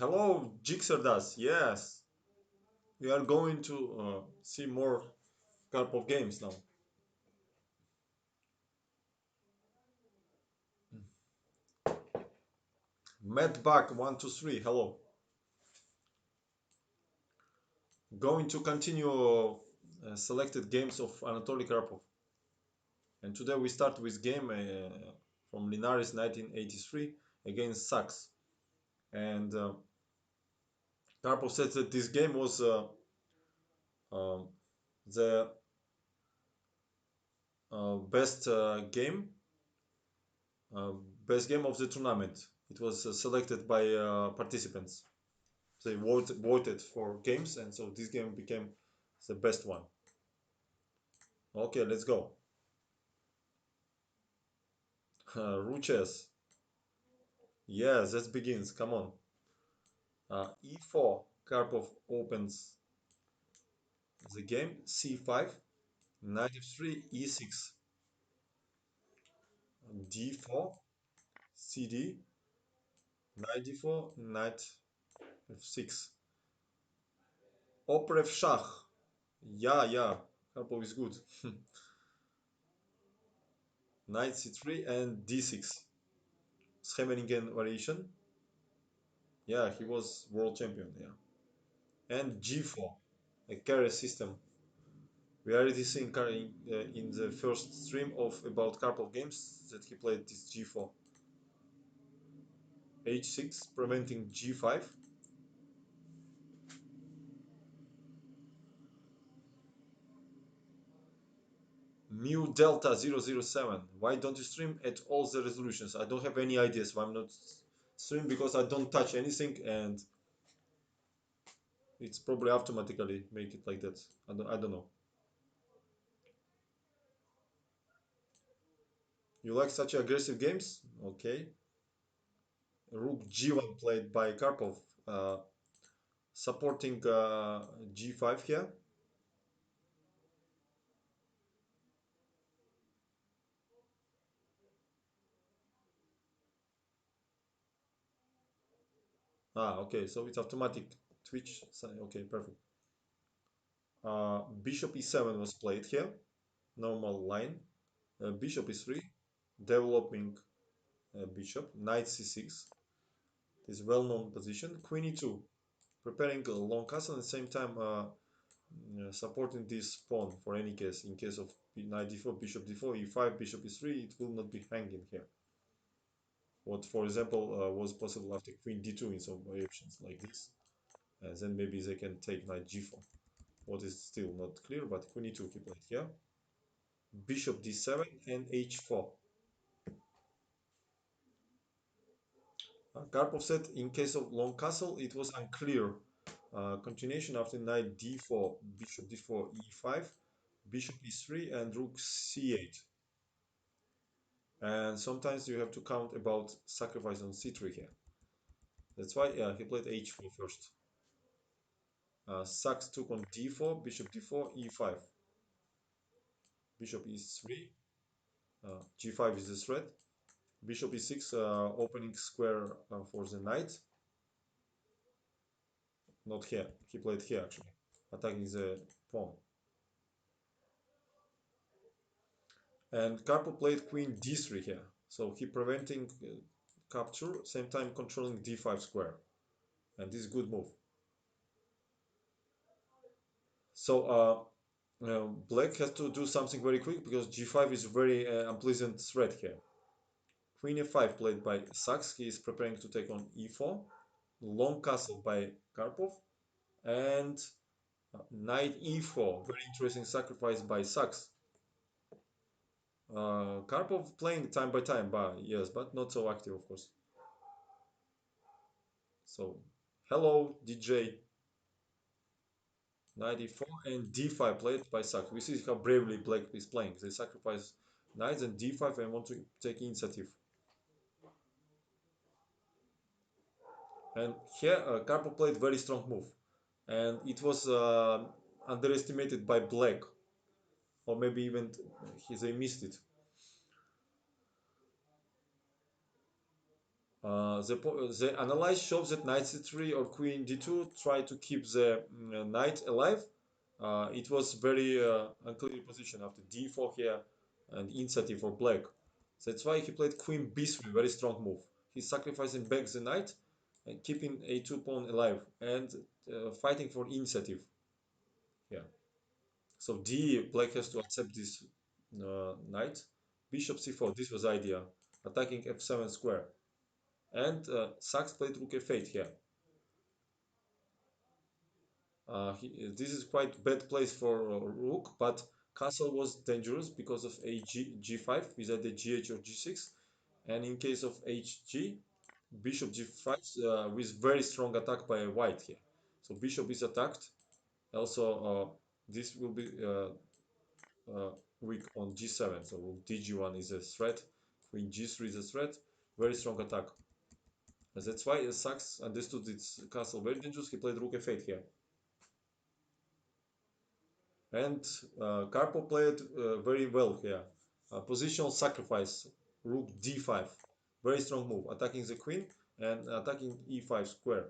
Hello, Jixerdas. Yes, we are going to see more Karpov games now. Medbug 123. Hello. Going to continue selected games of Anatoly Karpov. And today we start with game from Linares 1983 against Sachs. And Karpov said that this game was um, the best game, uh, best game of the tournament. It was selected by participants. They voted for games, and so this game became the best one. Okay, let's go. Ruches. Yes, that begins. Come on. E4. Karpov opens the game. C5. Knight f3. E6. D4. CD. Knight d4. Knight f6. Oprev Shach. Yeah, yeah. Karpov is good. Knight c3 and d6. Scheveningen variation. Yeah, he was world champion. Yeah. And g4. A carry system. We already seen in the first stream of about Karpov games that he played this g4. h6, preventing g5. Mu Delta 007. Why don't you stream at all the resolutions? I don't have any ideas why I'm not streaming because I don't touch anything and it's probably automatically make it like that. I don't know. You like such aggressive games? Okay. Rook g1 played by Karpov. Uh, Supporting g5 here. Ah, okay, so it's automatic twitch. Okay, perfect. Bishop e7 was played here. Normal line. Bishop e3. Developing bishop. Knight c6. This well-known position. Queen e2. Preparing a long castle at the same time supporting this pawn for any case. In case of knight d4, bishop d4, e5, bishop e3, it will not be hanging here. What, for example, was possible after queen d2 in some options like this. And then maybe they can take knight g4. What is still not clear, but queen e2 he played here. Bishop d7 and h4. Karpov said in case of long castle, it was unclear. Continuation after knight d4, bishop d4, e5, bishop e3, and rook c8. And sometimes you have to count about sacrifice on c3 here. That's why he played h4 first. Sachs took on d4, bishop d4, e5, bishop e3, g5 is the threat, Bishop e6, opening square for the knight. Not here. He played here actually, attacking the pawn. And Karpov played queen d3 here. So he preventing capture, same time controlling d5 square. And this is good move. So black has to do something very quick because g5 is very unpleasant threat here. Queen e5 played by Sachs. He is preparing to take on e4. Long castle by Karpov. And knight e4. Very interesting sacrifice by Sachs. Karpov playing time by time, but yes, but not so active, of course. So, hello, DJ. Knight e4 and d5 played by Sachs. We see how bravely black is playing. They sacrifice knights and d5 and want to take initiative. And here, Karpov played very strong move, and it was underestimated by black, or maybe even they missed it. The analyze shows that knight c3 or queen d2 try to keep the knight alive. It was very unclear position after d4 here and initiative for black. That's why he played queen b3, very strong move. He's sacrificing back the knight and keeping a2 pawn alive and fighting for initiative. Yeah. So d black has to accept this knight. Bishop c4. This was idea. Attacking f7 square. And Sachs played rook f8 here. This is quite bad place for rook, but castle was dangerous because of a g5 with either gh or g6, and in case of hg, bishop g5 with very strong attack by white here. So bishop is attacked. Also, this will be weak on g7. So dg1 is a threat. Queen g3 is a threat. Very strong attack. And that's why Sachs understood its castle very dangerous. He played rook f8 here. And Karpov played very well here. Positional sacrifice, rook d5. Very strong move, attacking the queen and attacking e5 square.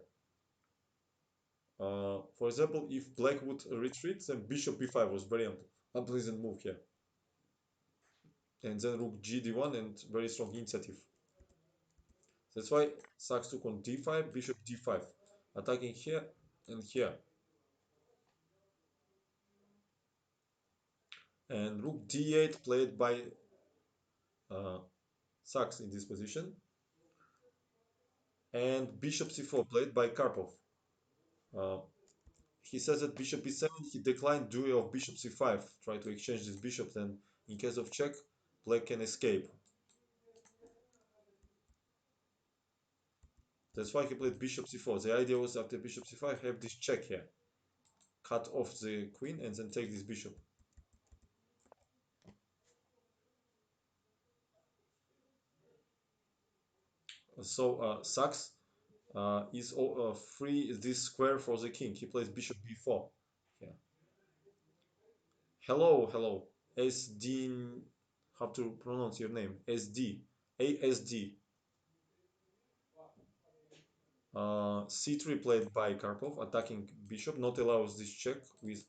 For example, if black would retreat, then bishop b5 was very unpleasant move here. And then rook gd1 and very strong initiative. That's why Sachs took on d5, bishop d5, attacking here and here. And rook d8 played by uh, Sachs in this position. And bishop c4 played by Karpov. Uh, he says that bishop e7, he declined duel of bishop c5. Try to exchange this bishop, then in case of check, black can escape. That's why he played bishop c4. The idea was after bishop c5, have this check here. Cut off the queen and then take this bishop. So Sachs is free this square for the king. He plays bishop b4. Yeah. Hello, hello. SD, how to pronounce your name? SD. ASD. C3 played by Karpov, attacking bishop, not allows this check with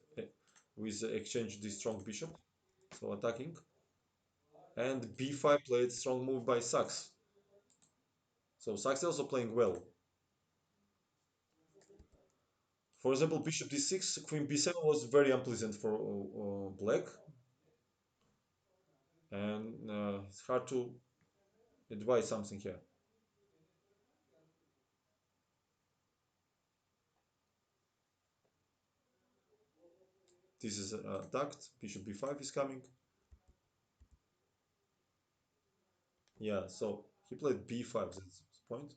exchange this strong bishop, so attacking. And b5 played strong move by Sachs. So Sachs also playing well. For example, bishop d6, queen b7 was very unpleasant for black, and it's hard to advise something here. This is attacked. Bishop b5 is coming. Yeah, so he played b5. That's the point.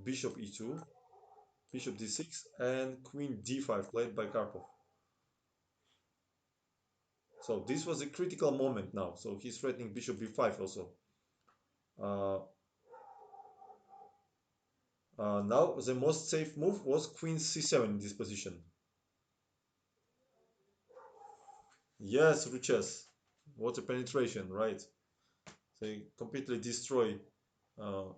Bishop e2, bishop d6, and queen d5 played by Karpov. So this was a critical moment now. So he's threatening bishop b5 also. Uh, now the most safe move was queen c7 in this position. Yes, Ruches. What a penetration, right? They completely destroy uh,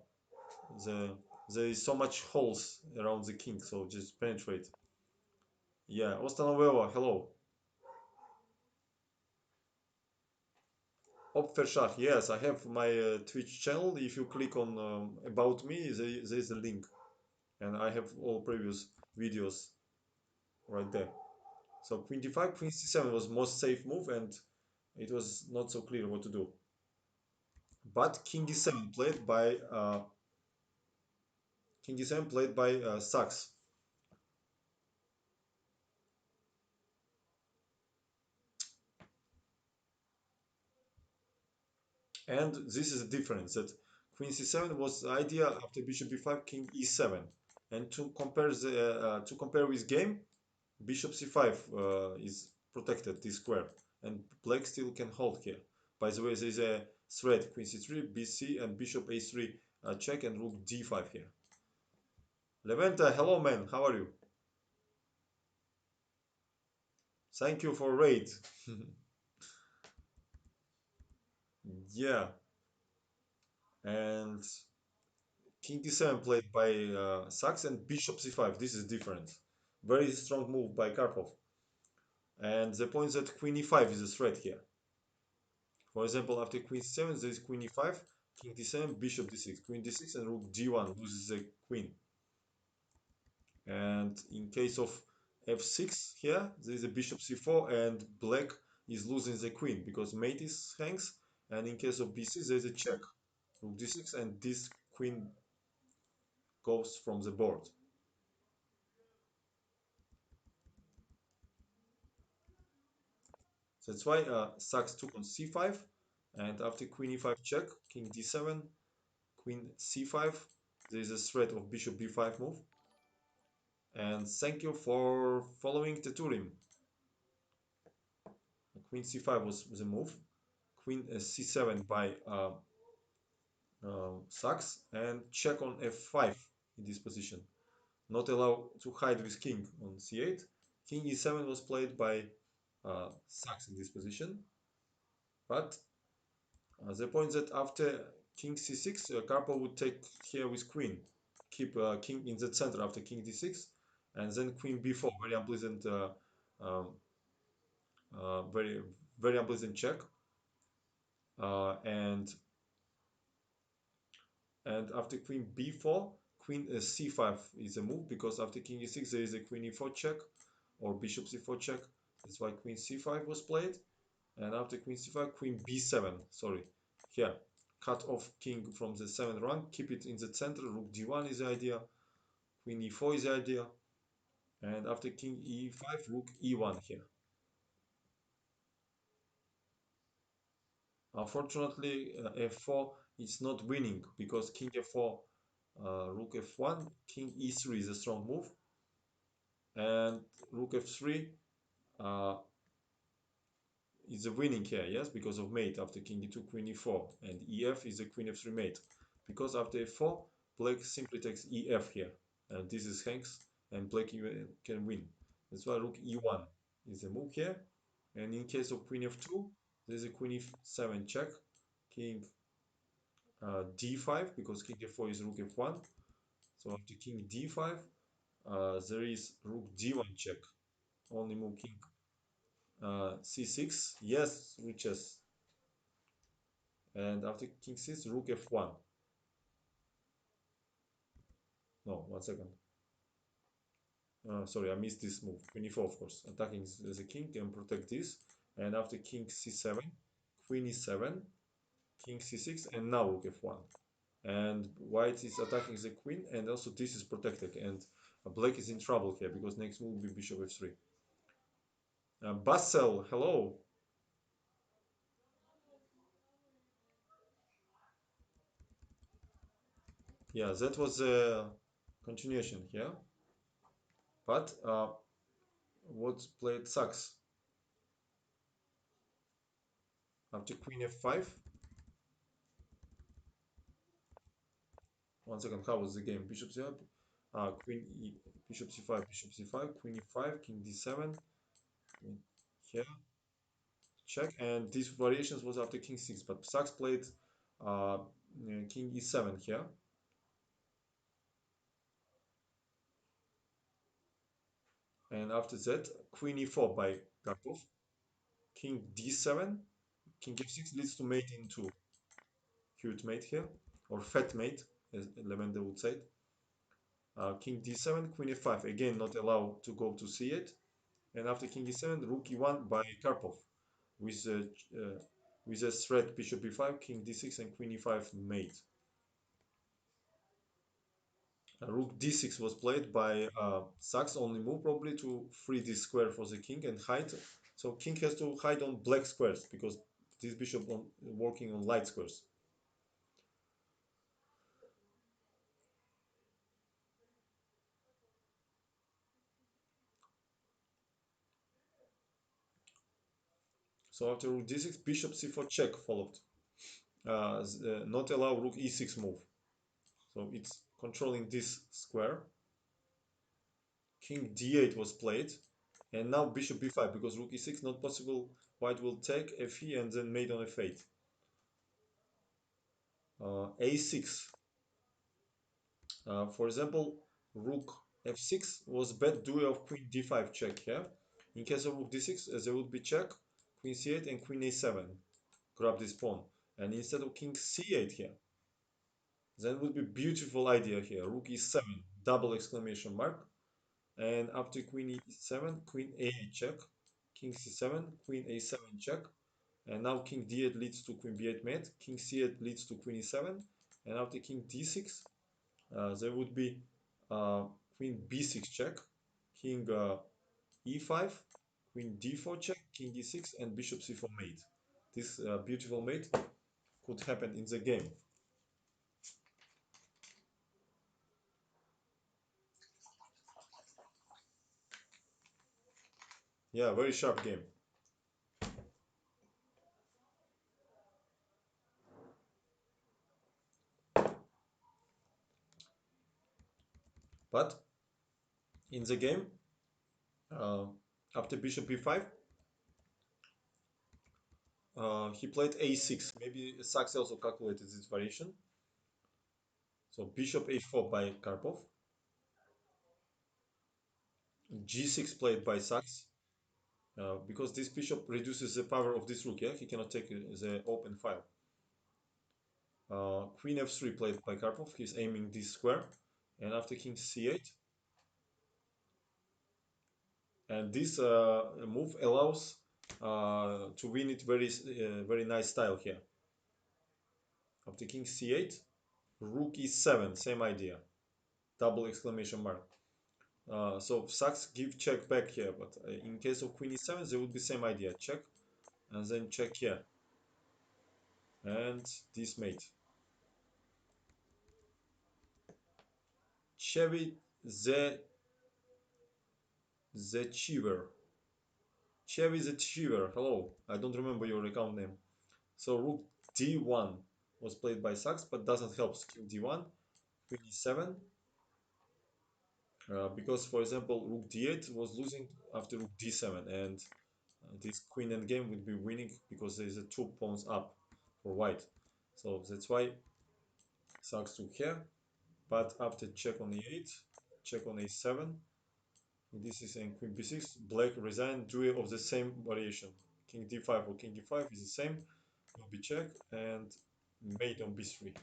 the. There is so much holes around the king, so just penetrate. Yeah, Ostanoveva, hello. Opfershach, yes, I have my Twitch channel. If you click on About Me, there's a link. And I have all previous videos right there. So queen d5, queen c7 was most safe move, and it was not so clear what to do. But king d7 played by Sachs. And this is a difference that queen c7 was the idea after bishop b5, king e7. And to compare with game, bishop c5 is protected this square, and black still can hold here. By the way, there is a threat: queen c3, bc, and bishop a3 check, and rook d5 here. Leventa, hello man, how are you? Thank you for raid. Yeah, and king d7 played by Sachs, and bishop c5. This is different. Very strong move by Karpov. And the point that queen e5 is a threat here. For example, after queen c7, there is queen e5, king d7, bishop d6, queen d6, and rook d1 loses the queen. And in case of f6 here, there is a bishop c4, and black is losing the queen because mate is hangs. And in case of b6, there is a check, rook d6, and this queen goes from the board. That's why Sachs took on c5, and after queen e5 check, king d7, queen c5, there is a threat of bishop b5 move. And thank you for following the Turim. Queen c5 was the move. Queen c7 by Sachs, and check on f5 in this position. Not allow to hide with king on c8. King e7 was played by Sachs in this position, but the point that after king c6, Karpov would take here with queen, keep king in the center after king d6, and then queen b4, very unpleasant, um, very very unpleasant check, and after queen b4, queen c5 is a move because after king e6 there is a queen e4 check or bishop c4 check. That's why queen c5 was played, and after queen c5, queen b7. Sorry, here cut off king from the 7th rank, keep it in the center. Rook d1 is the idea. Queen e4 is the idea, and after king e5, rook e1 here. Unfortunately, f4 is not winning because king f4, rook f1, king e3 is a strong move, and rook f3 uh, is a winning here, yes, because of mate after king d2, queen e4, and ef is a queen f3 mate. Because after f4, black simply takes ef here, and this is hangs, and black even can win. That's why rook e1 is the move here, and in case of queen f2, there's a queen e7 check, king d5, because king f4 is rook f1. So after king d5, there is rook d1 check, only move king c6, yes, riches. And after king c6, rook f1. No, 1 second. Sorry, I missed this move. Queen e4, of course. Attacking the king and protect this. And after king c7, queen e7, king c6, and now rook f1. And white is attacking the queen, and also this is protected. And black is in trouble here because next move will be bishop f3. Bassel, hello. Yeah, that was a continuation here. But what played sucks. After queen f5, 1 second, how was the game? Bishop c5, queen e, bishop c5, bishop c5, queen e5, king d7, here, check, and these variations was after king 6, but Sachs played king e7 here, and after that queen e4 by Karpov, king d7, king f6 leads to mate in 2, cute mate here, or fat mate, as Lemende would say. King d7, queen e5, again not allowed to go to c8, and after king e7, rook e1 by Karpov, with a threat bishop b5, king d6, and queen e5 mate. Rook d6 was played by Sachs, only move probably to free this square for the king and hide. So king has to hide on black squares because this bishop working on light squares. So after rook d6, bishop c4 check followed. Not allow rook e6 move. So it's controlling this square. King d8 was played. And now bishop b5 because rook e6 not possible. White will take fe and then mate on f8. A6. For example, rook f6 was bad duo of queen d5 check here. In case of rook d6, there would be check, queen c8 and queen a7. Grab this pawn. And instead of king c8 here, then would be beautiful idea here. Rook e7, double exclamation mark. And after queen e7, queen a8 check, king c7, queen a7 check. And now king d8 leads to queen b8 mate, king c8 leads to queen e7. And after king d6, there would be uh, queen b6 check, king e5, queen d4 check, king e6, and bishop c4 mate. This beautiful mate could happen in the game. Yeah, very sharp game. But in the game, uh, after bishop b5, he played a6. Maybe Sachs also calculated this variation. So bishop a4 by Karpov, g6 played by Sachs. Because this bishop reduces the power of this rook, yeah? He cannot take the open file. Queen f3 played by Karpov, he's aiming this square. And after king c8, and this move allows to win it very nice style here. After king c8, rook e7, same idea, double exclamation mark. So Sachs give check back here, but in case of queen e7, there would be same idea, check, and then check here, and this mate. Chevy the Cheever. Chevy the Cheever. Hello, I don't remember your account name. So rook d1 was played by Sachs, but doesn't help. King d1, queen e7, because for example rook d8 was losing after rook d7, and this queen endgame would be winning because there is a two pawns up for white. So that's why Sachs took here. But after check on e8, check on a7, this is in queen b6, black resign duo of the same variation. King d5 or king e5 is the same, will be check, and mate on b3.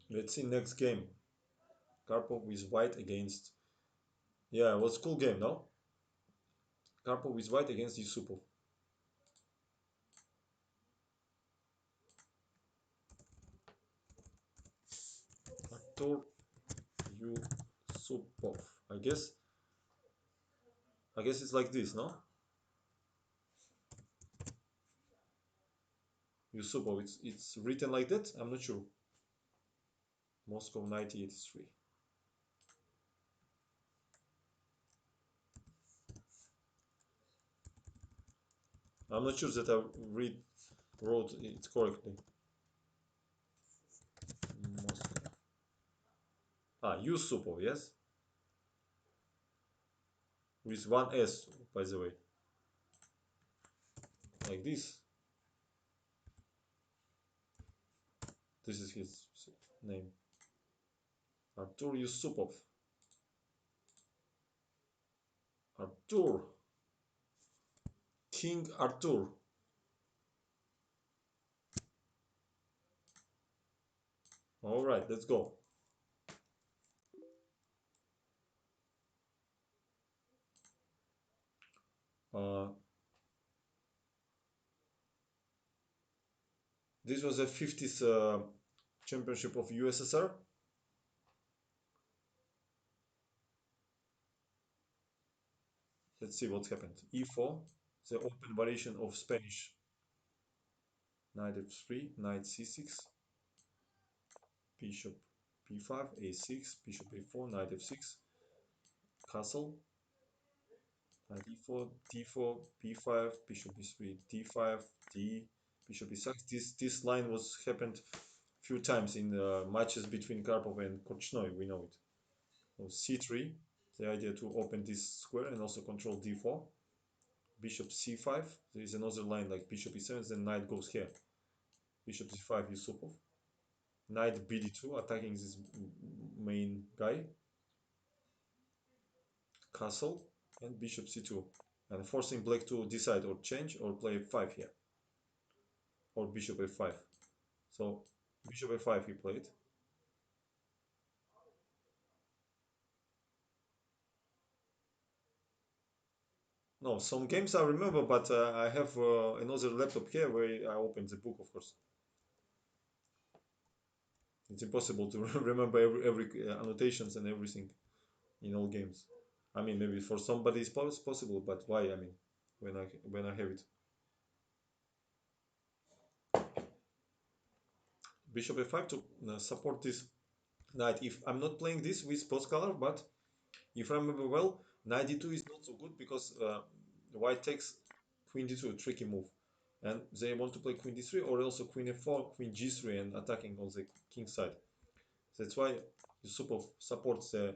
Let's see next game. Karpov with white against. Yeah, it was cool game, no? Karpov with white against Yusupov. Artur Yusupov. I guess. I guess it's like this, no? Yusupov. It's written like that. I'm not sure. Moscow 1983. I'm not sure that I wrote it correctly. Moscow. Yusupov, yes, with one S, by the way, like this. This is his name, Artur Yusupov. Artur, King Artur. All right, let's go. Uh, this was the 50th championship of USSR. Let's see what's happened. E4, the open variation of Spanish. Knight f3, knight c6, bishop b5, a6, bishop a4, knight f6, castle, knight e4, d4, b5, bishop b3, d5, d, bishop e6. This line was happened few times in the matches between Karpov and Korchnoi. We know it. So c3, the idea to open this square and also control d4. Bishop c5. There is another line like bishop e7. Then knight goes here. Bishop c5, Yusupov. Knight bd2, attacking this main guy. Castle and bishop c2, and forcing black to decide or change or play f5 here, or bishop f5. So bishop f5 he played. No, some games I remember, but I have another laptop here where I opened the book, of course. It's impossible to remember every annotations and everything in all games. I mean, maybe for somebody it's possible, but why? I mean, when I have it. Bishop f5 to support this knight. If I'm not playing this with post color, but if I remember well, knight d2 is not so good because white takes queen d2, tricky move. And they want to play queen d3 or also queen f4, queen g3 and attacking on the king side. That's why Yusupov supports the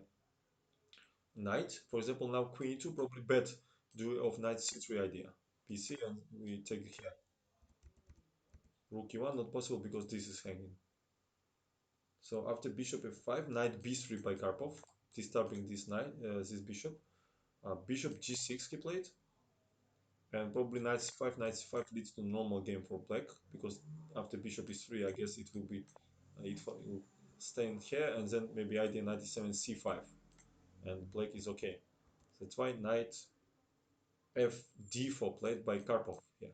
knight. For example, now queen e2 probably bet do of knight c3 idea. pc and we take here. Rook e1 not possible because this is hanging. So after bishop f5, knight b3 by Karpov, disturbing this knight, this bishop. Bishop g6 he played, and probably knight c5, knight c5 leads to normal game for black, because after bishop e3, I guess it will be it will stay in here, and then maybe idea knight e7, c5, and black is okay. That's why knight f d4 played by Karpov here.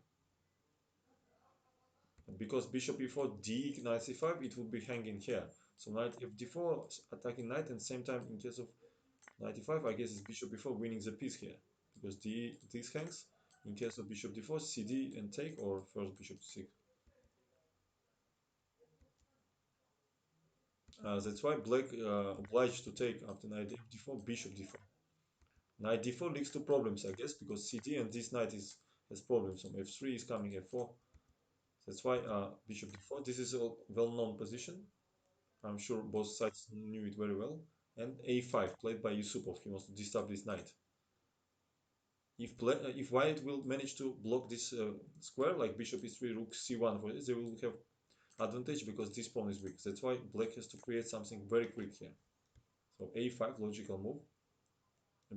And because bishop e4, d, knight c5, it will be hanging here. So knight f d4 attacking knight, and same time in case of knight e5, I guess it's bishop e4 winning the piece here, because d this hangs. In case of bishop d4, cd and take, or first bishop c6. That's why black obliged to take after knight d4, bishop d4. Knight d4 leads to problems, I guess, because cd and this knight has problems. So f3 is coming f4. That's why bishop d4. This is a well-known position. I'm sure both sides knew it very well. And a5 played by Yusupov. He wants to disturb this knight. If white will manage to block this square, like bishop e3, rook c1, for this, they will have advantage because this pawn is weak. That's why black has to create something very quick here. So a5, logical move.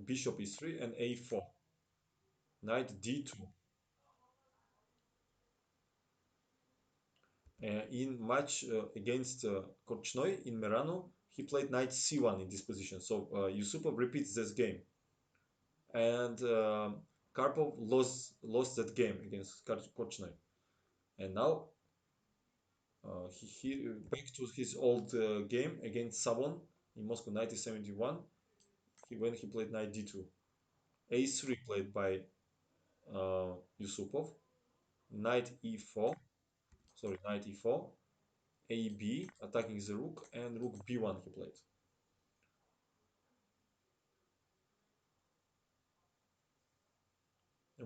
Bishop e3 and a4. Knight d2. In match against Korchnoi in Merano, he played knight c1 in this position. So Yusupov repeats this game. And Karpov lost that game against Korchnoi. And now he back to his old game against Savon in Moscow 1971. When he played knight d2, a3 played by Yusupov, knight e4, sorry, knight e4, ab attacking the rook, and rook b1 he played.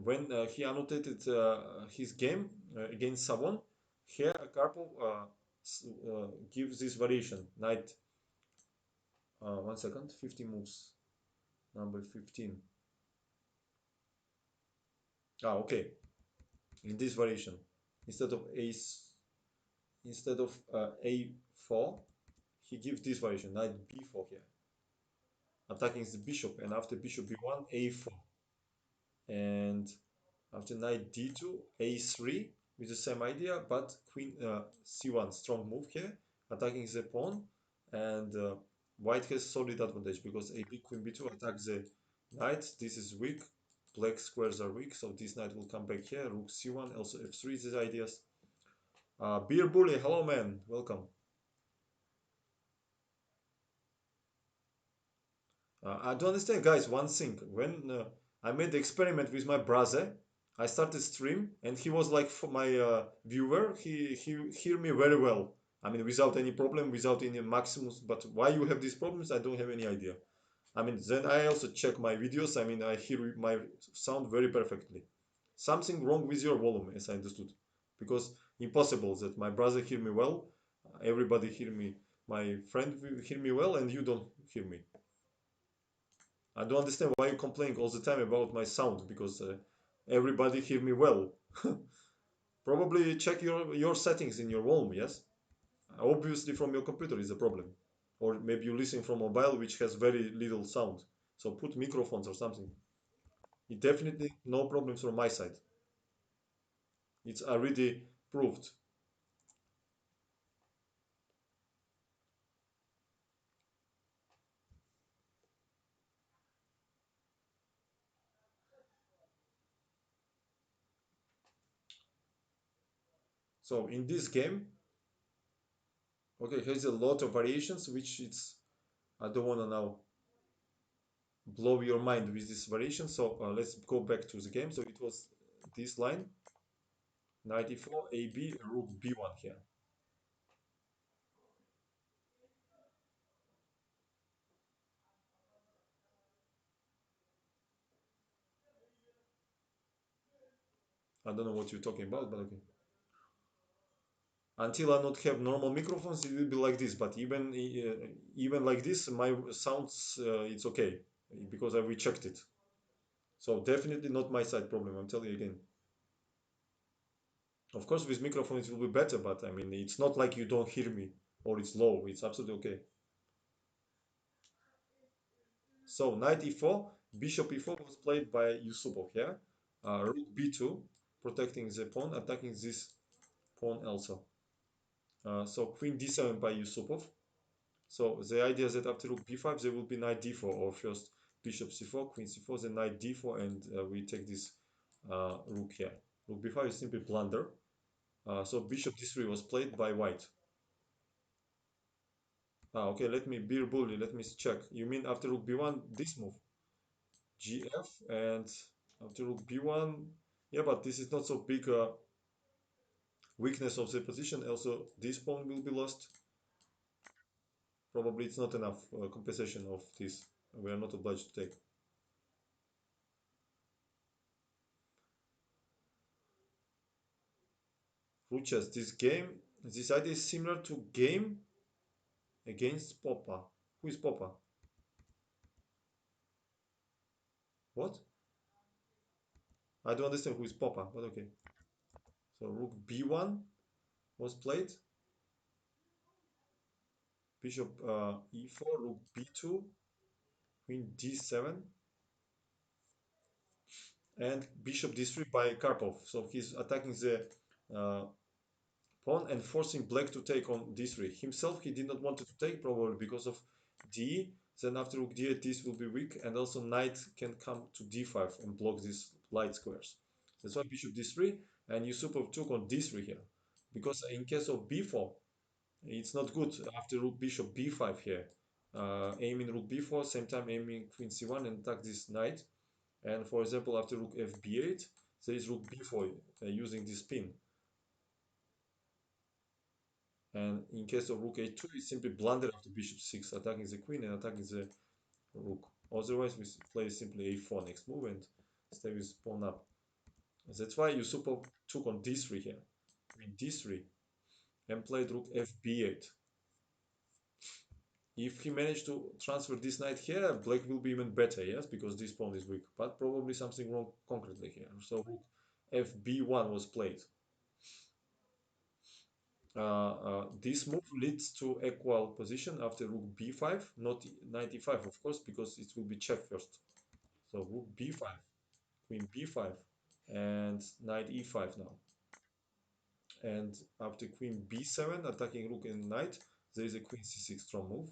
When he annotated his game against Savon, here Karpov gives this variation: knight One second. 50 moves. Number 15. Okay. In this variation, instead of a4, he gives this variation, knight b4 here, attacking the bishop, and after bishop b1, a4, and after knight d2, a3, with the same idea, but queen c1, strong move here, attacking the pawn, and white has solid advantage because a b queen b2 attacks the knight. This is weak. Black squares are weak, so this knight will come back here. Rook c1, also f3. These ideas. Beer Bully, hello man, welcome. I don't understand, guys. One thing, when I made the experiment with my brother, I started stream, and he was like for my viewer. He hear me very well. I mean, without any problem, without any maximus. But why you have these problems, I don't have any idea. I mean, then I also check my videos. I mean, I hear my sound very perfectly. Something wrong with your volume, as I understood, because impossible that my brother hear me well, everybody hear me, my friend will hear me well, and you don't hear me. I don't understand why you complain all the time about my sound because everybody hear me well. Probably check your settings in your volume, yes? Obviously from your computer is a problem. Or maybe you listen from mobile which has very little sound. So put microphones or something. It definitely no problems from my side. It's already proved. So in this game, okay, here's a lot of variations which it's I don't wanna now blow your mind with this variation. So let's go back to the game. So it was this line 94 AB rook B1 here. I don't know what you're talking about, but okay. Until I not have normal microphones, it will be like this. But even like this, my sounds it's okay because I rechecked it. So definitely not my side problem. I'm telling you again. Of course, with microphones it will be better, but I mean it's not like you don't hear me or it's low. It's absolutely okay. So knight e4, bishop e4 was played by Yusupov here. Rook b2, protecting the pawn, attacking this pawn also. So queen d7 by Yusupov. So the idea is that after rook b5 there will be knight d4, or first bishop c4, queen c4, then knight d4, and we take this rook here. Rook b5 is simply blunder. So bishop d3 was played by white. Okay, let me beer bully, let me check. You mean after rook b1 this move? Gf, and after rook b1, yeah, but this is not so big weakness of the position. Also this pawn will be lost. Probably it's not enough compensation of this. We are not obliged to take. Ruchas, this idea is similar to game against Popa. Who is Popa? What? I don't understand who is Popa, but okay. So rook b1 was played. Bishop e4, rook b2, queen d7, and bishop d3 by Karpov. So he's attacking the uh, pawn and forcing black to take on d3. Himself, he did not want to take probably because of d. Then after rook d8, this will be weak, and also knight can come to d5 and block these light squares. That's why bishop d3, and Yusupov took on d3 here. Because in case of b4, it's not good after rook bishop b5 here. Aiming rook b4, same time aiming queen c1 and attack this knight. And for example, after rook fb8, there is rook b4 using this pin. And in case of rook a2, it's simply blunder after bishop 6, attacking the queen and attacking the rook. Otherwise, we play simply a4 next move and stay with pawn up. That's why Yusupov took on d3 here, queen d3, and played rook fb8. If he managed to transfer this knight here, black will be even better, yes, because this pawn is weak. But probably something wrong concretely here. So rook fb1 was played. This move leads to equal position after rook b5, not knight e5, of course, because it will be check first. So rook b5, queen b5, and knight e5 now. And after queen b7, attacking rook and knight, there is a queen c6 strong move,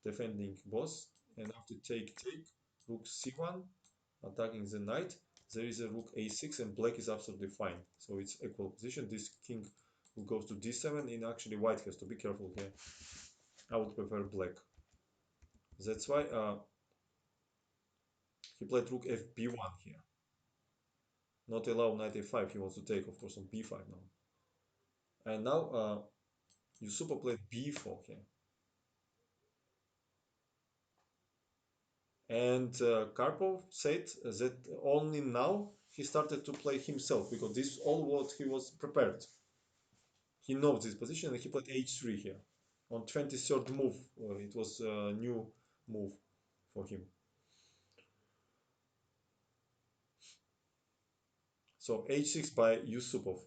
defending boss. And after take, rook c1, attacking the knight, there is a rook a6, and black is absolutely fine. So it's equal position. This king will go to d7, and actually white has to be careful here. I would prefer black. That's why he played rook fb1 here. Not allow knight a5. He wants to take, of course, on b5 now. And now Yusupa played b4 here. And Karpov said that only now he started to play himself because this is all what he was prepared. He knows this position and he played h3 here. On 23rd move, it was a new move for him. So h6 by Yusupov.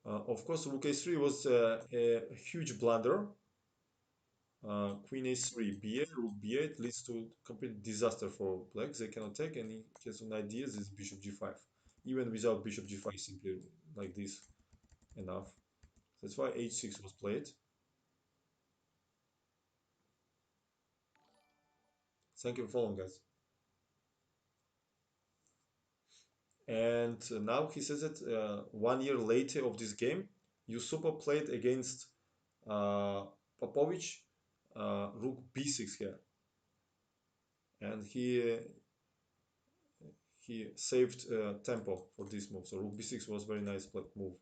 Of course, rook a3 was a huge blunder. Queen a3, b8, rook b8 leads to complete disaster for black. They cannot take, and he has an idea. This is bishop g5. Even without bishop g5, simply like this, enough. That's why h6 was played. Thank you for following, guys. And now he says that 1 year later of this game, Yusupa played against uh, Popovich, rook b6 here, and he saved tempo for this move. So rook b6 was very nice move.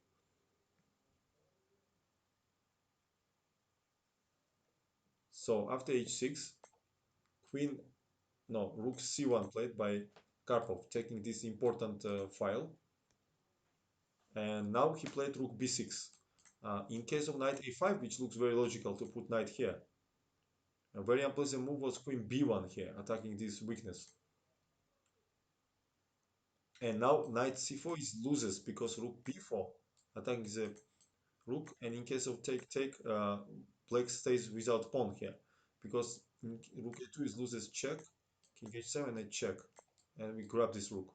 So after h6, queen, no, rook c1 played by Karpov, taking this important file. And now he played rook b6. In case of knight a5, which looks very logical to put knight here, a very unpleasant move was queen b1 here, attacking this weakness. And now knight c4 is loses because rook b4 attacking the rook. And in case of take, black stays without pawn here because rook a2 is loses check, king h7 and check, and we grab this rook.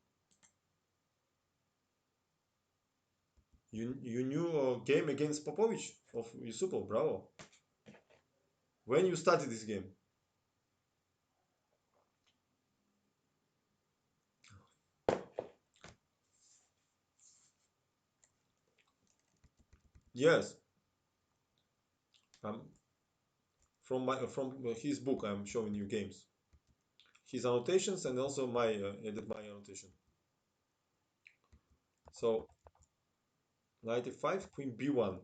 You knew a game against Popovich of Yusupov, bravo. When you started this game? Yes, um, from his book I'm showing you games, his annotations, and also my edit my annotation. So knight e5, queen b1.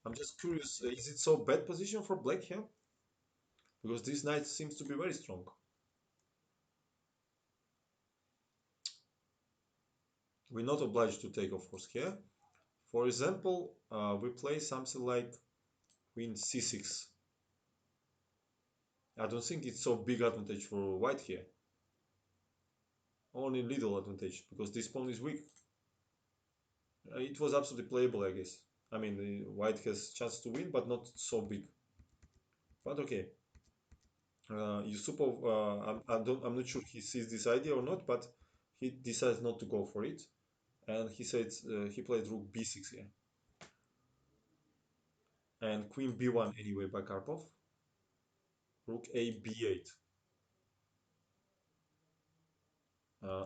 I'm just curious, is it so bad position for black here? Because this knight seems to be very strong. We're not obliged to take, of course, here. For example, we play something like queen c6. I don't think it's so big advantage for white here. Only little advantage because this pawn is weak. It was absolutely playable, I guess. I mean, white has chance to win, but not so big. But okay. Yusupov, I'm not sure he sees this idea or not, but he decides not to go for it, and he said he played rook b6 here, and queen b1 anyway by Karpov, rook a b8.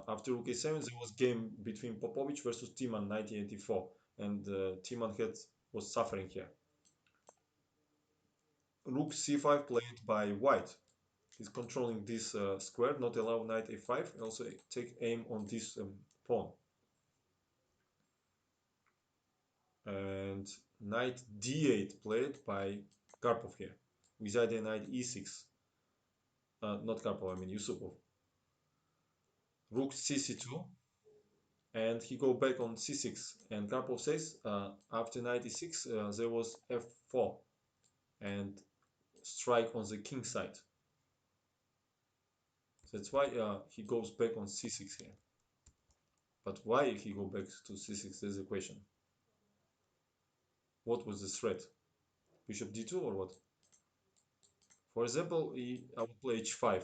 After rook a7, there was game between Popovich versus Timan 1984, and Timan was suffering here. Rook c5 played by white. He's controlling this square, not allow knight a5, and also take aim on this pawn. And knight d8 played by Karpov here, with idea knight e6. Not Karpov, I mean Yusupov. Rook cc2, and he go back on c6. And Karpov says after knight e6 there was f4, and strike on the king side. That's why he goes back on c6 here. But why he go back to c6? There's a question. What was the threat? Bishop d2 or what? For example, I will play h5.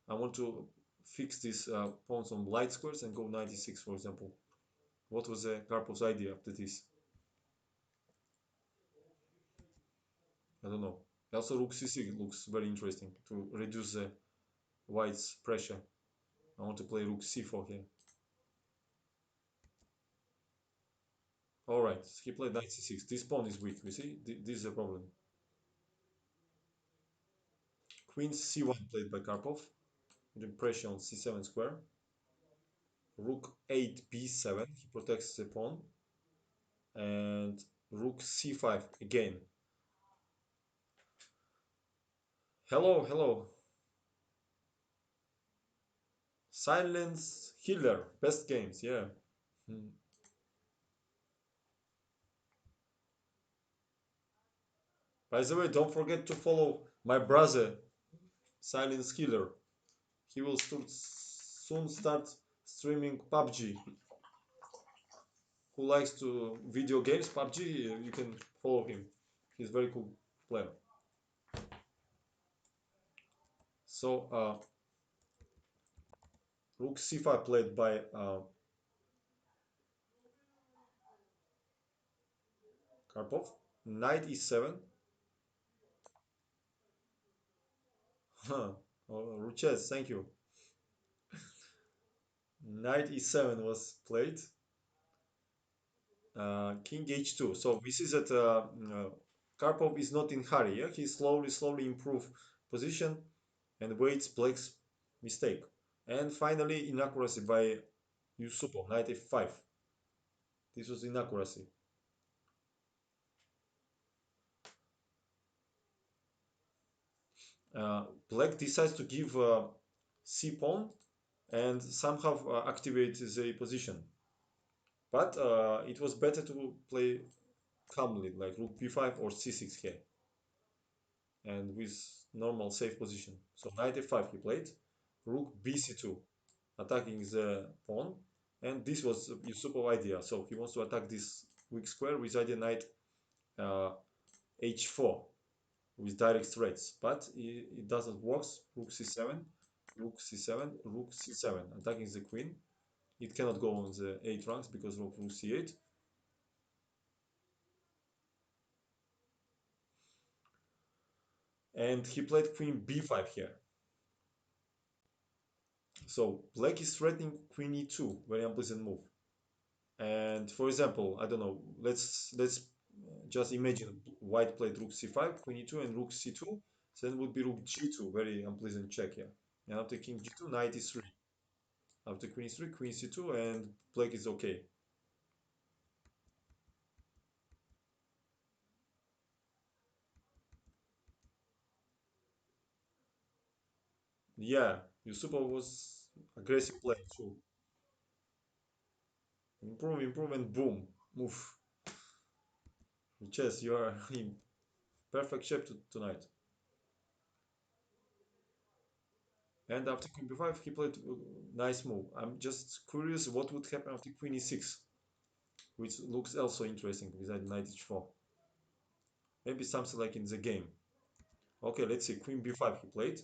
I want to fix these pawns on light squares and go 96, for example. What was Karpov's idea after this? I don't know. Also, rook c6 looks very interesting to reduce the white's pressure. I want to play rook c4 here. Alright, he played knight c6. This pawn is weak, you see? This is a problem. Queen c1 played by Karpov. Putting pressure on c7 square. Rook 8 b7. He protects the pawn. And rook c5 again. Hello, hello. Silence Healer. Best games, yeah. Hmm. By the way, don't forget to follow my brother, Silence Healer. He will soon start streaming PUBG. Who likes to video games, PUBG, you can follow him. He's very cool player. So rook c5 played by Karpov. Knight e7. Huh. Oh, Ruches, thank you. Knight e7 was played. King h2. So we see that Karpov is not in hurry. Yeah? He slowly improve position and waits black's mistake. And finally, inaccuracy by Yusupov, knight f5. This was inaccuracy. Black decides to give c pawn and somehow activate the position. But it was better to play calmly, like rook b5 or c6 here, and with normal safe position. So knight f5 he played, rook bc2, attacking the pawn, and this was Yusupov idea. So he wants to attack this weak square with idea knight uh, h4 with direct threats, but it doesn't work. Rook c7, rook c7, rook c7, attacking the queen. It cannot go on the 8 ranks because of rook c8. And he played queen b5 here. So black is threatening queen e2, very unpleasant move. And for example, I don't know, let's just imagine white played rook c5, queen e2, and rook c2. Then would be rook g2, very unpleasant check here. And after king g2, knight e3. After queen e3, queen c2, and black is okay. Yeah, Yusupov was aggressive play too. Improve, and boom, move. Chess, you are in perfect shape tonight. And after queen b5, he played nice move. I'm just curious what would happen after queen e6, which looks also interesting with that knight h4. Maybe something like in the game. Okay, let's see. Queen b5 he played.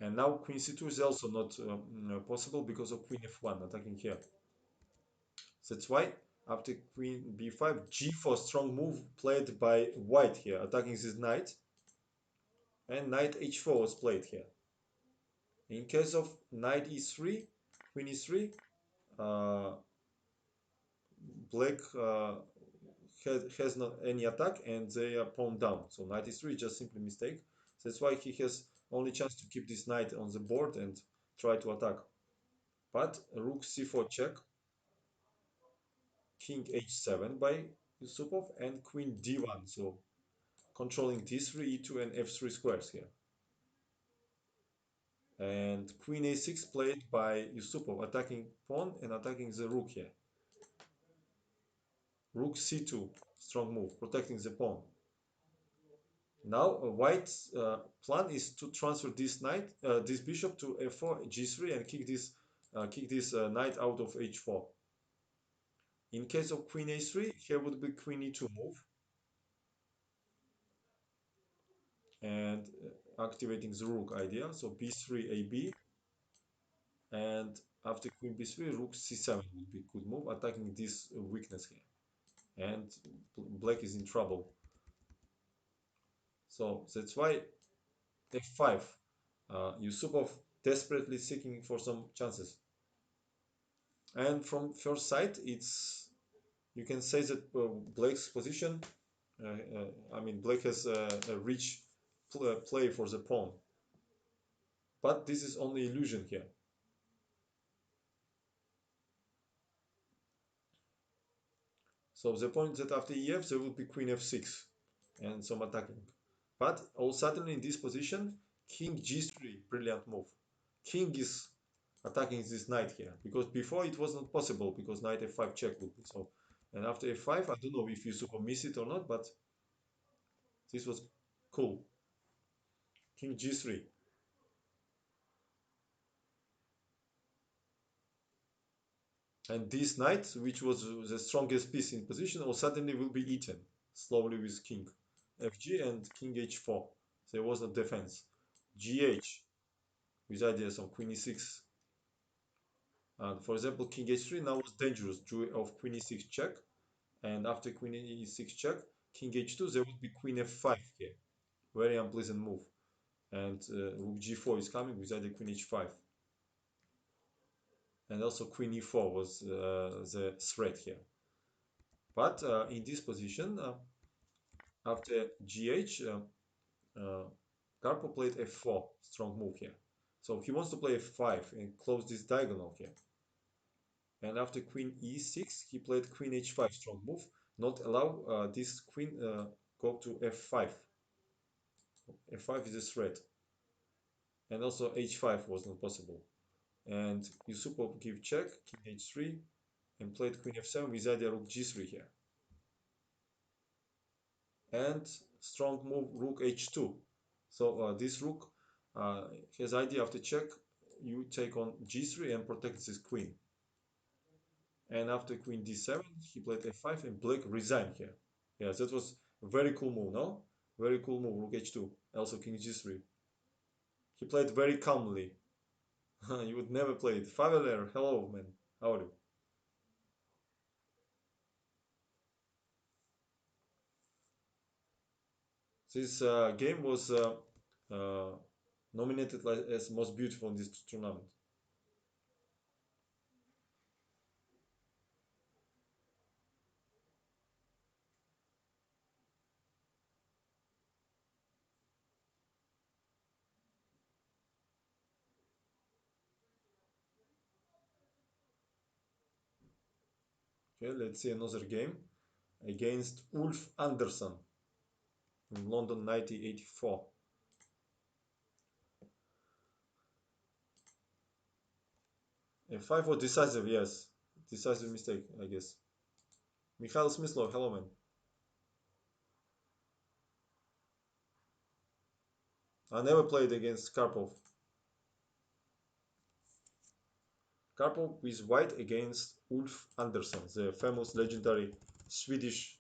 And now queen c2 is also not possible because of queen f1 attacking here. That's why after queen b5, g4 strong move played by white here, attacking this knight. And knight h4 was played here. In case of knight e3, queen e3, uh, black has not any attack and they are pawn down. So knight e3 is just simply mistake. That's why he has only chance to keep this knight on the board and try to attack. But rook c4 check, king h7 by Yusupov, and queen d1. So controlling d3, e2, and f3 squares here. And queen a6 played by Yusupov, attacking pawn and attacking the rook here. Rook c2, strong move, protecting the pawn. Now, white's plan is to transfer this knight, this bishop to f4, g3, and kick this knight out of h4. In case of queen a3, here would be queen e2 move, and activating the rook idea. So b3, ab, and after queen b3, rook c7 would be good move, attacking this weakness here. And black is in trouble. So that's why f5. Yusupov desperately seeking for some chances. And from first sight, it's you can say that black's position. I mean, black has a rich play for the pawn, but this is only illusion here. So the point that after ef there will be queen f6 and some attacking. But all suddenly in this position, king g3, brilliant move. King is attacking this knight here because before it was not possible because knight f5 check would be so. And after f5, I don't know if you super miss it or not, but this was cool. King g3. And this knight, which was the strongest piece in position, all suddenly will be eaten slowly with king fg and king h4. There was no defense. Gh with ideas of queen e6. And for example, king h3 now was dangerous due of queen e6 check. And after queen e6 check, king h2, there would be queen f5 here. Very unpleasant move. And rook g4 is coming with idea queen h5. And also queen e4 was the threat here. But in this position, after gh, Karpov played f4, strong move here. So he wants to play f5 and close this diagonal here. And after queen e6, he played queen h5, strong move, not allow this queen go to f5. f5 is a threat. And also h5 was not possible. And Yusupov give check, king h3, and played queen f7 with idea rook g3 here. And strong move rook h2. So this rook has idea after check, you take on g3 and protect this queen. And after queen d7, he played f5 and black resigned here. Yeah, that was a very cool move, no? Very cool move, rook h2, also king g3. He played very calmly. You would never play it. Faveler, hello, man. How are you? This game was uh, nominated as most beautiful in this tournament. Okay, let's see another game against Ulf Anderson in London 1984. F5 was decisive, yes. Decisive mistake, I guess. Mikhail Smyslov, hello man. I never played against Karpov. Karpov is white against Ulf Anderson, the famous legendary Swedish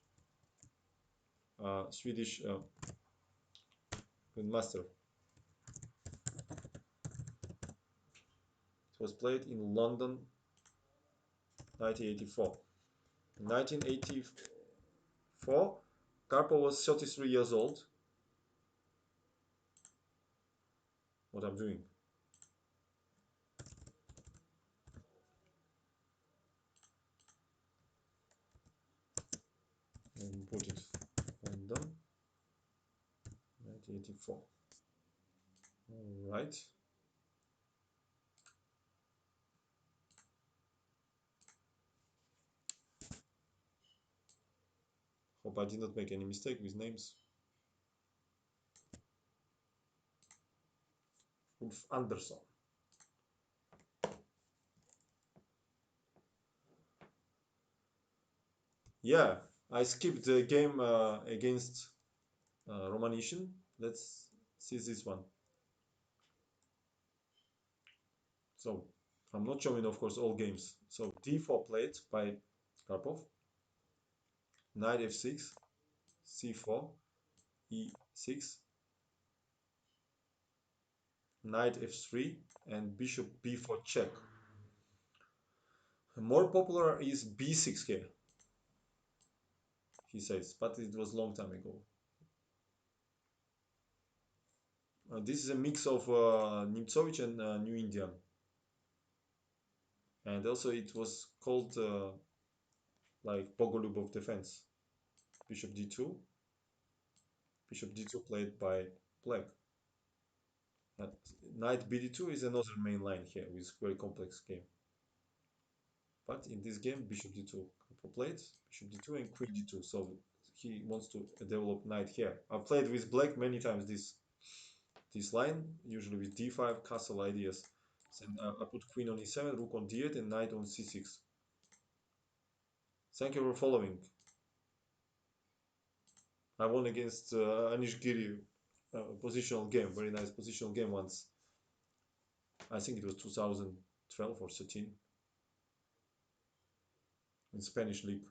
Swedish grandmaster. It was played in London 1984. In 1984, Karpov was 33 years old. What I'm doing? And put it London 1984. All right. Hope I did not make any mistake with names. Ulf Anderson. Yeah, I skipped the game against Romanician. Let's see this one. So I'm not showing, of course, all games. So d4 played by Karpov. Knight f6, c4, e6, knight f3, and bishop b4 check. More popular is b6 here, he says, but it was long time ago. This is a mix of Nimtsovich and New Indian. And also it was called like Bogolubov defense. Bishop d2, bishop d2 played by black. Uh, Knight bd2 is another main line here with very complex game. But in this game, bishop d2 played, bishop d2 and queen d2. So he wants to develop knight here. I've played with black many times this line, usually with d5 castle ideas. Then I put queen on e7, rook on d8, and knight on c6. Thank you for following. I won against Anish Giri, positional game, very nice positional game once. I think it was 2012 or 13 in Spanish league.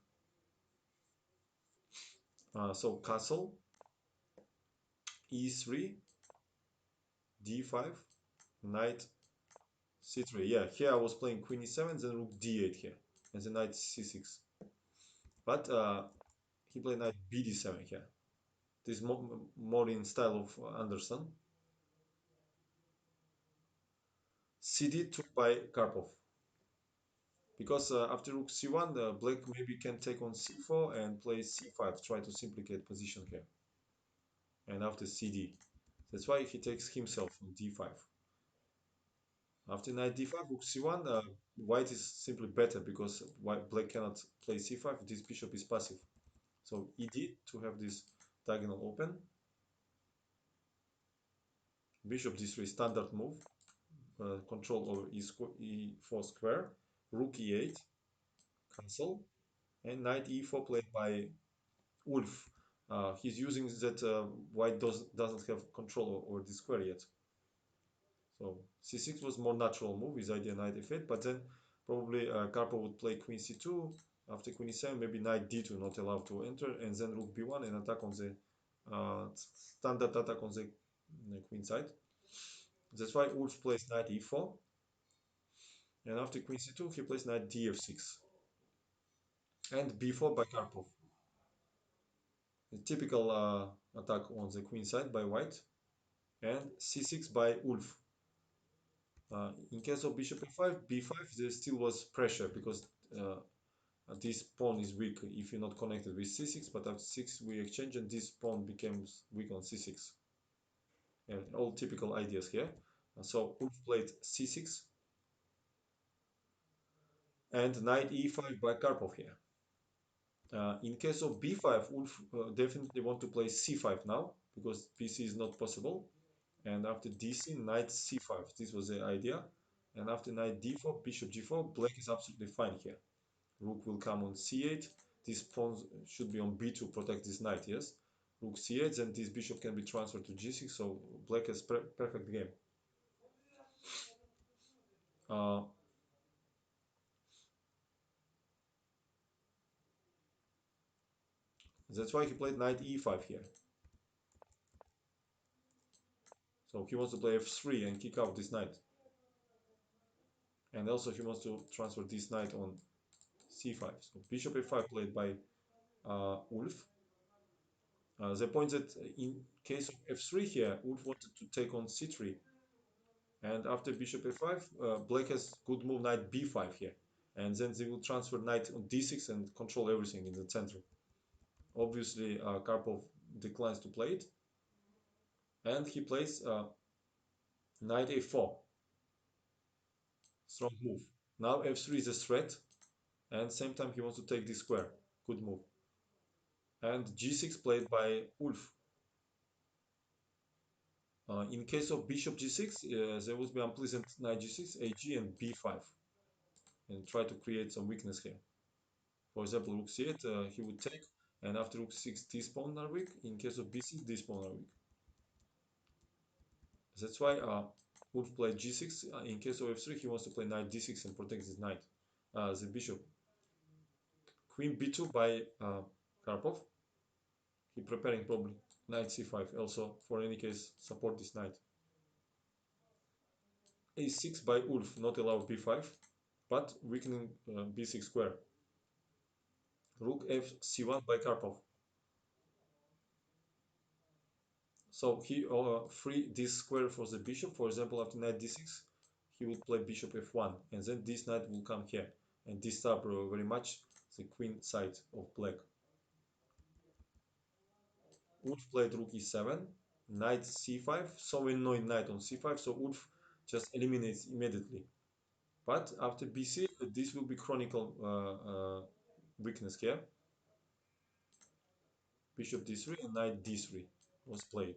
So castle, e3, d5, knight c3. Yeah, here I was playing queen e7, then rook d8 here, and then knight c6. But he played knight bd7 here. This is more in style of Anderson. cd took by Karpov. Because after rook c1, the black maybe can take on c4 and play c5, try to simplicate position here. And after cd. That's why he takes himself on d5. After knight d5, rook c1, white is simply better because black cannot play c5, this bishop is passive. So ed to have this diagonal open. Bishop d3 standard move, control over e4 square, rook e8, cancel, and knight e4 played by Wolf. He's using that white doesn't have control over the square yet. So c6 was more natural move with idea knight f8, but then probably Karpov would play queen c2, after queen e7, maybe knight d2 not allowed to enter, and then rook b1 and attack on the standard attack on the queen side. That's why Wolf plays knight e4, and after queen c2 he plays knight df6 and b4 by Karpov. A typical attack on the queen side by white, and c6 by Wolf. In case of bishop a5, b5, there still was pressure because this pawn is weak if you're not connected with c6, but after 6 we exchange and this pawn becomes weak on c6. And all typical ideas here. So Wolf played c6 and knight e5 by Karpov here. In case of b5, Wolf definitely want to play c5 now because bc is not possible. And after dc, knight c5. This was the idea. And after knight d4, bishop g4, black is absolutely fine here. Rook will come on c8. This pawn should be on b2 to protect this knight, yes? Rook c8, then this bishop can be transferred to g6, so black has perfect game. Uh, that's why he played knight e5 here. So he wants to play f3 and kick out this knight. And also he wants to transfer this knight on c5. So bishop a5 played by Wolf. The point that in case of f3 here, Wolf wanted to take on c3. And after bishop a5, black has good move knight b5 here. And then they will transfer knight on d6 and control everything in the center. Obviously, Karpov declines to play it. And he plays knight a4. Strong move. Now f3 is a threat. And same time he wants to take this square. Good move. And g6 played by Wolf. In case of bishop g6, there would be unpleasant knight g6, ag, and b5. And try to create some weakness here. For example, rook c8, he would take. And after rook 6, these pawns are weak. In case of b6, these pawns are weak. That's why Wolf played g6. In case of f3, he wants to play knight d6 and protect his knight, the bishop. Queen b2 by Karpov. He preparing probably knight c5 also for any case support this knight. a6 by Ulf, not allow b5, but weakening b6 square. Rook fc1 by Karpov. So he free this square for the bishop. For example, after knight d6, he would play bishop f1, and then this knight will come here and disturb very much the queen side of black. Ulf played rook e7, knight c5, so annoying knight on c5, so Ulf just eliminates immediately. But after bc, this will be chronicle weakness here. Bishop d3 and knight d3 was played.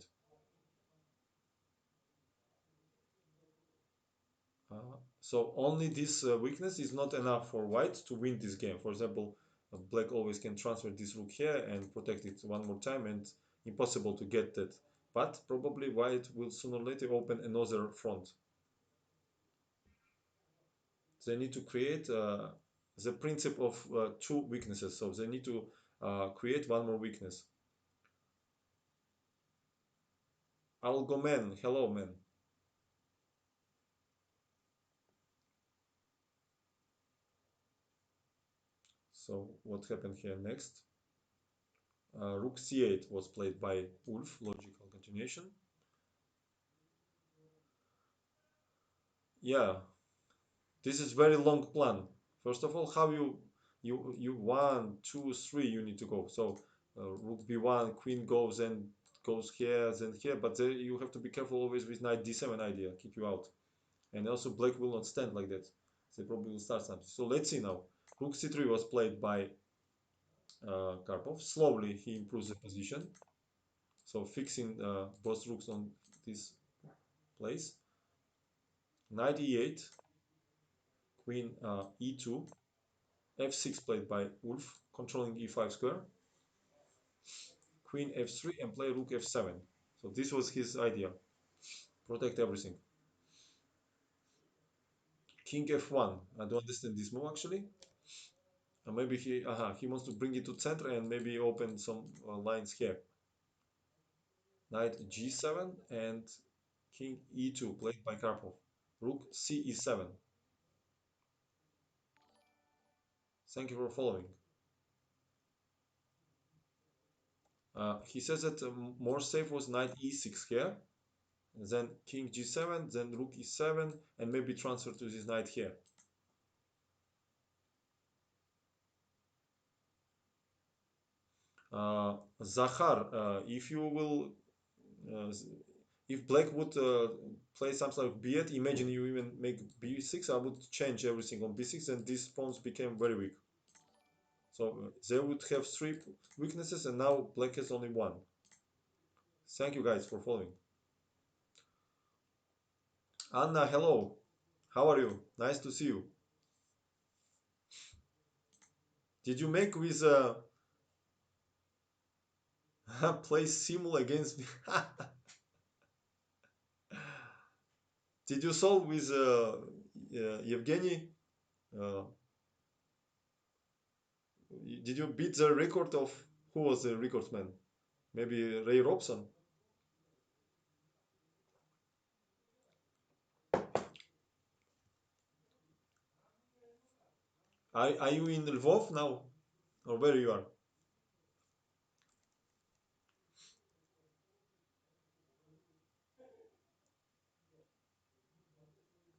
So only this weakness is not enough for white to win this game. For example, black always can transfer this rook here and protect it one more time, and impossible to get that. But probably white will sooner or later open another front. They need to create the principle of two weaknesses. So they need to create one more weakness. I'll go man. Hello, man. So what happened here next? Rook c8 was played by Ulf, logical continuation. Yeah, this is very long plan. First of all, how you 1, 2, 3 you need to go. So rook b1, queen goes and goes here, then here. But there you have to be careful always with knight d7 idea, keep you out. And also black will not stand like that. They probably will start something. So let's see now. Rook c3 was played by Karpov. Slowly he improves the position. So fixing both rooks on this place. Knight e8, queen e2, f6 played by Wolf, controlling e5 square, queen f3 and play rook f7. So this was his idea, protect everything. King f1, I don't understand this move actually. Maybe he wants to bring it to center and maybe open some lines here. Knight g7 and king e2 played by Karpov. Rook c e7. Thank you for following. He says that more safe was knight e6 here, then king g7, then rook e7, and maybe transfer to this knight here. Zahar, if you will, uh, if black would play something like b8, imagine you even make b6, I would change everything on b6, and these pawns became very weak. So they would have three weaknesses, and now black has only one. Thank you guys for following. Anna, hello. How are you? Nice to see you. Did you make with play simul against me? Did you solve with Evgeny? Uh, did you beat the record of who was the record man? Maybe Ray Robson? Are you in Lvov now? Or where you are?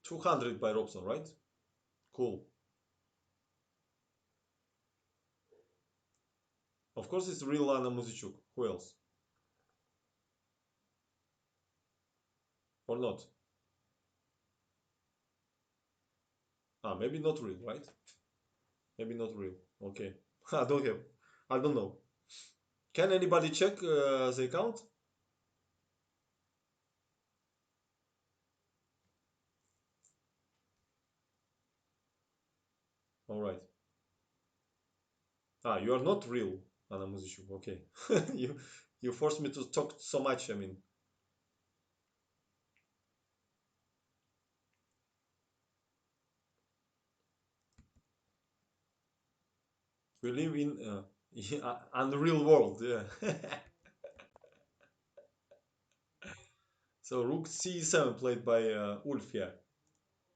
200 by Robson, right? Cool. Of course it's real Anna Muzichuk. Who else? Or not? Maybe not real, right? Maybe not real. Okay. I don't have. I don't know. Can anybody check the account? All right. You are not real. Anna Muziciuk. Okay. you you forced me to talk so much. I mean, we live in unreal world. Yeah. So Rook C7 played by Ulf. Yeah.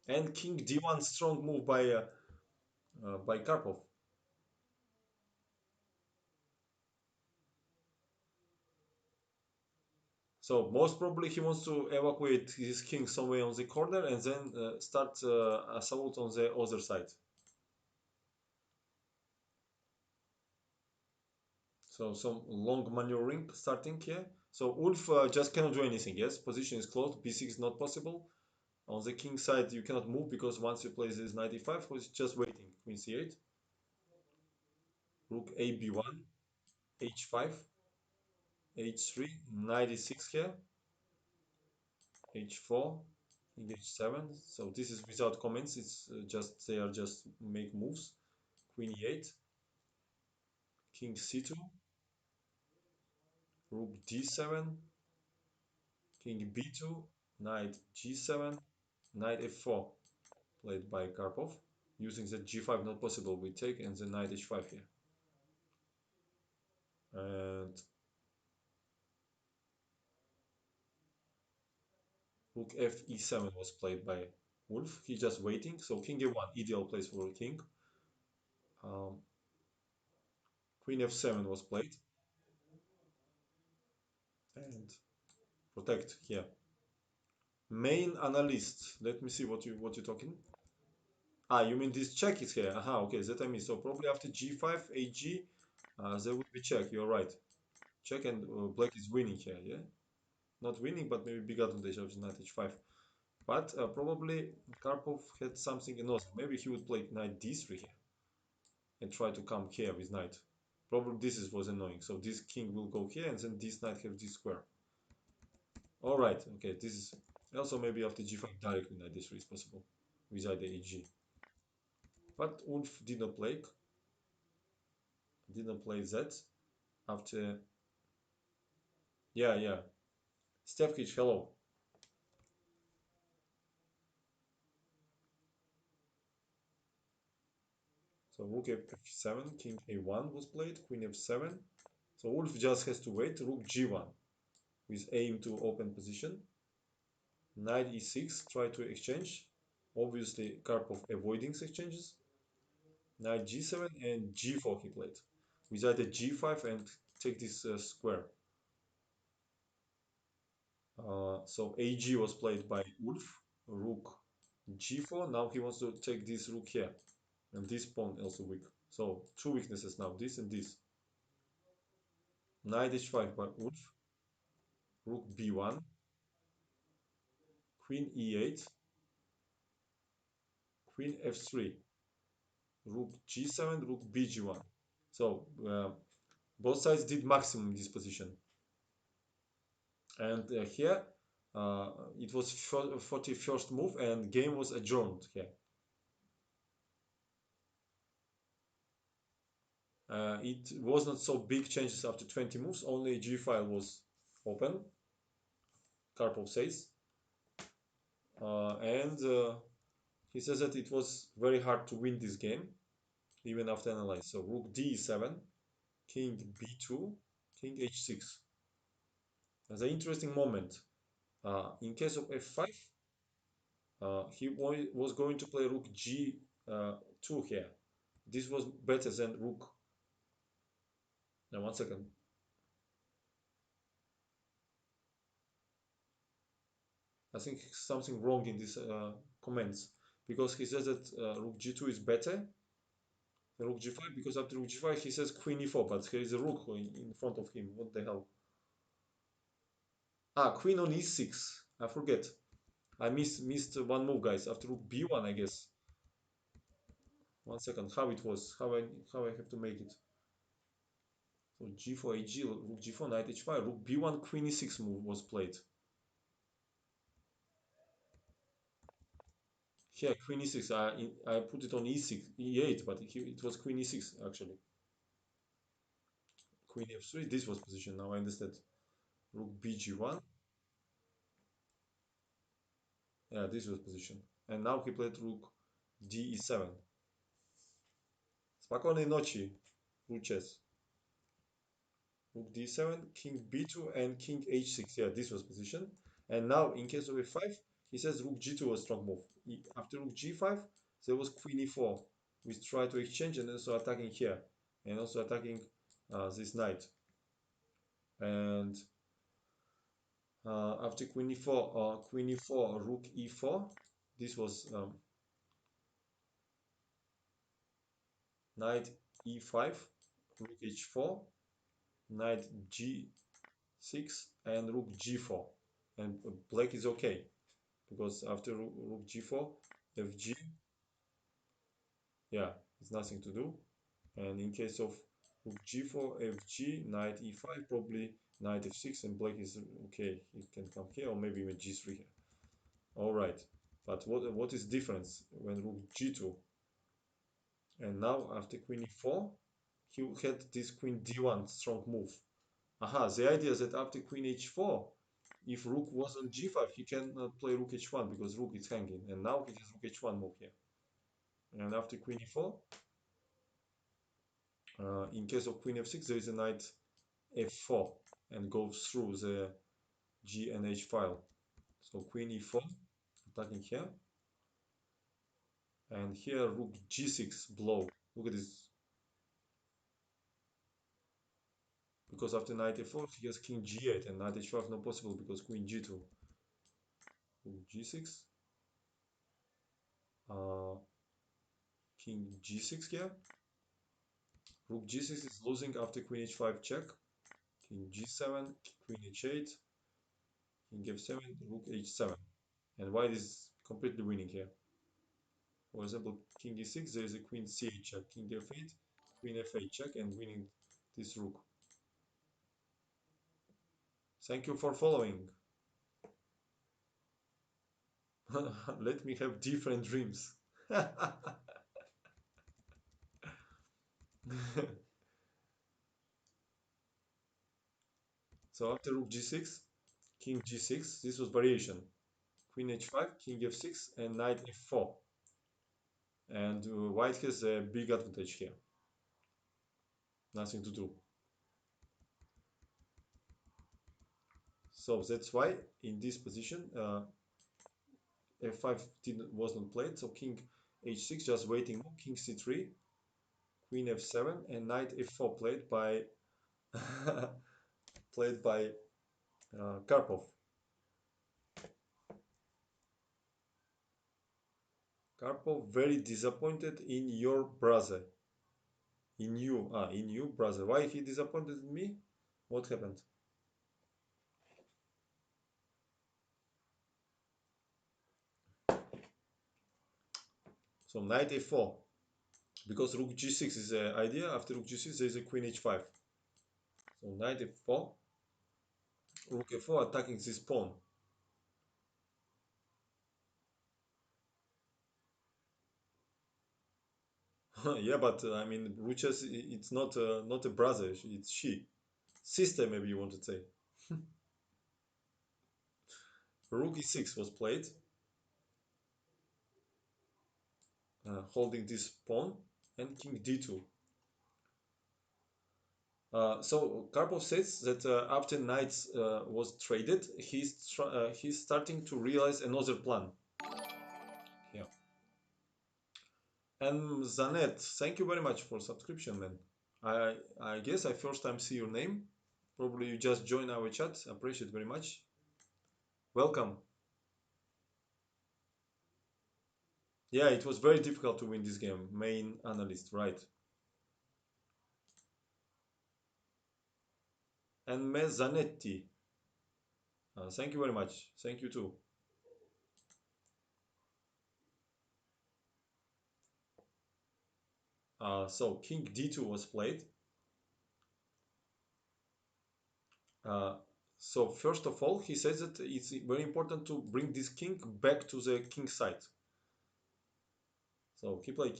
And King D1 strong move by Karpov. So most probably he wants to evacuate his king somewhere on the corner and then start assault on the other side. So some long maneuvering starting here. So Ulf just cannot do anything. Yes, position is closed. B6 is not possible. On the king side, you cannot move because once you play this knight e5, who's just waiting. Queen c8, rook a b1, h5, h3, knight e6 here, h4, king h7. So this is without comments. It's just they are just make moves. Queen e8, king c2, rook d7, king b2, knight g7, knight f4, played by Karpov. Using the g5 not possible, we take and the knight h5 here. And rook f e7 was played by Wolf. He's just waiting. So king a1, ideal place for a king. Um, queen f7 was played. And protect here. Main analyst. Let me see what you're talking. Ah, you mean this check is here? Aha, okay, that I mean. So probably after g5, ag, there will be check. You're right. Check and black is winning here, yeah? Not winning, but maybe big advantage of knight h5. But probably Karpov had something else. Maybe he would play knight d3 here and try to come here with knight. Probably was annoying. So this king will go here and then this knight have this square. All right, okay, this is also maybe after g5 directly knight d3 is possible without the eg. But Ulf didn't play that after. Yeah, yeah. Stevkich, hello. So rook f7, king a1 was played, queen f7. So Wolf just has to wait. Rook g1 with aim to open position. Knight e6, try to exchange. Obviously, Karpov avoiding exchanges. Knight g7 and g4 he played. Without a g5 and take this square. So ag was played by Wolf. Rook g4. Now he wants to take this rook here. And this pawn also weak. So two weaknesses now, this and this. Knight h5 by Wolf. Rook b1. Queen e8. Queen f3. Rook g7, rook bg1. So both sides did maximum in this position. And here uh, it was 41st move and game was adjourned here. It was not so big changes after 20 moves, only G file was open, Karpov says. And he says that it was very hard to win this game, even after analyze. So rook d7, king b2, king h6. As an interesting moment. In case of f5, he was going to play rook g2 here. This was better than rook. Now, one second. I think something wrong in these comments because he says that rook g2 is better than rook g5 because after rook g5 he says queen e4, but there is a rook in front of him. What the hell? Ah, queen on e6. I forget. I missed one move, guys. After rook b1, I guess. One second. How it was? How I have to make it? So g4 ag, rook g4, knight h5, rook b1, queen e6 move was played. Here, queen e6. I put it on e6, e8, but it was queen e6 actually. queen f3. This was position. Now I understand. Rook bg1. Yeah, this was position. And now he played rook d e7. Spokojnej noci, Luches. Rook d7, king b2, and king h6. Yeah, this was position. And now, in case of a5, he says rook g2 was strong move. After rook g5, there was queen e4. We try to exchange and also attacking here. And also attacking this knight. And after queen e4, rook e4. This was knight e5, rook h4, knight g6, and rook g4. And black is okay, because after rook g4, fg, yeah, it's nothing to do. And in case of rook g4, fg, knight e5, probably knight f6, and black is okay. He can come here, or maybe even g3 here. All right, but what is difference when rook g2? And now after queen e4, he had this queen d1 strong move. Aha, the idea is that after queen h4, if rook was on g5, he cannot play rook h1 because rook is hanging. And now he has rook h1 move here. And after queen e4, in case of queen f6, there is a knight f4 and goes through the g and h file. So queen e4, attacking here. And here rook g6 blow. Look at this. Because after knight f4, he has king g8 and knight h5 not possible because queen g2. Rook g6. Uh, king g6 here. Rook g6 is losing after queen h5 check. King g7, queen h8, king f7, rook h7. And white is completely winning here. For example, king e6, there is a queen c8 check, king f8, queen f8 check, and winning this rook. Thank you for following. Let me have different dreams. So after rook g6, king g6, this was variation. Queen h5, king f6, and knight f4. And white has a big advantage here. Nothing to do. So that's why in this position f5 was not played. So king h6 just waiting. King c3, queen f7, and knight f4 played by played by Karpov. Karpov very disappointed in your brother. In you brother. Why he disappointed in me? What happened? So knight a4, because rook g6 is the idea. After rook g6 there is a queen h5. So knight f4, rook f4 attacking this pawn. Yeah, but I mean, Ruches, it's not a brother, it's she. Sister, maybe you want to say. Rook e6 was played, holding this pawn, and king d2. So Karpov says that after knight was traded, he's starting to realize another plan. Yeah. And Zanet, thank you very much for subscription, man. I guess I first time see your name. Probably you just joined our chat. Appreciate very much. Welcome. Yeah, it was very difficult to win this game. Main analyst, right? And Mezzanetti. Thank you very much. Thank you too. So King D2 was played. Uh, so first of all, he says that it's very important to bring this king back to the king side. So he played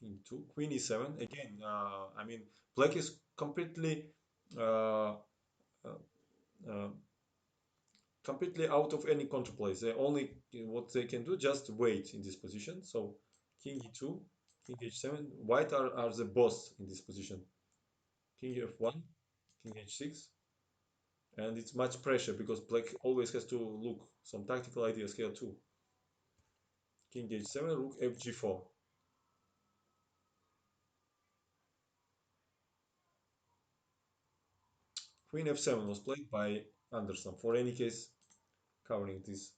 king 2, queen e7. Again, I mean, black is completely uh, uh, uh, completely out of any counterplays. They only what they can do just wait in this position. So king e2, king h7. White are the boss in this position. King f1, king h6, and it's much pressure because black always has to look some tactical ideas here too. King h7, rook fg4. Queen f7 was played by Anderson. For any case, covering this.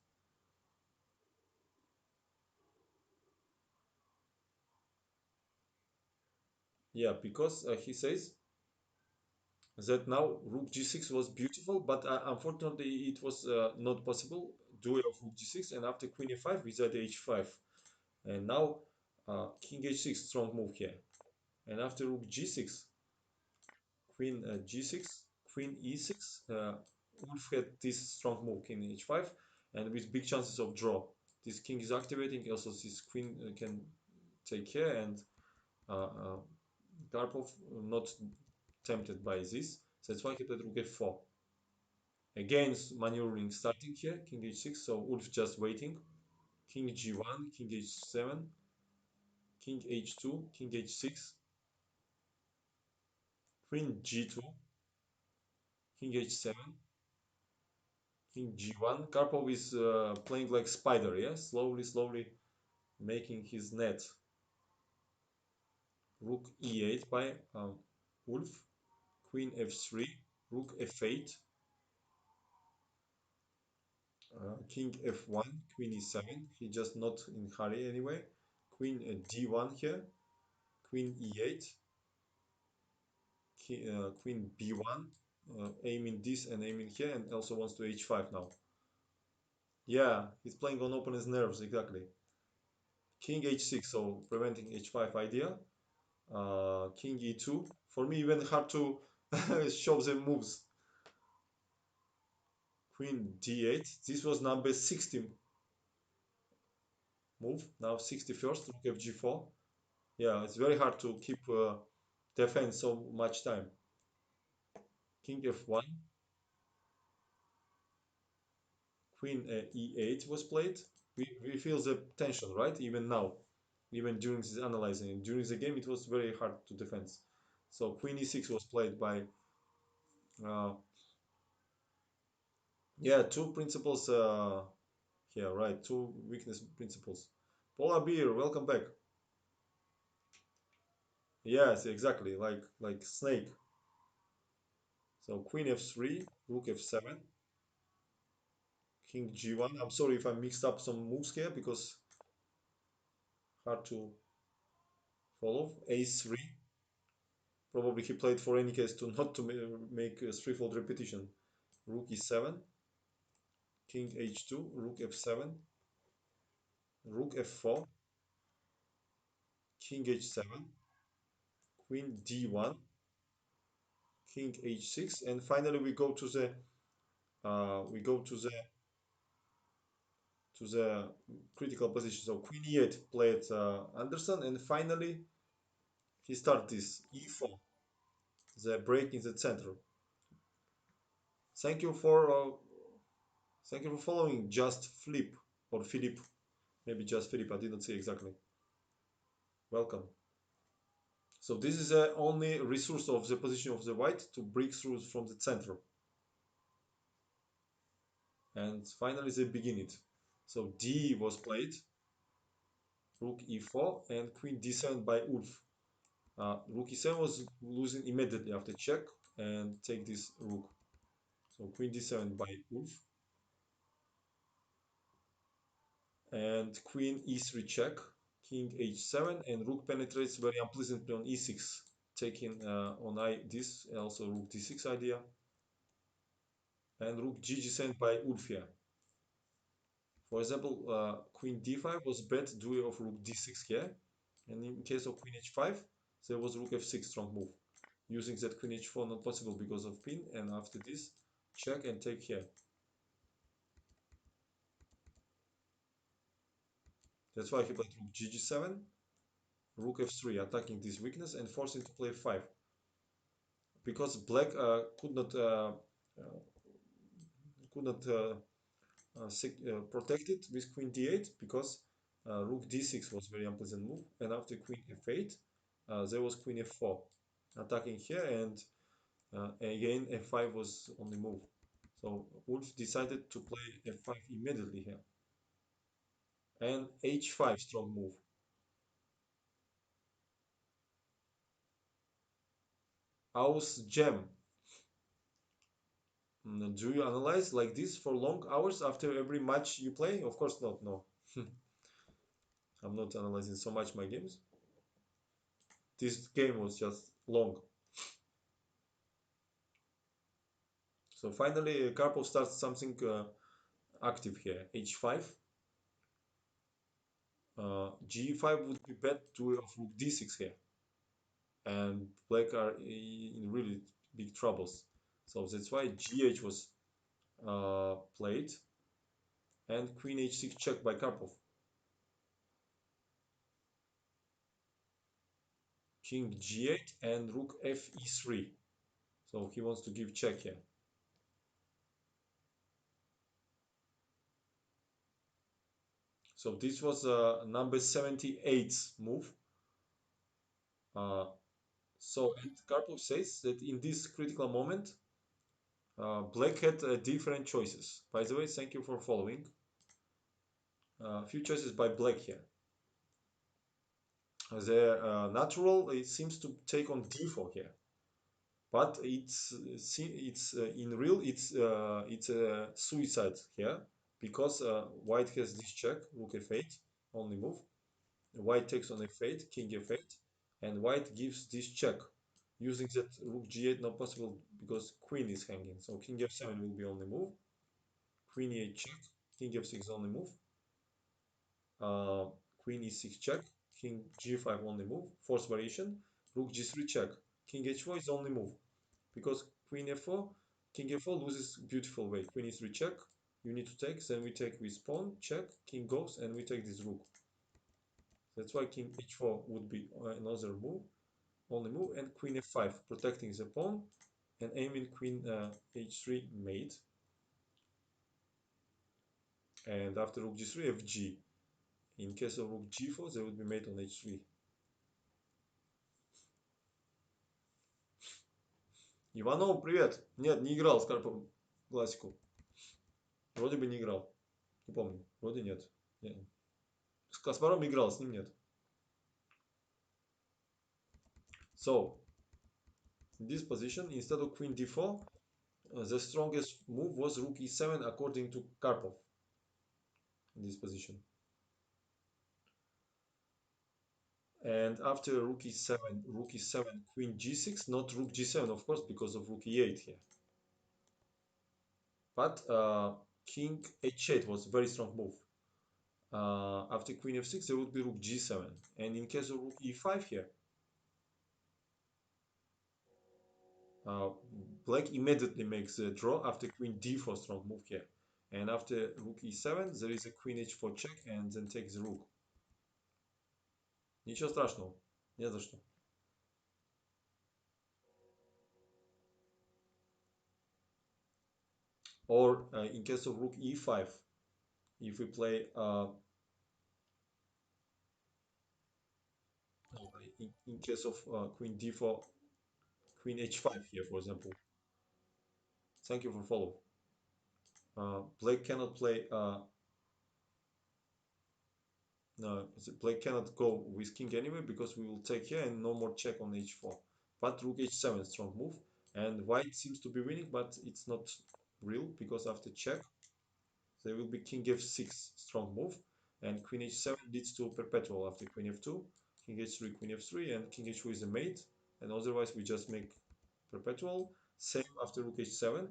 Yeah, because he says that now rook g6 was beautiful, but unfortunately it was not possible. Duel of rook g6, and after queen e5 wizard h5, and now king h6, strong move here, and after rook g6, queen g6, queen e6. Wolf had this strong move, king h5, and with big chances of draw. This king is activating. Also, this queen can take care, and uh, Karpov not tempted by this. That's why he played rook f4. Again, maneuvering starting here, king h6. So Wolf just waiting. King g1, king h7, king h2, king h6, queen g2, king h7, king g1. Karpov is playing like spider, yeah, slowly, slowly making his net. Rook e8 by Wolf, queen f3, rook f8, king f1, queen e7. He just not in hurry anyway. Queen d1 here, queen e8, queen b1, aiming this and aiming here, and also wants to h5 now. Yeah, he's playing on opponent's nerves exactly. King h6, so preventing h5 idea. King e2. For me, even hard to show the moves. Queen d8. This was number 60 move. Now 61st. Rook fg4. Yeah, it's very hard to keep defense so much time. King f1. Queen e8 was played. We feel the tension, right? Even now, even during this analyzing, during the game, it was very hard to defend. So Queen e6 was played by, uh, yeah, two principles here, right? Two weakness principles. Polar bear, welcome back. Yes, exactly, like snake. So Queen f3, Rook f7, King g1. I'm sorry if I mixed up some moves here because hard to follow. A3. Probably he played for any case to not to make a threefold repetition. Rook e7, King h2, Rook f7, Rook f4, King h7, Queen d1, King h6, and finally we go to the we go to the critical position. So Queen e8 played Anderson, and finally he started this e4, the break in the center. Thank you for thank you for following. Just Flip or Philip, maybe just Philip. I didn't say exactly. Welcome. So this is the only resource of the position of the white to break through from the center. And finally they begin it. So D was played, rook e4 and queen d7 by Ulf. Rook e7 was losing immediately after check and take this rook. So queen d7 by Ulf and queen e3 check, king h7 and rook penetrates very unpleasantly on e6, taking on this also rook d6 idea and rook g7 by Ulf here. For example, queen d5 was bet duel of rook d6 here, and in case of queen h5, there was rook f6 strong move. Using that queen h4 not possible because of pin, and after this, check and take here. That's why he played rook g7, Rook f3, attacking this weakness and forcing to play f5. Because black could not protect it with queen d8 because rook d6 was very unpleasant move, and after queen f8 there was queen f4 attacking here, and again f5 was on the move. So Wolf decided to play f5 immediately here, and h5 strong move. Aus gem. Do you analyze like this for long hours after every match you play? Of course not, no. I'm not analyzing so much my games. This game was just long. So finally, Karpov starts something active here. H5, G5 would be bad to of rook D6 here, and black are in really big troubles. So that's why G8 was played, and Queen H6 check by Karpov. King G8 and Rook F E3. So he wants to give check here. So this was number 78 move. Uh, so and Karpov says that in this critical moment, Black had different choices. By the way, thank you for following. A few choices by Black here. The natural it seems to take on d4 here, but it's in real it's a suicide here because White has this check, Rook f8, only move. White takes on f8, King f8, and White gives this check. Using that Rook g8 not possible because Queen is hanging. So King f7 will be only move. Queen e8 check, King f6 only move. uh, Queen e6 check, King g5 only move, force variation, Rook g3 check, King h4 is only move, because Queen f4, King f4 loses beautiful way, Queen e3 check, you need to take, then we take with pawn, check, King goes, and we take this Rook. That's why King h4 would be another move, only move, and Queen f5, protecting the pawn, and aiming Queen h3 mate, and after Rook g3, fg. In case of Rook g4, they would be mate on h3. Иванов, привет! Нет, не играл с Карповым классику. Вроде бы не играл. Не помню. Вроде нет. Не. С Каспаром играл, с ним нет. So, in this position, instead of queen d4, the strongest move was rook e7 according to Karpov. In this position. And after rook e7, queen g6, not rook g7, of course, because of rook e8 here. But king h8 was a very strong move. After queen f6, there would be rook g7. And in case of rook e5 here, uh, black immediately makes a draw after queen d4 strong move here. And after rook e7, there is a queen h4 check and then takes the rook. Ничего страшного, не за что. Or in case of rook e5, if we play in case of queen d4, queen h5 here, for example. Thank you for follow. Black cannot play. No, Black cannot go with king anyway because we will take here and no more check on h4. But rook h7 strong move, and white seems to be winning, but it's not real because after check there will be king f6 strong move, and queen h7 leads to perpetual after queen f2, king h3, queen f3, and king h2 is a mate, and otherwise we just make perpetual. Same after rook h7,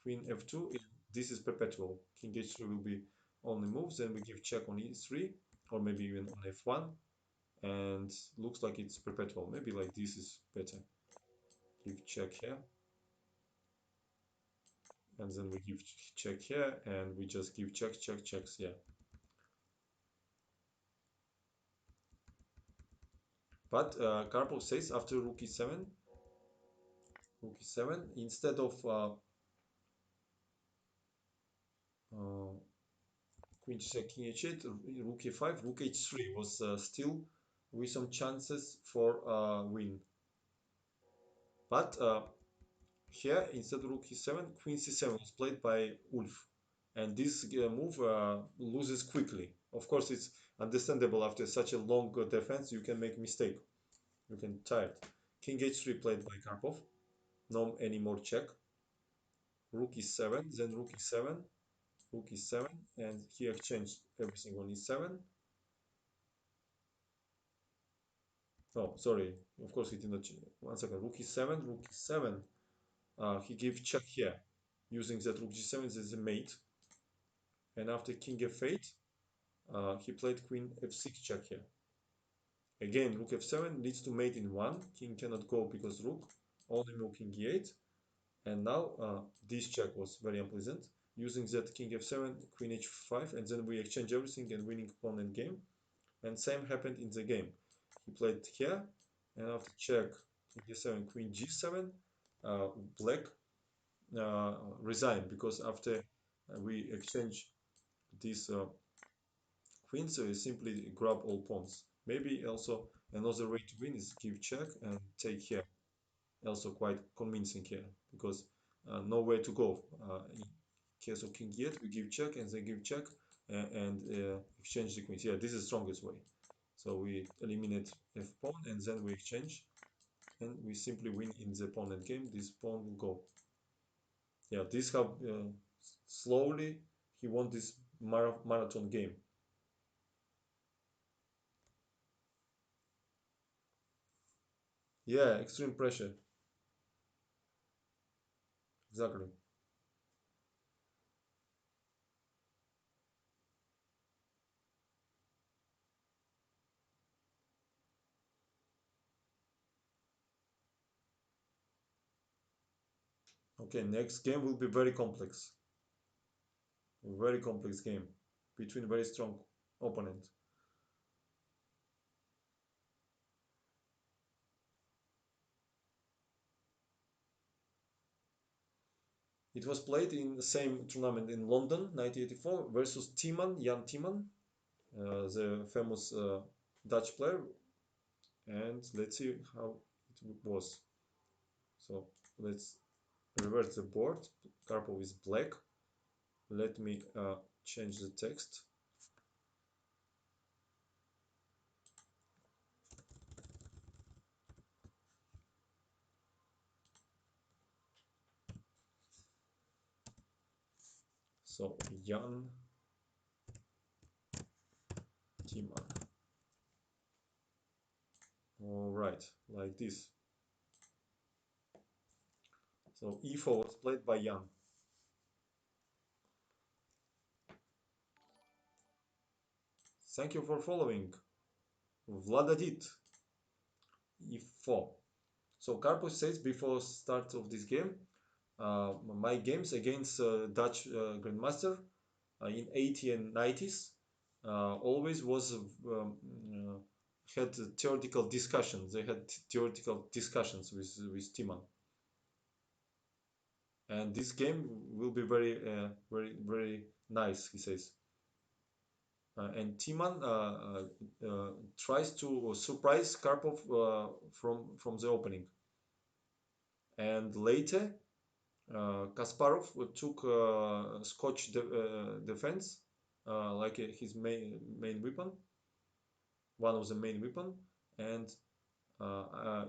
queen f2. This is perpetual. King h3 will be only moves, then we give check on e3, or maybe even on f1, and looks like it's perpetual. Maybe like this is better. Give check here, and then we give check here, and we just give check, check, checks here. But Karpov says after rook e7, instead of uh, queen check king h8, rook e5, rook h3 was still with some chances for win. But here, instead of rook e7, queen c7 was played by Ulf. And this move loses quickly. Of course, it's understandable after such a long defense, you can make mistake. You can tired. King h3 played by Karpov. No any more check. Rook e7, then rook e7, rook e7, and he exchanged everything on e7. No, sorry. Of course, he did not. One second. Rook e7, rook e7. He gave check here, using that rook g7 as a mate. And after king f8, he played queen f6 check here. Again, rook f7 leads to mate in one. King cannot go because rook. Only move king e8. And now this check was very unpleasant. Using that king f7, queen h5, and then we exchange everything and winning pawn and game. And same happened in the game. He played here, and after check, king e7, queen g7, uh, black resigned because after we exchange these queens, so you simply grab all pawns. Maybe also another way to win is give check and take here. Also quite convincing here because nowhere to go. In case of king e8, we give check and they give check and exchange the queens. Yeah, this is the strongest way. So we eliminate f pawn and then we exchange and we simply win in the opponent game. This pawn will go. Yeah, this how slowly he won this marathon game. Yeah, extreme pressure. Exactly. Okay, next game will be very complex. Very complex game between very strong opponent. It was played in the same tournament in London, 1984, versus Jan Timman, the famous Dutch player. And let's see how it was. So let's reverse the board. Karpov is black. Let me change the text. So Jan Timman. All right, like this. So e4 was played by Jan. Thank you for following. Vladadit, e4. So Karpov says before start of this game, my games against Dutch Grandmaster in 80 and 90s always was had theoretical discussions. They had theoretical discussions with Timan, and this game will be very nice. He says, and Timan tries to surprise Karpov from the opening, and later Kasparov took Scotch defense like his main weapon, one of the main weapon, and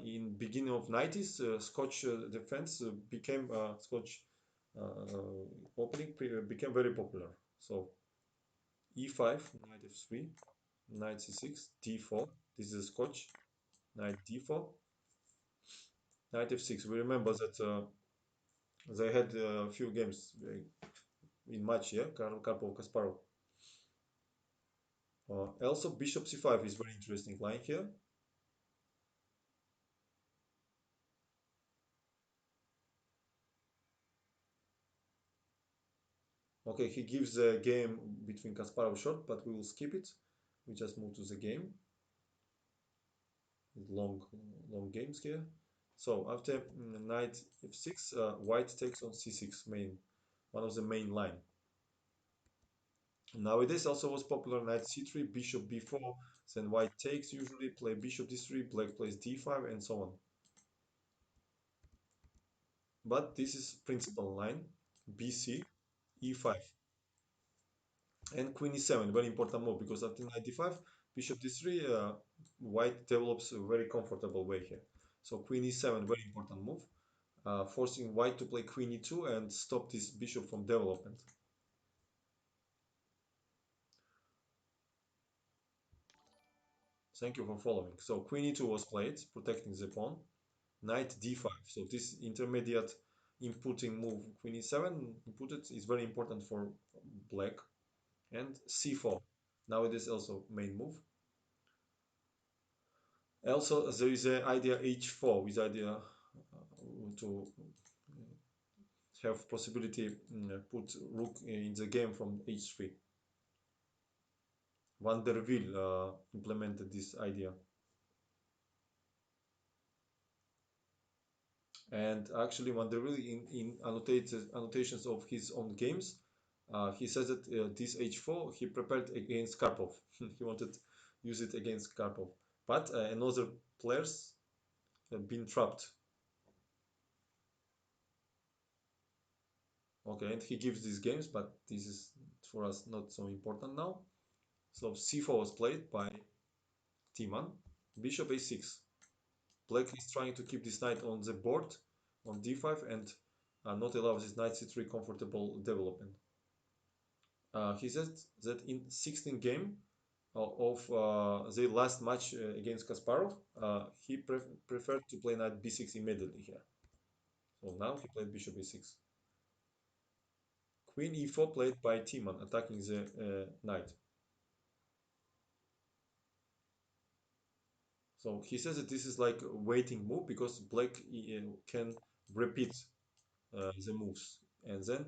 in beginning of 90s, Scotch defense became Scotch opening became very popular. So e5, knight f3, knight c6, d4. This is Scotch. Knight d4, knight f6. We remember that they had a few games in match, yeah, Karpov Kasparov. Also, bishop c5 is very interesting line here. Okay, he gives the game between Kasparov short, but we will skip it. We just move to the game. long long games here. So after knight f6, white takes on c6, main one of the main line. Nowadays also was popular knight c3, bishop b4, then white takes, usually play bishop d3, black plays d5, and so on. But this is principal line, bc, e5, and queen e7, very important move, because after knight d5, bishop d3, white develops a very comfortable way here. So queen e7, very important move, forcing white to play queen e2 and stop this bishop from development. Thank you for following. So queen e2 was played, protecting the pawn. Knight d5. So this intermediate inputting move, queen e7 inputted, is very important for black. And c4. Now it is also main move. Also, there is an idea h4 with idea to have possibility put rook in the game from h3. Van der Wiel implemented this idea. And actually, Van der Wiel in annotations of his own games, he says that this h4 he prepared against Karpov. He wanted to use it against Karpov. But another players have been trapped. Okay, and he gives these games, but this is for us not so important now. So c4 was played by Timan. Bishop a6. Black is trying to keep this knight on the board on d5 and not allow this knight c3 comfortable development. He said that in 16th game of the last match against Kasparov, he preferred to play knight b6 immediately here. So now he played bishop a6. Queen e4 played by Timan, attacking the knight. So he says that this is like a waiting move because black can repeat the moves. And then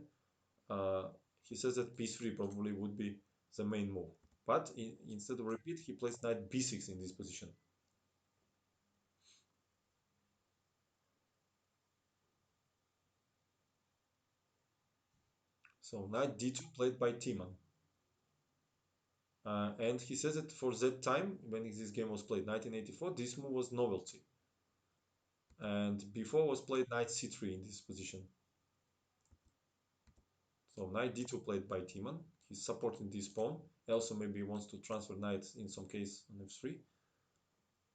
uh, he says that b3 probably would be the main move. But instead of repeat, he plays knight b6 in this position. So knight d2 played by Timan. And he says that for that time, when this game was played, 1984, this move was novelty. And before was played knight c3 in this position. So knight d2 played by Timan. He's supporting this pawn. He also maybe wants to transfer knight in some case on f3.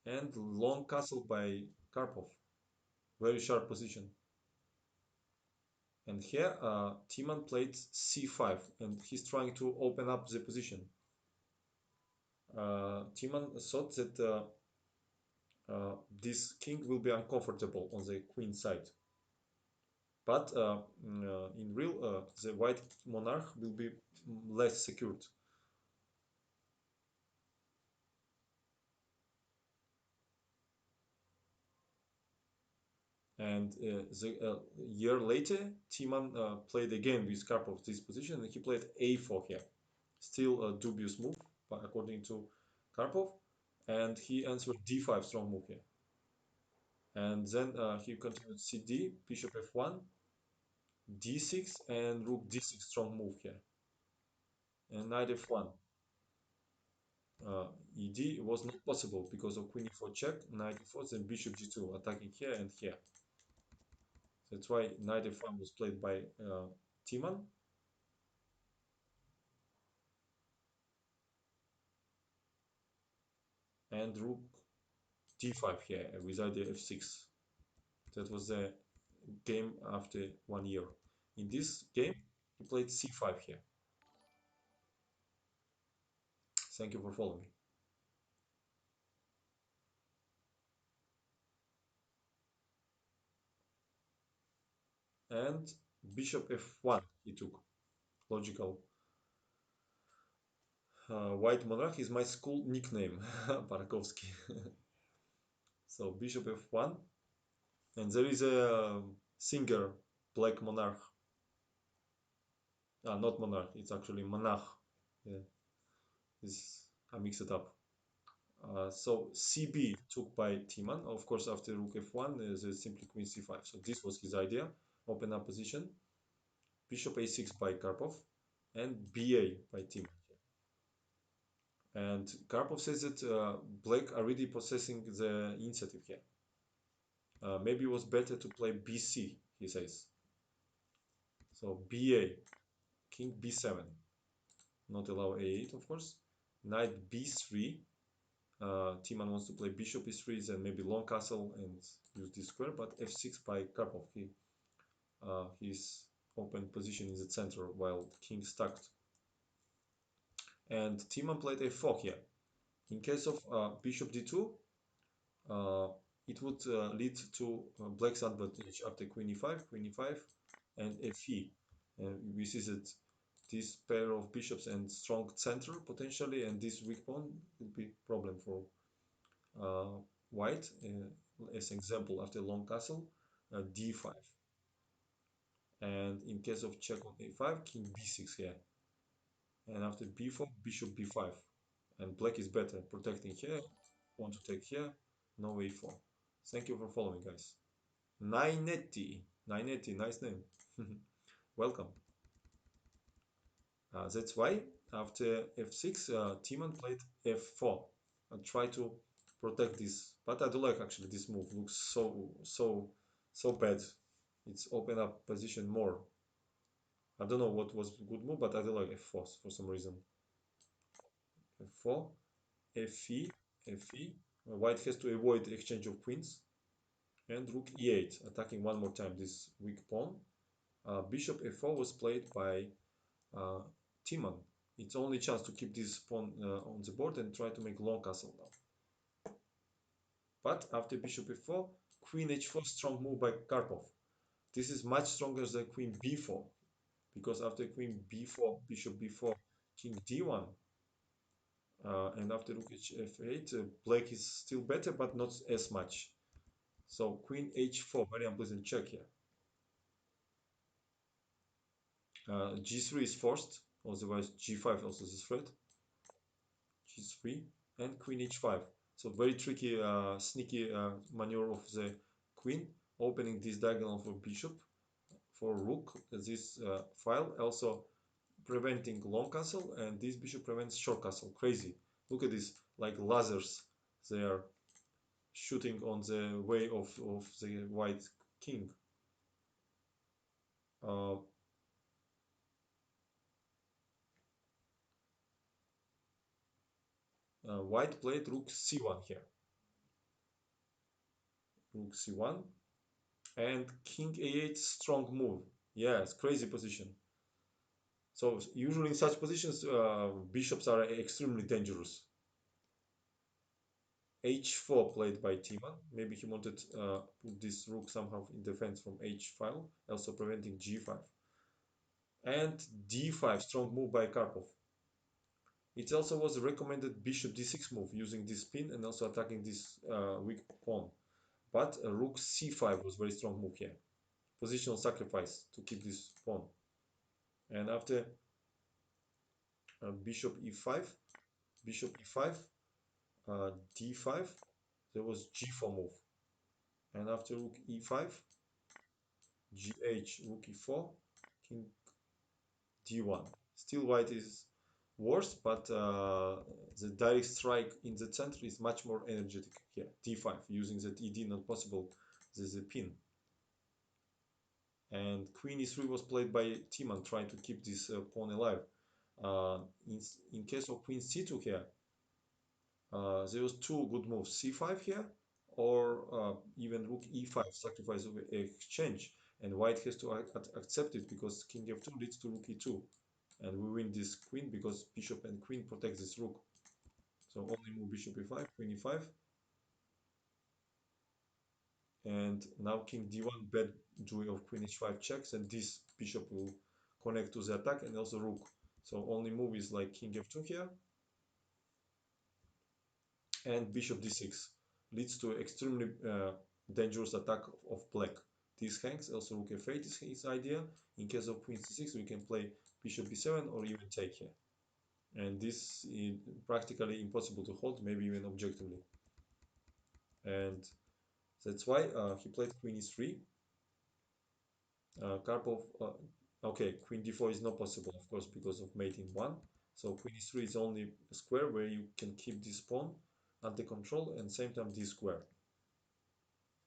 And long castle by Karpov. Very sharp position. And here Timan played c5 and he's trying to open up the position. Timan thought that this king will be uncomfortable on the queen side. But in real, the white monarch will be less secured. And the year later, Timan played again with Karpov this position, and he played a4 here. Still a dubious move, but according to Karpov. And he answered d5, strong move here. And then he continued cd, bishop f1, d6, and rook d6, strong move here. And knight f1. ed was not possible because of queen e4 check, knight e4, then bishop g2, attacking here and here. That's why knight f1 was played by Timan. And rook d5 here with idea f6. That was the game after 1 year. In this game, he played c5 here. Thank you for following. And bishop f1 he took. Logical. White monarch is my school nickname, Barkovsky. So bishop f1. And there is a singer, Black Monarch. Not monarch, it's actually monarch. Yeah, I mix it up. So CB took by Timan. Of course, after rook f1, there's simply queen c5. So this was his idea. Open up position. Bishop a6 by Karpov. And BA by Timan. And Karpov says that black are really possessing the initiative here. Maybe it was better to play BC, he says. So BA, king B7. Not allow A8, of course. Knight B3. Timan wants to play bishop e3, then maybe long castle and use this square, but f6 by Karpov. His open position in the center while king stacked. And Timan played a4 here. In case of bishop d2, uh, it would lead to black's advantage after queen e5, and fe. And we see that this pair of bishops and strong center potentially, and this weak pawn would be problem for uh, white. As example, after long castle, d5, and in case of check on a5, king b6 here, and after b4, bishop b5, and black is better protecting here. Want to take here, no a4. Thank you for following, guys. 980, 980, nice name. Welcome. That's why after f6, Timan played f4 and try to protect this. But I don't like actually this move. Looks so bad. It's open up position more. I don't know what was good move, but I don't like f4 for some reason. f4, fe, fe. White has to avoid exchange of queens. And rook e8, attacking one more time this weak pawn. Bishop f4 was played by uh, Timan. It's only chance to keep this pawn on the board and try to make long castle now. But after bishop f4, queen h4, strong move by Karpov. This is much stronger than queen b4, because after queen b4, bishop b4, king d1, and after rook f8, black is still better, but not as much. So queen h4, very unpleasant check here. G3 is forced, otherwise g5 also is threat. G3 and queen h5. So very tricky, sneaky maneuver of the queen, opening this diagonal for bishop, for rook, this file, also preventing long castle, and this bishop prevents short castle. Crazy. Look at this, like lasers. They are shooting on the way of the white king. Uh, White played rook c1 here. Rook c1 and king a8, strong move. Yes, crazy position. So usually in such positions, bishops are extremely dangerous. H4 played by Timan. Maybe he wanted put this rook somehow in defense from H file, also preventing G5. And D5, strong move by Karpov. It also was a recommended bishop D6 move, using this pin and also attacking this weak pawn. But rook C5 was very strong move here. Positional sacrifice to keep this pawn. And after bishop E5, bishop E5, D5, there was G4 move. And after rook E5, GH, rook E4, king D1. Still white is worse, but the direct strike in the center is much more energetic here. D5, using that ED not possible, there's a pin. And queen E3 was played by Timan, trying to keep this pawn alive. In case of queen C2 here, there was two good moves, c5 here, or even rook e5, sacrifice of exchange, and white has to accept it because king f2 leads to rook e2, and we win this queen because bishop and queen protect this rook. So only move bishop e5, queen e5, and now king d1, bad joy of queen h5 checks, and this bishop will connect to the attack, and also rook. So only move is like king f2 here, and bishop d6 leads to extremely dangerous attack of black. This hangs, also rook f8 is his idea. In case of queen c6, we can play bishop b7 or even take here. and this is practically impossible to hold, maybe even objectively. And that's why he played queen e3. Karpov, okay, queen d4 is not possible, of course, because of mate in 1. So queen e3 is only a square where you can keep this pawn under control and same time this square.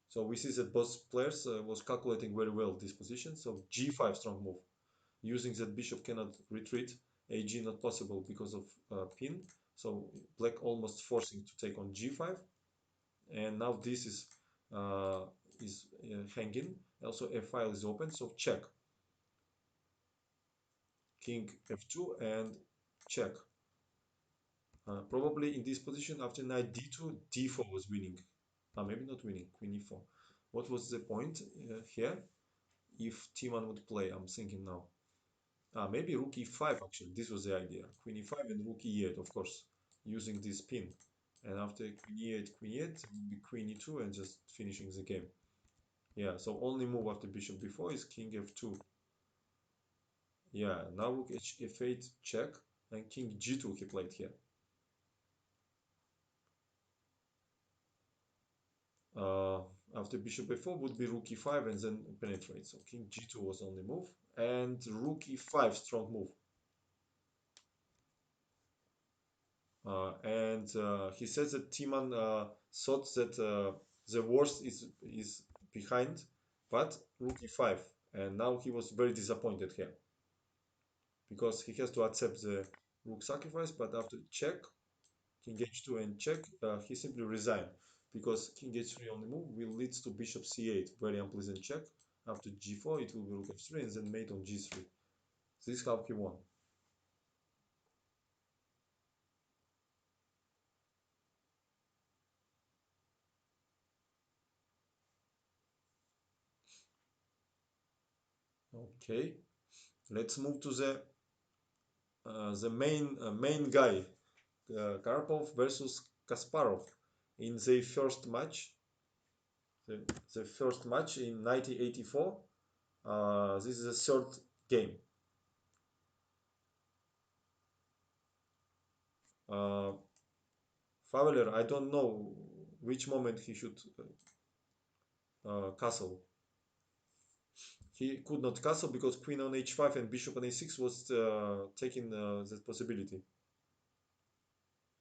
So we see that both players was calculating very well this position. So g5 strong move. Using that bishop cannot retreat, ag not possible because of pin. So black almost forcing to take on g5, and now this is hanging. Also f file is open, so check. King f2 and check. Probably in this position after knight d2, d4 was winning. Maybe not winning, queen e4. What was the point here? If Timan would play, I'm thinking now. Maybe rook e5 actually. This was the idea. Queen e5 and rook e8, of course, using this pin. And after queen e8, it would be queen e2 and just finishing the game. Yeah, so only move after bishop b4 is king f2. Yeah, now rook f8 check and king g2 he played here. Uh, After bishop a4 would be rook e5 and then penetrate. So king g2 was only move and rook e5 strong move. And he says that Timan thought that the worst is behind, but rook e5, and now he was very disappointed here because he has to accept the rook sacrifice. But after check, king h2 and check, he simply resigned because king h3 on the move will lead to bishop c8, very unpleasant check. After g4, it will be rook f3 and then mate on g3. This is how he won. Okay, let's move to the main guy, Karpov versus Kasparov in the first match. The, the first match in 1984. This is the third game. Uh, Fowler, I don't know which moment he should castle. He could not castle because queen on h5 and bishop on a6 was taking that possibility.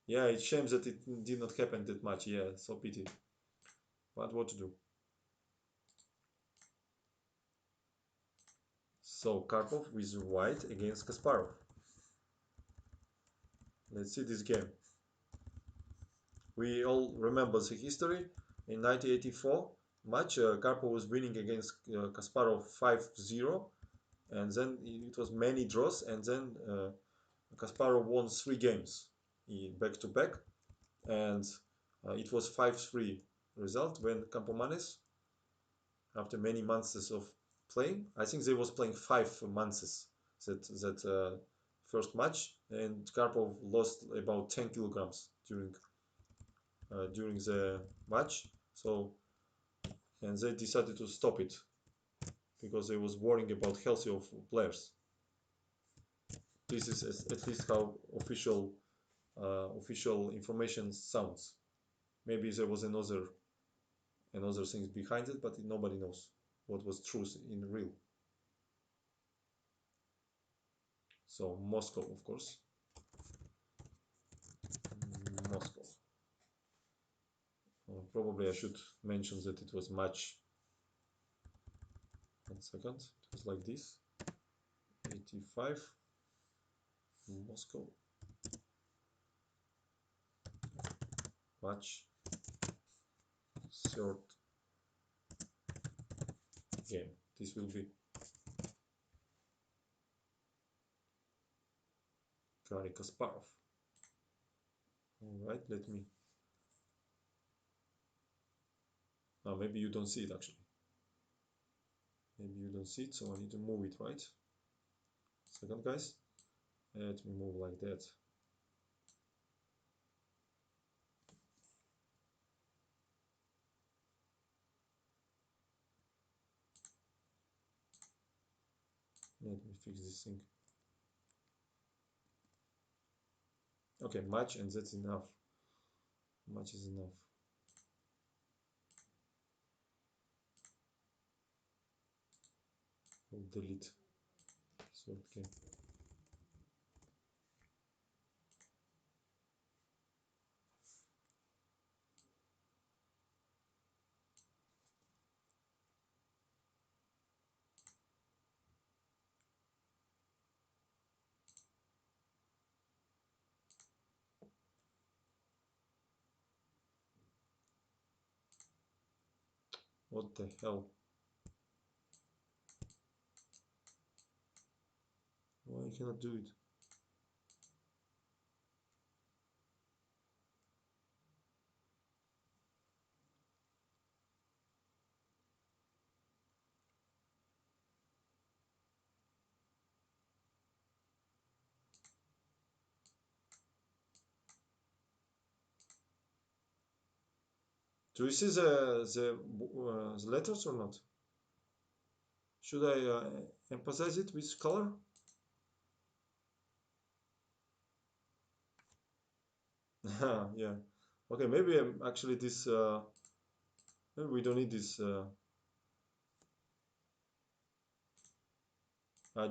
Yeah, it's shame that it did not happen that much. Yeah, so pity. But what to do? So Karpov with white against Kasparov. Let's see this game. We all remember the history. In 1984 match, Karpov was winning against Kasparov 5-0, and then it was many draws, and then Kasparov won 3 games back to back, and it was 5-3 result when Campomanes, after many months of playing, I think they was playing 5 months that first match, and Karpov lost about 10 kilograms during the match. So and they decided to stop it because they was worrying about health of players. This is at least how official information sounds. Maybe there was another things behind it, but nobody knows what was truth in real. So Moscow, of course, Moscow. Probably I should mention that it was match. 1 second. It was like this. 85. Moscow. Match. Third game. This will be Garry Kasparov. Alright, let me. Maybe you don't see it actually. Maybe you don't see it, so I need to move it, right? Second, guys. Let me move like that. Let me fix this thing. Okay, match, and that's enough. Match is enough. We'll delete. So okay. What the hell? Why I cannot do it? Do you see the letters or not? Should I emphasize it with color? Yeah. Okay, maybe actually this. Maybe we don't need this. Do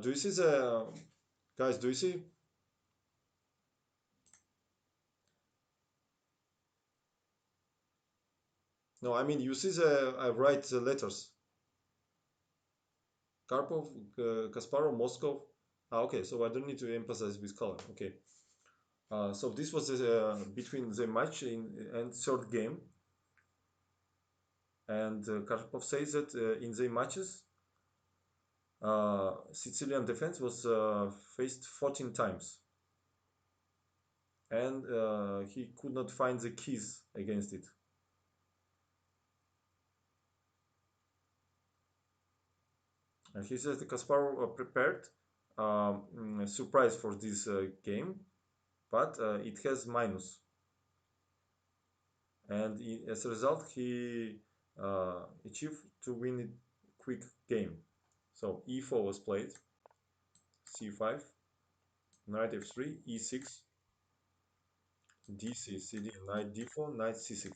you see the guys? Do you see? No, I mean you see the I write the letters. Karpov, Kasparov, Moscow. Ah, okay, so I don't need to emphasize with color. Okay. So this was between the match in and third game, and Karpov says that in the matches, Sicilian defense was faced 14 times, and he could not find the keys against it. And he says that Kasparov prepared a surprise for this game, but it has minus, and as a result, he achieved to win it quick game. So e4 was played, c5, knight f3, e6, dc, cd, knight d4, knight c6,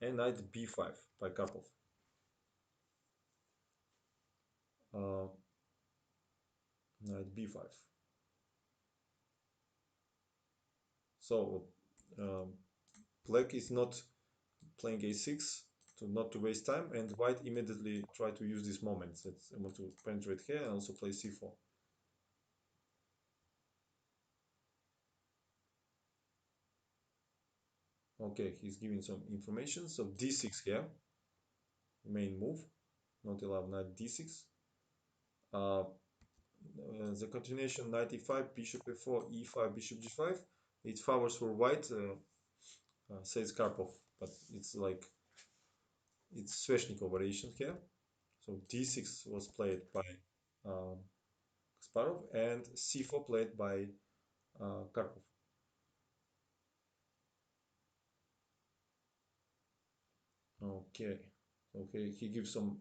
and knight b5 by Karpov. Uh, Knight b5. So um, black is not playing a6 to not to waste time, and white immediately try to use this moment that's able to penetrate here and also play c4. Okay, he's giving some information. So d6 here, main move, not allow knight d6. The continuation knight e5, bishop e4, e5, bishop g5. It favors for white, says Karpov, but it's like it's Sveshnikov variation here. So d6 was played by um, Kasparov and c4 played by Karpov. Okay, okay, he gives some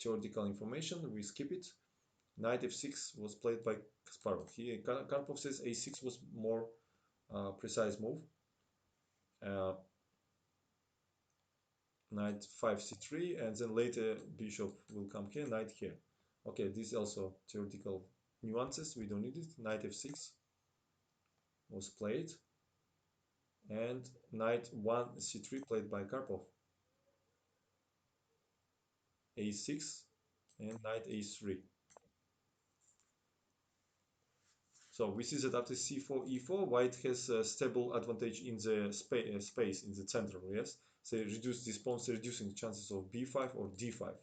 theoretical information. We skip it. Knight f6 was played by Kasparov. Karpov says a6 was more precise move. Uh, Knight 5 c3, and then later bishop will come here, knight here. Okay, this is also theoretical nuances. We don't need it. Knight f6 was played, and knight 1 c3 played by Karpov. A6 and knight a3. So we see that after c4 e4, white has a stable advantage in the space in the center. Yes, so reduce this pawn, reducing the chances of b5 or d5.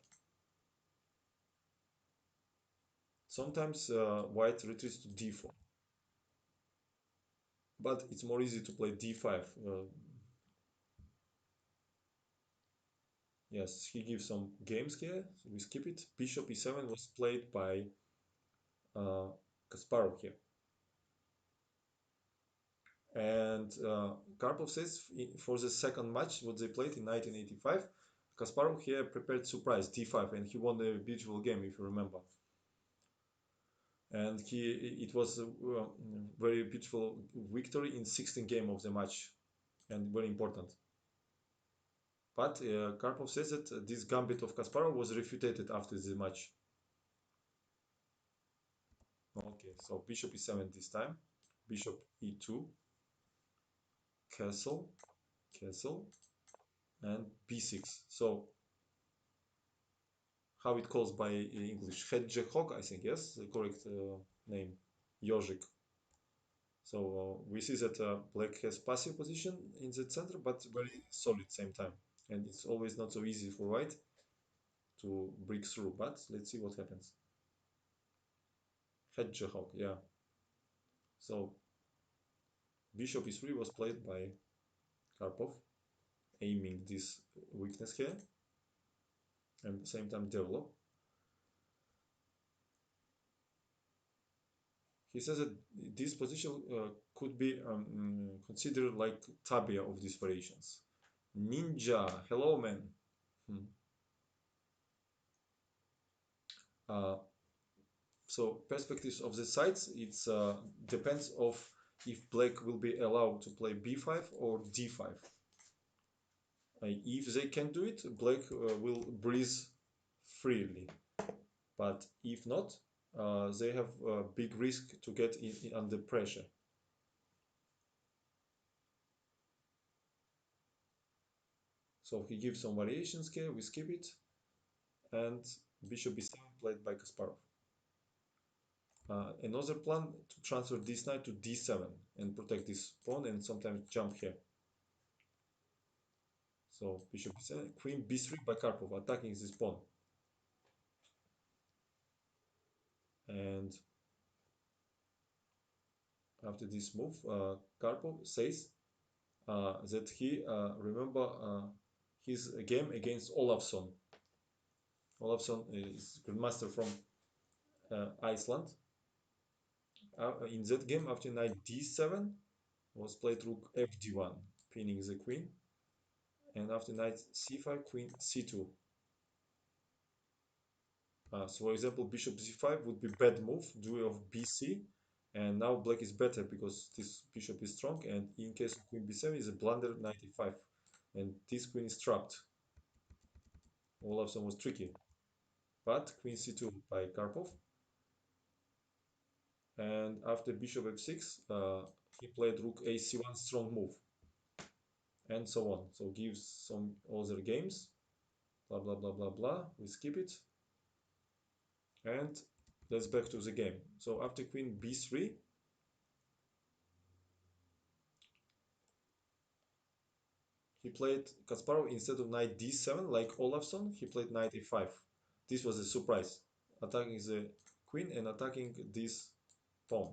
Sometimes white retreats to d4, but it's more easy to play d5. Yes, he gives some games here, so we skip it. Bishop e7 was played by uh, Kasparov here. And Karpov says for the second match, what they played in 1985, Kasparov here prepared surprise d5, and he won the beautiful game, if you remember. and it was a very beautiful victory in 16th game of the match and very important. But Karpov says that this gambit of Kasparov was refuted after the match. Okay, so bishop e7 this time, bishop e2, castle, castle, and b6. So how it calls by English? Hedgehog, I think, yes, the correct name, Yojik. So we see that black has passive position in the center, but very solid same time. And it's always not so easy for white to break through. But let's see what happens. Hedgehog, yeah. So bishop e3 was played by Karpov, aiming this weakness here, and at the same time develop. He says that this position could be considered like tabia of these variations. Ninja, hello man. Hmm. Uh, so perspectives of the sides, it's depends of if black will be allowed to play b5 or d5. If they can do it, black will breathe freely. But if not, they have a big risk to get in under pressure. So he gives some variations here, we skip it, and bishop b7 played by Kasparov. Another plan to transfer this knight to d7 and protect this pawn and sometimes jump here. So bishop b7, queen b3 by Karpov attacking this pawn. And after this move, Karpov says that he remember his game against Olafsson. Olafsson is grandmaster from Iceland. In that game, after knight d7 was played rook fd1, pinning the queen, and after knight c5, queen c2. So for example, bishop c5 would be bad move, duel of bc, and now black is better because this bishop is strong, and in case of queen b7 is a blunder knight e5, and this queen is trapped. Olafsson was tricky, but queen c2 by Karpov, and after bishop f6, he played rook ac1, strong move, and so on. So gives some other games, blah blah blah blah blah. We skip it, and let's back to the game. So after queen b3, he played Kasparov instead of knight d7 like Olafsson. He played knight a5. This was a surprise, attacking the queen and attacking this pawn.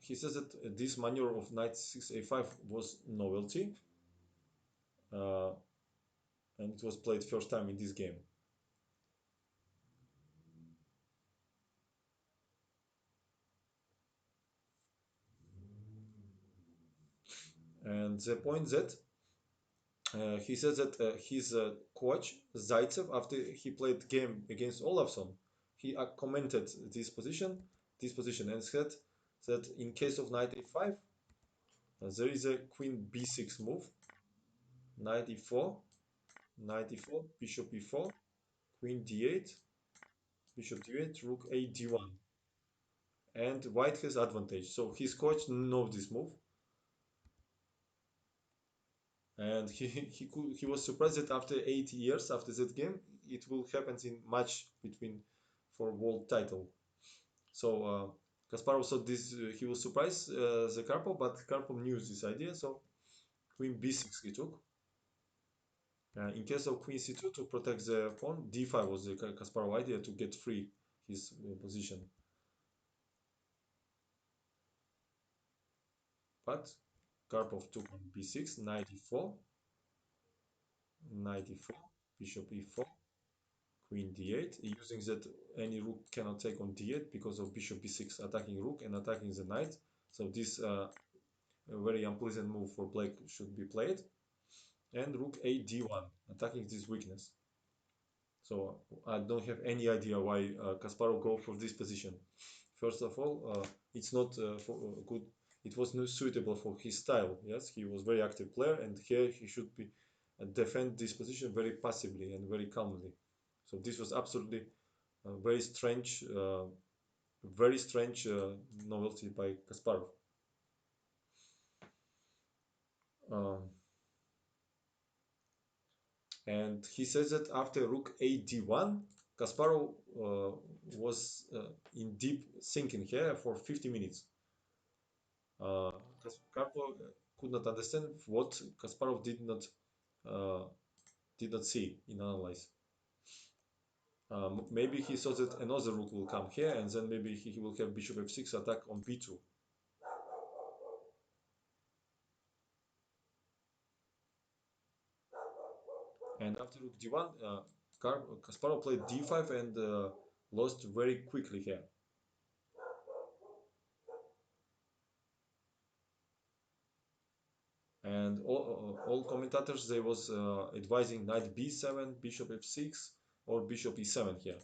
He says that this maneuver of knight 6a5 was novelty, uh, and it was played first time in this game. And the point that he says that his coach Zaitsev, after he played game against Olafsson, he commented this position, and said that in case of knight a5, there is a queen b6 move, knight e4, knight e4, bishop e4, queen d8, bishop d8, rook a d1, and white has advantage. So his coach knows this move, and he was surprised that after 8 years after that game, it will happen in match between for world title. So Kasparov thought this he was surprised the Karpov, but Karpov knew this idea, so queen b6 he took. In case of queen c2 to protect the pawn, d5 was the Kasparov idea to get free his position. But Karpov took on b6, knight e4, knight e4, bishop e4, queen d8, using that any rook cannot take on d8 because of bishop b6 attacking rook and attacking the knight. So this a very unpleasant move for black should be played. And rook a d1, attacking this weakness. So I don't have any idea why Kasparov go for this position. First of all, it's not for good. It was not suitable for his style. Yes, he was very active player, and here he should be defend this position very passively and very calmly. So this was absolutely very strange novelty by Kasparov. Um, and he says that after rook a d1, Kasparov was in deep thinking here for 50 minutes. Uh, Karpov could not understand what Kasparov uh, did not see in analyze. Maybe he thought that another rook will come here, and then maybe he will have bishop f6 attack on b2. And after rook d1, Kasparov played d5 and lost very quickly here. And all commentators they was advising knight b7, bishop f6, or bishop e7 here.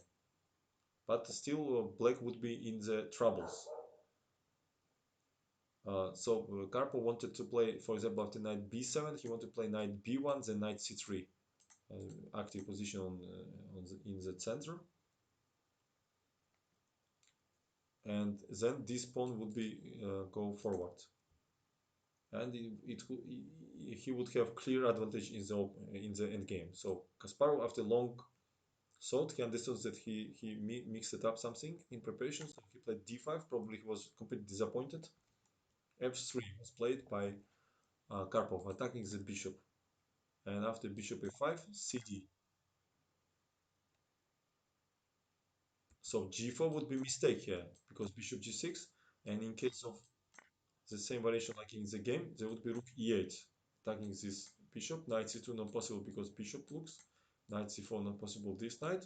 But still, black would be in the troubles. So Karpov wanted to play, for example, after knight b7, he wanted to play knight b1, then knight c3, active position in the center, and then this pawn would be go forward, and he would have clear advantage in the end game. So Kasparov, after long thought, he understood that he mixed up something in preparation. So he played d5. Probably he was completely disappointed. f3 was played by Karpov, attacking the bishop. And after bishop a5, cd. So g4 would be mistake here because bishop g6, and in case of the same variation like in the game, there would be rook e8, attacking this bishop. Knight c2 not possible because bishop looks. Knight c4 not possible this knight.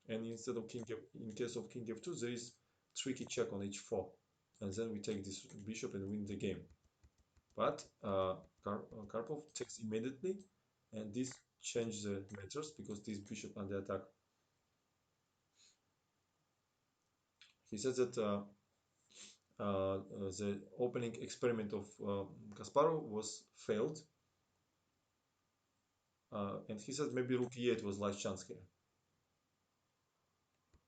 And instead of in case of king f2, there is tricky check on h4, and then we take this bishop and win the game. But Karpov takes immediately, and this changes the matters because this bishop under attack. He says that the opening experiment of Kasparov was failed, and he said maybe rook e8 was last chance here.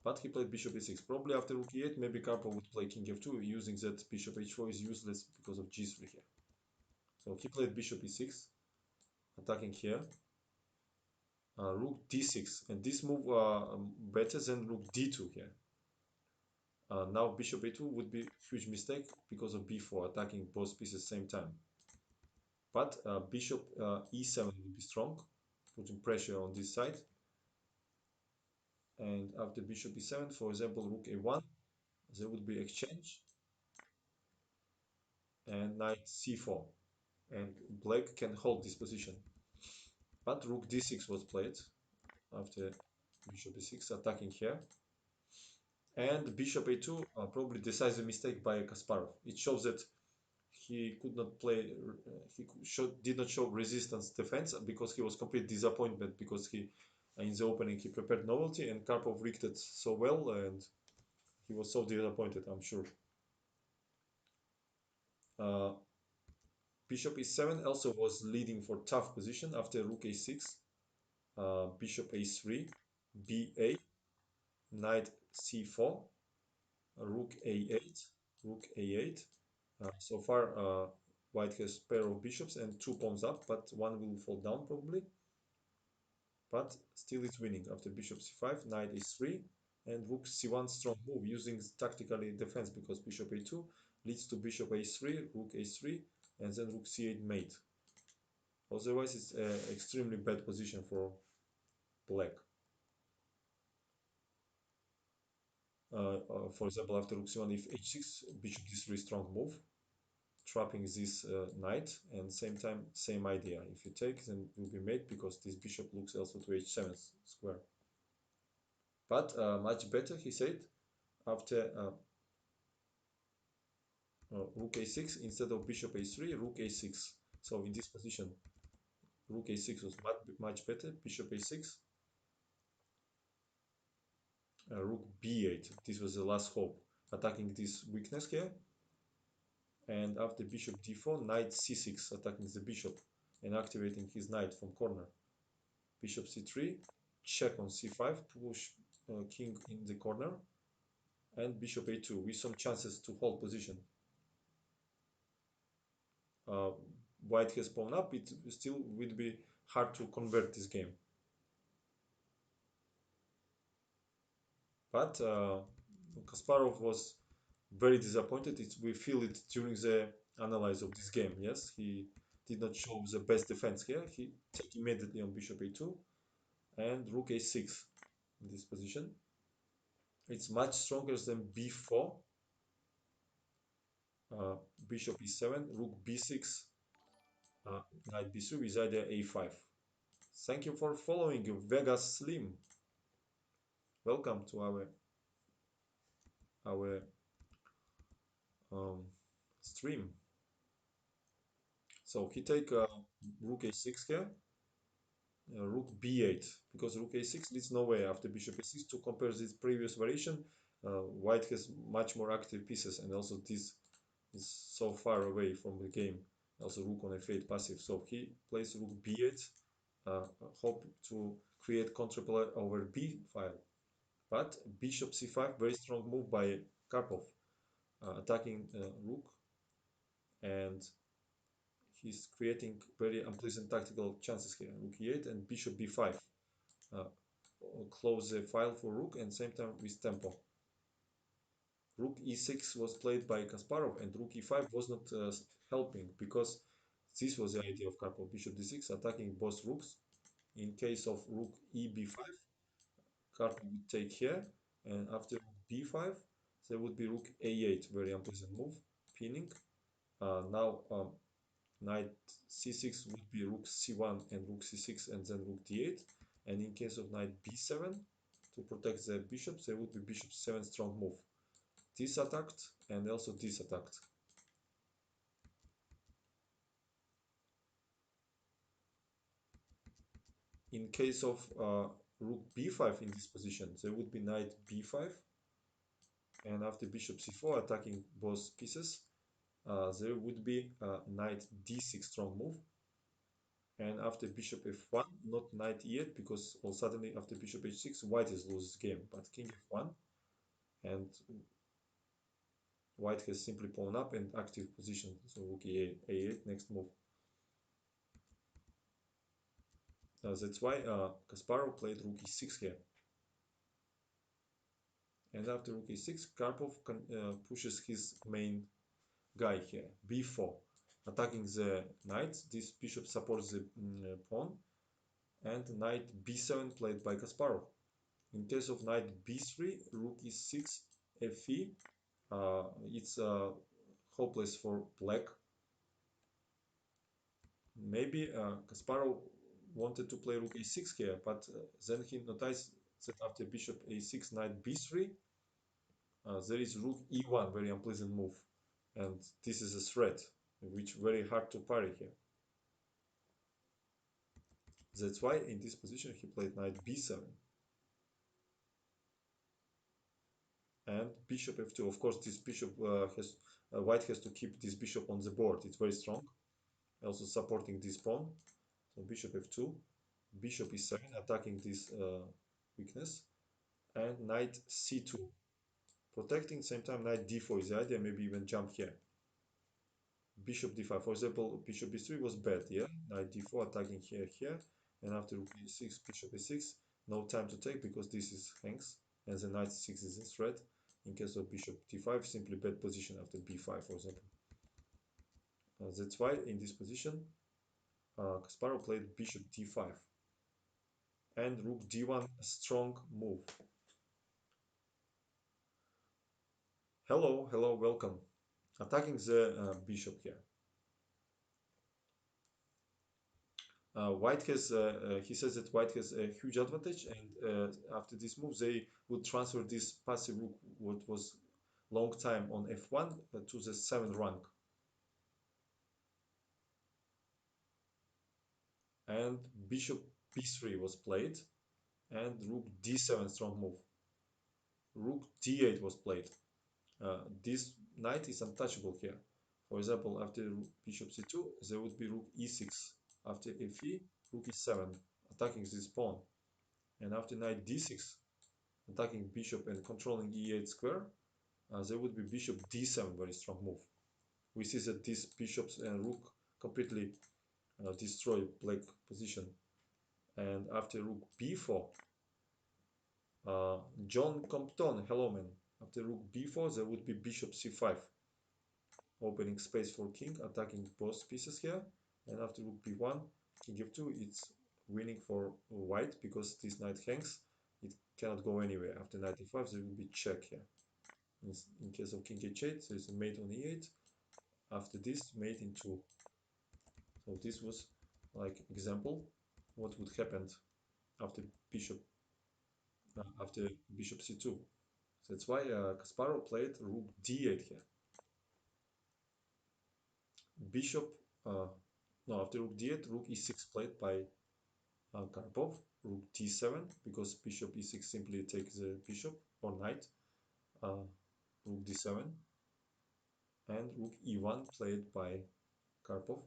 But he played bishop e6. Probably after rook e8, maybe Karpov would play king f2, using that bishop h4 is useless because of g3 here. So he played bishop e6, attacking here. Rook d6, and this move better than rook d2 here. Now bishop a2 would be huge mistake because of b4, attacking both pieces same time. But bishop e7 would be strong, putting pressure on this side. And after bishop e7, for example, rook a1, there would be exchange, and knight c4. And black can hold this position. But rook d6 was played after bishop e6, attacking here. And bishop a2, probably decisive mistake by Kasparov. It shows that he could not play, did not show resistance defense because he was complete disappointment because he in the opening he prepared novelty and Karpov rigged it so well and he was so disappointed, I'm sure. Uh, Bishop e7 also was leading for tough position after rook a6, bishop a3, ba, knight c4, rook a8, rook a8. So far, white has pair of bishops and two pawns up, but one will fall down probably. But still it's winning after bishop c5, knight a3, and rook c1 strong move using tactically defense because bishop a2 leads to bishop a3, rook a3, and then rook c8 mate. Otherwise, it's an extremely bad position for black. For example, after rook c1, if h6, bishop d3 strong move, trapping this knight, and same time, same idea. If you take, then it will be mate because this bishop looks also to h7 square. But much better, he said, after rook a6 instead of bishop a3, rook a6. So in this position, rook a6 was much better. Bishop a6, rook b8. This was the last hope, attacking this weakness here. And after bishop d4, knight c6, attacking the bishop and activating his knight from corner. Bishop c3, check on c5, push king in the corner, and bishop a2 with some chances to hold position. Uh, White has pawn up, it still will be hard to convert this game. But Kasparov was very disappointed. We feel it during the analysis of this game. Yes, he did not show the best defense here. He took immediately on bishop a2 and rook a6 in this position. It's much stronger than b4, uh, bishop e7, rook b6, knight b3 with idea a5. Thank you for following Vegas Slim. Welcome to our um, stream. So he take rook a6 here, rook b8, because rook a6 leads nowhere after bishop a6. To compare this previous variation, white has much more active pieces, and also this is so far away from the game. Also rook on f8 passive. So he plays rook b8, uh, hope to create counterplay over b file. But bishop c5, very strong move by Karpov, attacking rook, and he's creating very unpleasant tactical chances here. Rook e8 and bishop b5. Uh, close the file for rook and same time with tempo. Rook e6 was played by Kasparov and rook e5 was not helping because this was the idea of Karpov. Bishop d6 attacking both rooks. In case of rook e b5, Karpov would take here, and after rook b5 there would be rook a8, very unpleasant move, pinning. Now knight c6 would be rook c1 and rook c6 and then rook d8. And in case of knight b7, to protect the bishop, there would be bishop 7 strong move. This attacked and also this attacked. In case of rook b5 in this position, there would be knight b5, and after bishop c4 attacking both pieces, there would be knight d6 strong move, and after bishop f1, not knight e8, because well, suddenly after bishop h6, white is loses game, but king f1, and white has simply pawn up and active position, so rook a8, next move. That's why Kasparov played rook e6 here. And after rook e6, Karpov pushes his main guy here, b4, attacking the knight. This bishop supports the pawn, and knight b7 played by Kasparov. In case of knight b3, rook e6, fe, it's hopeless for black. Maybe Kasparov wanted to play rook a6 here, but then he noticed that after bishop a6, knight b3, there is rook e1, very unpleasant move, and this is a threat, which very hard to parry here. That's why in this position he played knight b7 and bishop f2. Of course, this bishop white has to keep this bishop on the board. It's very strong, also supporting this pawn. So bishop f2, bishop e7, attacking this weakness, and knight c2, protecting. Same time, knight d4 is the idea. Maybe even jump here. Bishop d5. For example, bishop b3 was bad. Yeah, knight d4 attacking here, here, and after rook e6, bishop e6. No time to take because this is hangs, and the knight c6 is a threat. In case of bishop d5, simply bad position after b5, for example. That's why in this position, Kasparov played bishop d5 and rook d1, a strong move. Hello, hello, welcome. Attacking the bishop here. White has, he says that white has a huge advantage, and after this move, they would transfer this passive rook, what was long time on f1 to the 7th rank. And bishop b3 was played, and rook d7 strong move. Rook d8 was played. This knight is untouchable here. For example, after bishop c2, there would be rook e6. After f3, rook e7, attacking this pawn. And after knight d6, attacking bishop and controlling e8 square, there would be bishop d7, very strong move. We see that these bishops and rook completely destroy black position. And after rook b4, John Compton, hello man. After rook b4, there would be bishop c5, opening space for king, attacking both pieces here. And after rook b1, king f2, it's winning for white because this knight hangs. It cannot go anywhere. After knight e5, there will be check here. In case of king h8, there is a mate on e8. After this, mate in 2. So this was like example what would happen after bishop after bishop c2. That's why Kasparov played rook d8 here. Bishop, uh, no, after rook d8, rook e6 played by Karpov. Rook d7, because bishop e6 simply takes the bishop or knight. Rook d7, and rook e1 played by Karpov.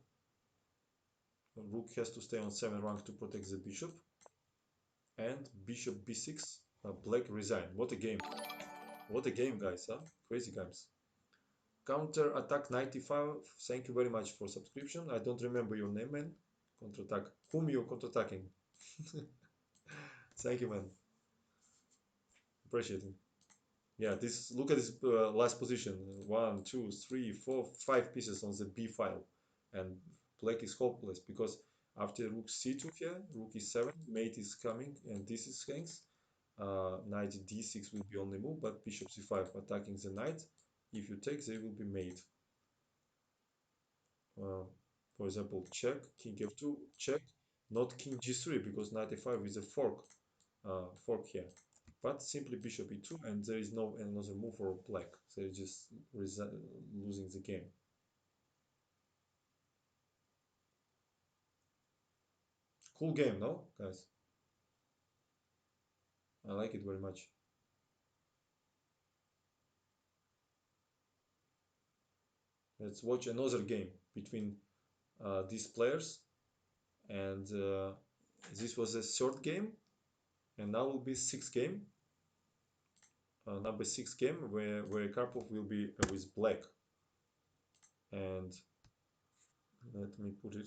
Rook has to stay on 7 rank to protect the bishop. And bishop b6, black resign. What a game. What a game, guys, huh? Crazy games. Counter attack 95. Thank you very much for subscription. I don't remember your name, man. Counter attack. Whom you counter attacking? Thank you, man. Appreciate it. Yeah, this. Look at this last position. One, two, three, four, 5 pieces on the b file, and black is hopeless because after rook c2 here, rook e7, mate is coming, and this is hangs. Knight d6 will be on the move, but bishop c5 attacking the knight. If you take, they will be mate. For example, check, king f2, check, not king g3 because knight a5 is a fork here. But simply bishop e2, and there is no another move for black. They're just losing the game. Cool game, no, guys? I like it very much. Let's watch another game between these players, and this was a third game, and now will be sixth game. Number 6 game where Karpov will be with black. And let me put it.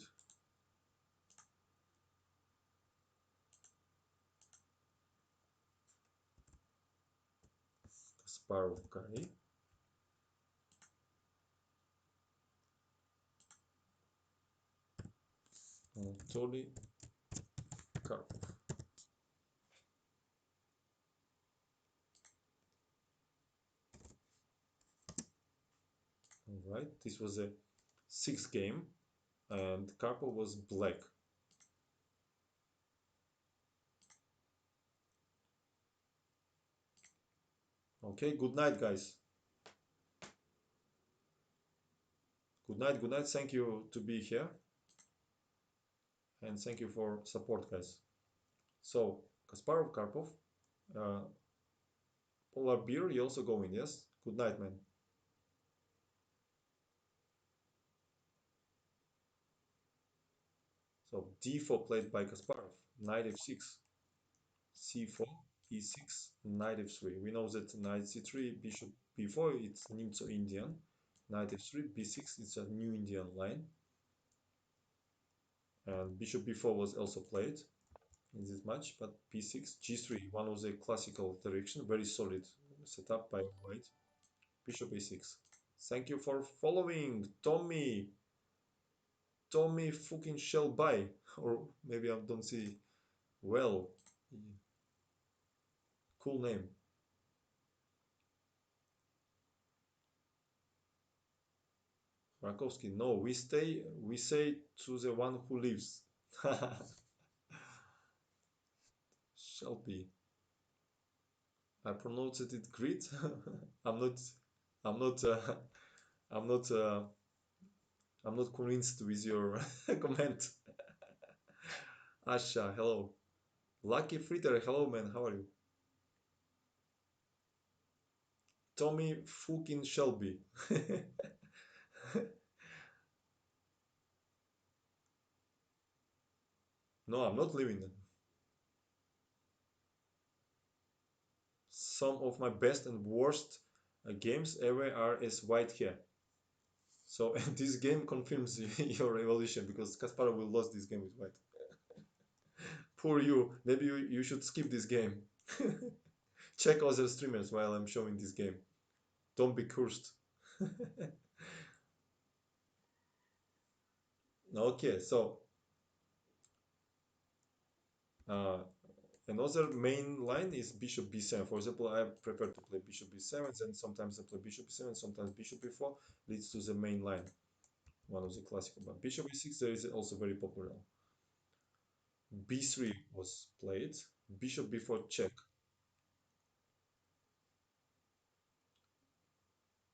Kasparov Kari. Anatoly Karpov. Alright, this was a 6th game, and Karpov was black. Okay, good night, guys. Good night, good night. Thank you to be here, and thank you for support, guys. So, Kasparov Karpov, uh, Polar Beer, you also going, yes? Good night, man. So, d4 played by Kasparov, knight f6. c4, e6, knight f3. We know that knight c3, bishop b4, it's Nimzo-Indian. Knight f3, b6, it's a new Indian line. And bishop b4 was also played in this match, but b6, g3, one of the classical direction, very solid setup by white. Bishop a6. Thank you for following, Tommy. Tommy fucking shall buy, or maybe I don't see well. Cool name. Rakowski, no, we say to the one who lives. Shall be. I pronounced it great. I'm not I'm not. I'm not. I'm not convinced with your comment. Asha, hello. Lucky Fritter, hello man. How are you? Tommy fucking Shelby. No, I'm not living. Some of my best and worst games ever are as white hair. So this game confirms your evolution because Kasparov will lose this game with white. Poor you. Maybe you should skip this game. Check other streamers while I'm showing this game. Don't be cursed. Okay, so uh, another main line is bishop b7. For example, I prefer to play bishop b7, then sometimes I play bishop b7, sometimes bishop b4 leads to the main line, one of the classical. But bishop e6 there is also very popular. B3 was played, bishop b4 check.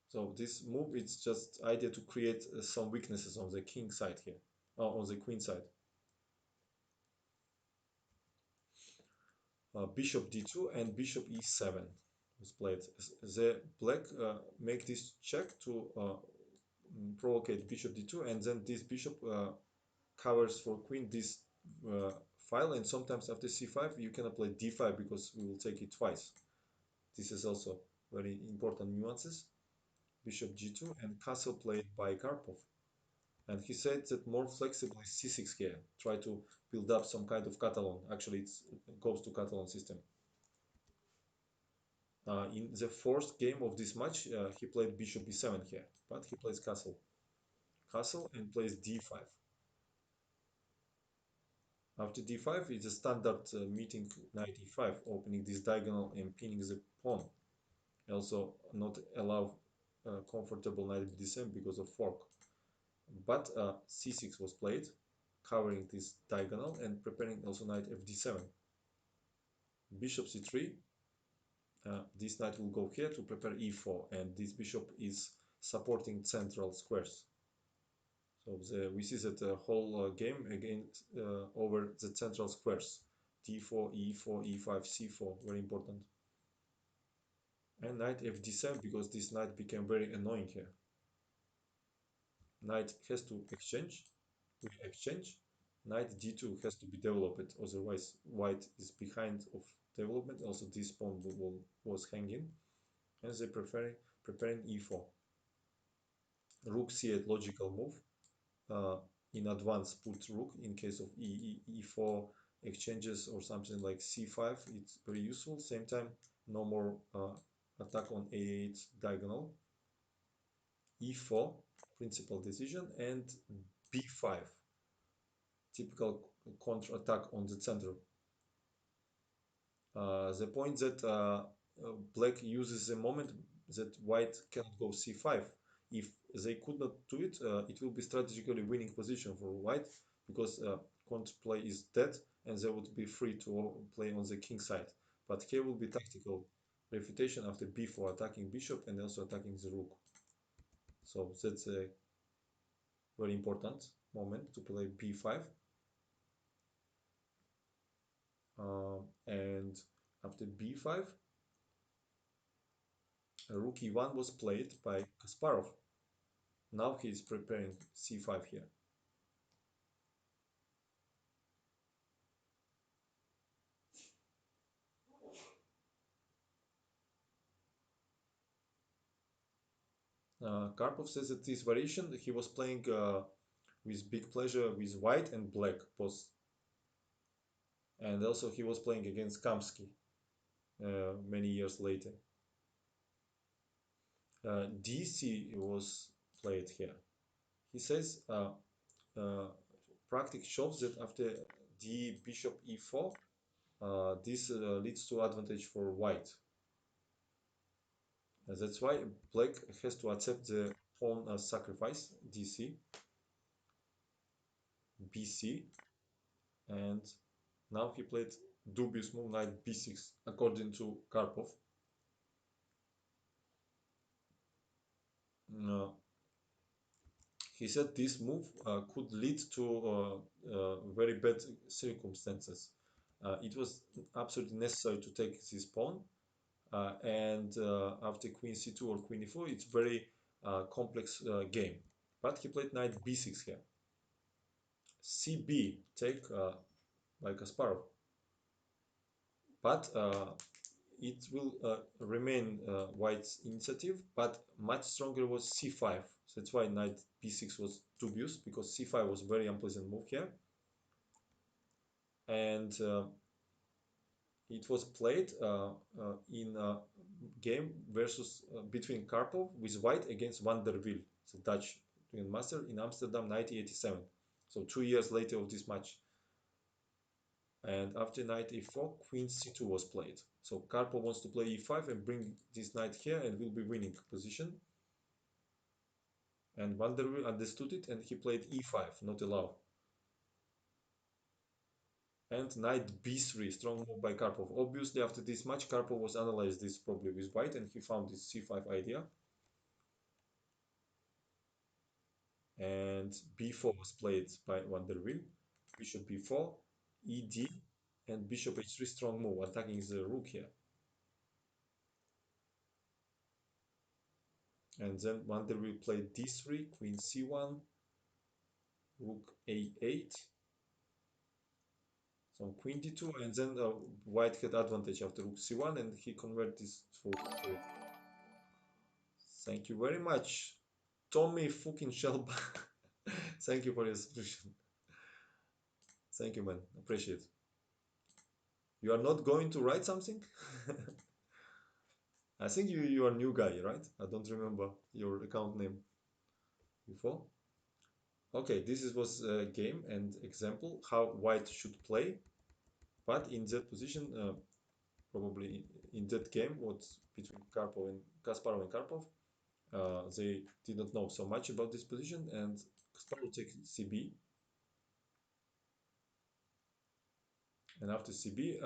So this move is just idea to create some weaknesses on the king side here, on the queen side. Bishop d2 and bishop e7 was played. The black make this check to provocate bishop d2, and then this bishop covers for queen this file, and sometimes after c5 you cannot play d5 because we will take it twice. This is also very important nuances. Bishop g2 and castle played by Karpov. And he said that more flexible is c6 here. Try to build up some kind of Catalan. Actually, it goes to Catalan system. In the fourth game of this match, he played bishop e7 here, but he plays castle. Castle and plays d5. After d5, it's a standard meeting knight e5, opening this diagonal and pinning the pawn. Also, not allow comfortable knight d7 because of fork. But c6 was played, covering this diagonal and preparing also knight fd7. Bishop c3. This knight will go here to prepare e4, and this bishop is supporting central squares. So we see that the whole game again over the central squares. d4, e4, e5, c4, very important. And knight fd7 because this knight became very annoying here. Knight has to exchange. We exchange. Knight d2 has to be developed, otherwise white is behind of development. Also this pawn was hanging, and they preparing e4. Rook c8 logical move. Uh, in advance put rook in case of e4 exchanges or something like c5. It's very useful. Same time, no more attack on a8 diagonal. e4 principal decision, and b5 typical counter attack on the center. The point that black uses the moment that white cannot go c5. If they could not do it, it will be strategically winning position for white because counterplay is dead and they would be free to play on the king side. But here will be tactical refutation after b4, attacking bishop and also attacking the rook. So that's a very important moment to play b5. And after b5, rook e1 was played by Kasparov. Now he is preparing c5 here. Karpov says that this variation he was playing with big pleasure with white and black both. And also he was playing against Kamsky many years later. DC was played here. He says practice shows that after d bishop e4, this leads to advantage for white. That's why black has to accept the pawn sacrifice, dc, bc, and now he played dubious move knight b6 according to Karpov. Uh, he said this move could lead to very bad circumstances. It was absolutely necessary to take this pawn, and after queen c2 or queen e4, it's very complex game. But he played knight b6 here. cb take by Kasparov, but it will remain white's initiative, but much stronger was c5. So that's why knight b6 was dubious, because c5 was very unpleasant move here. And it was played in a game versus between Karpov with white against Van der Wiel, the Dutch master in Amsterdam 1987. So 2 years later of this match. And after knight e4, queen c2 was played. So Karpov wants to play e5 and bring this knight here and will be winning position. And Van der Wiel understood it and he played e5, not allow. And knight b3, strong move by Karpov. Obviously, after this match, Karpov was analyzed this probably with white and he found this c5 idea. And b4 was played by Van der Wiel. Bishop b4, ed, and bishop h3, strong move, attacking the rook here. And then Van der Wiel played d3, queen c1, rook a8, so queen d2, and then white had advantage after rook c1, and he converted this to. Thank you very much, Tommy fucking Shelba. Thank you for your subscription. Thank you, man. Appreciate it. You are not going to write something? I think you are a new guy, right? I don't remember your account name before. Okay, was a game and example how white should play, but in that position, probably in that game, what's between Karpov and Kasparov and Karpov, they did not know so much about this position, and Kasparov takes CB, and after CB,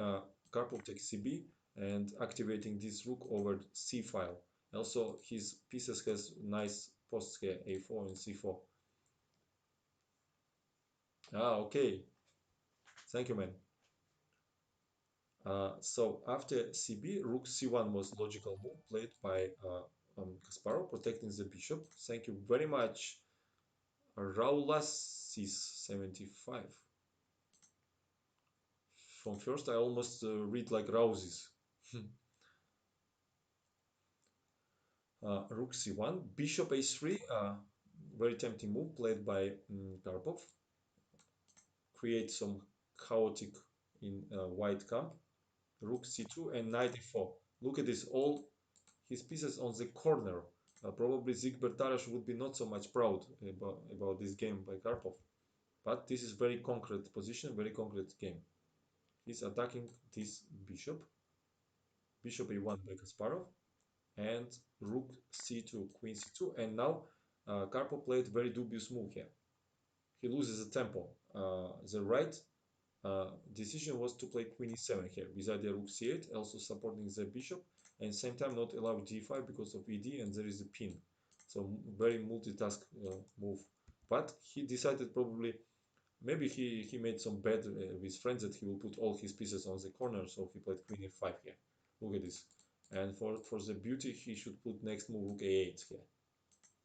Karpov takes CB and activating this rook over C file. Also, his pieces has nice posts here, A4 and C4. Ah, okay. Thank you, man. So after CB, rook C1 was logical move played by Kasparov, protecting the bishop. Thank you very much, Raulas75. From first, I almost read like Rouses. Rook C1, bishop A3, very tempting move played by Karpov. Create some chaotic in white camp. Rook C2 and knight E4. Look at this, all his pieces on the corner. Probably Zigbert Tarash would be not so much proud about this game by Karpov. But this is very concrete position, very concrete game. He's attacking this bishop. Bishop A1 by Kasparov. And rook C2, queen C2. And now Karpov played very dubious move here. He loses the tempo. The right decision was to play queen e7 here with idea rook c8, also supporting the bishop, and same time not allow d5 because of ed, and there is a pin. So very multitask move. But he decided probably, maybe he made some bet with friends that he will put all his pieces on the corner, so he played queen e5 here. Look at this. And for the beauty, he should put next move rook a8 here,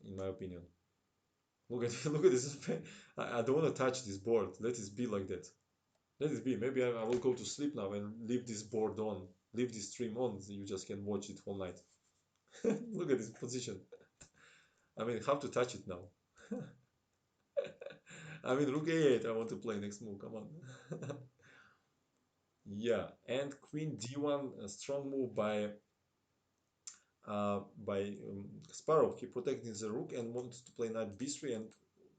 in my opinion. Look at look at this. I don't want to touch this board. Let it be like that. Let it be. Maybe I will go to sleep now and leave this board on. Leave this stream on so you just can watch it all night. Look at this position. I mean, how to touch it now? I mean, rook a8. I want to play next move. Come on. Yeah, and queen d1. A strong move by Kasparov. He protecting the rook and wants to play knight b3, and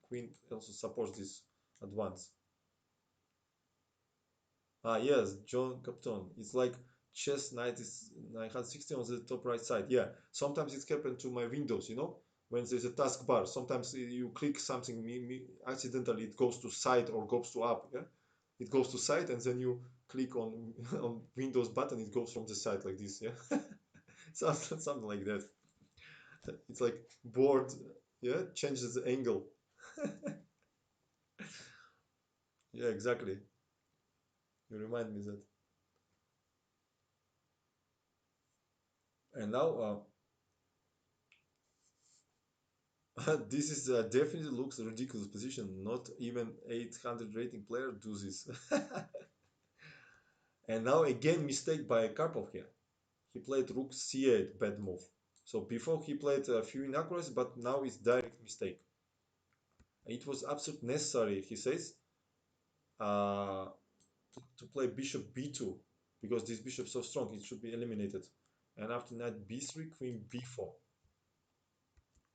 queen also supports this advance. Ah, yes, John Capton. It's like chess knight is 960 on the top right side. Yeah, sometimes it's happened to my Windows, when there's a taskbar. Sometimes you click something, accidentally it goes to side or goes to up. Yeah, it goes to side, and then you click on on Windows button, it goes from the side like this. Yeah, something like that. It's like board, yeah, changes the angle. Yeah, exactly. You remind me that. And now, this is definitely looks a ridiculous position. Not even 800 rating player do this. And now again mistake by Karpov here. He played rook c8, bad move. So before he played a few inaccuracies, but now it's direct mistake. It was absolutely necessary, he says, uh, to play bishop b2 because this bishop is so strong, it should be eliminated. And after knight b3, queen b4,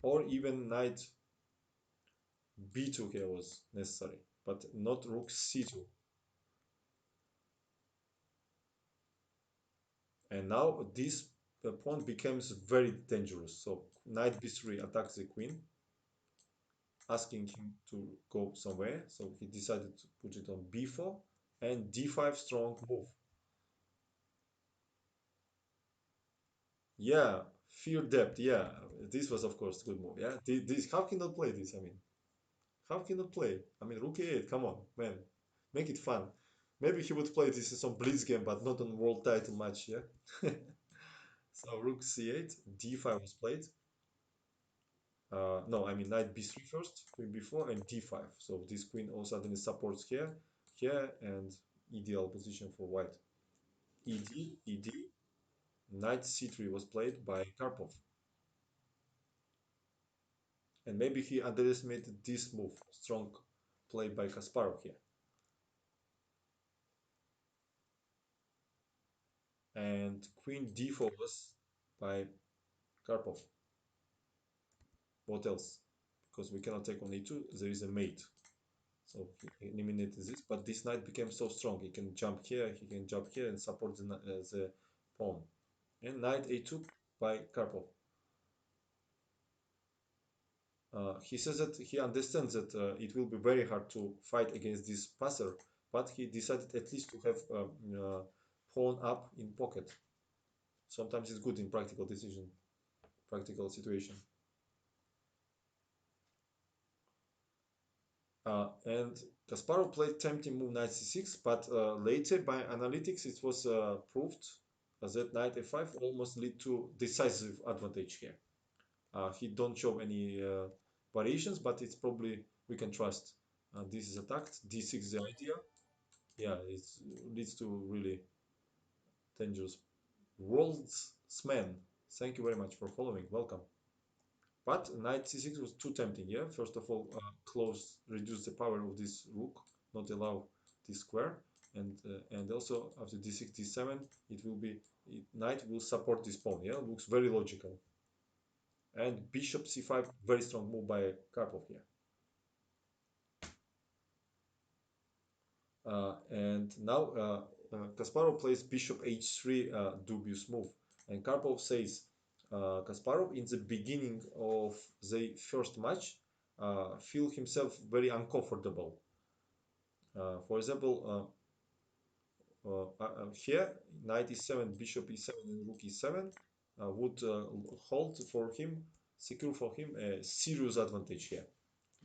or even knight b2 here was necessary, but not rook c2. And now this pawn becomes very dangerous. So knight b3 attacks the queen, asking him to go somewhere. So he decided to put it on b4 and d5 strong move. Yeah, fear depth. Yeah, this was of course good move. Yeah, this how can not play this? I mean, how can not play? I mean, rook a8. Come on, man, make it fun. Maybe he would play this in some blitz game, but not on world title match. Yeah. So rook c8, d5 was played. No, I mean knight b3 first, queen b4, and d5. So this queen all suddenly supports here, here, and ideal position for white. Ed, knight c3 was played by Karpov. And maybe he underestimated this move. Strong play by Kasparov here. And queen d4 was by Karpov. What else? Because we cannot take on e2, there is a mate. So he eliminated this, but this knight became so strong. He can jump here, he can jump here and support the pawn. And knight a2 by Karpov. He says that he understands that it will be very hard to fight against this passer, but he decided at least to have pawn up in pocket. Sometimes it's good in practical decision, practical situation. And Kasparov played tempting move knight c6, but later by analytics it was proved that knight a5 almost lead to decisive advantage here. He don't show any variations, but it's probably we can trust. This is attacked. D6 is the idea. Yeah, it leads to really dangerous. Worldsman, thank you very much for following. Welcome. But knight c6 was too tempting. Yeah, first of all, close, reduce the power of this rook, not allow this square, and also after d6 d7, it will be knight will support this pawn. Yeah, looks very logical. And bishop c5, very strong move by Karpov here. And now Kasparov plays bishop h3, dubious move. And Karpov says Kasparov in the beginning of the first match feel himself very uncomfortable. For example, here knight e7, bishop e7, and rook e7 would hold for him, secure for him a serious advantage here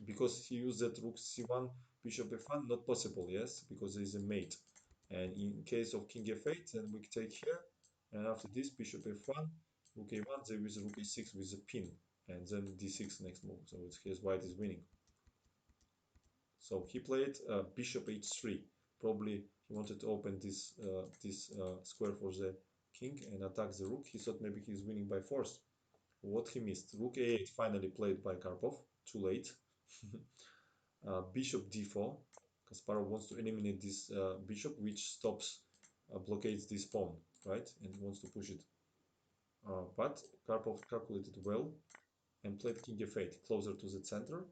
because he used that rook c1, bishop f1, not possible, yes, because there is a mate. And in case of king f8, then we take here, and after this, bishop f1, rook a1, there is rook e6 with a pin, and then d6 next move. So it's his white is winning. So he played bishop h3. Probably he wanted to open this square for the king and attack the rook. He thought maybe he's winning by force. What he missed? Rook a8 finally played by Karpov. Too late. Bishop d4. Kasparov wants to eliminate this bishop, which stops, blockades this pawn, right? And wants to push it. But Karpov calculated well and played king f8, closer to the center.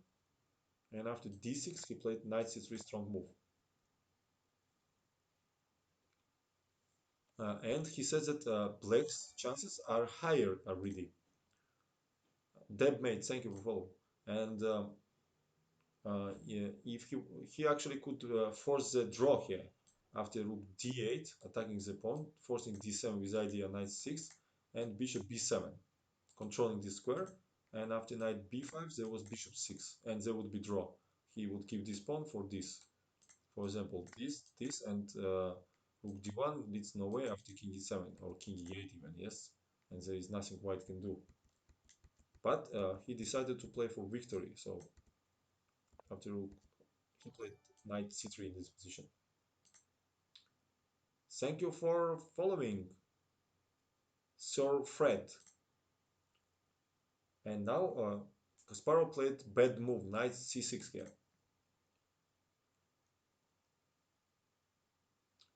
And after d6, he played knight c3, strong move. And he says that black's chances are higher already. Deb mate, thank you for follow. And yeah, if he actually could force the draw here after rook d8, attacking the pawn, forcing d7 with idea knight 6 and bishop b7. controlling this square. And after knight b5, there was bishop 6, and there would be draw. He would keep this pawn for this. For example, this, and rook d1 leads nowhere after king e7 or king e8 even, yes? And there is nothing white can do. But he decided to play for victory, so after he played knight c3 in this position. Thank you for following, Sir Fred. And now Kasparov played bad move, knight c6 here.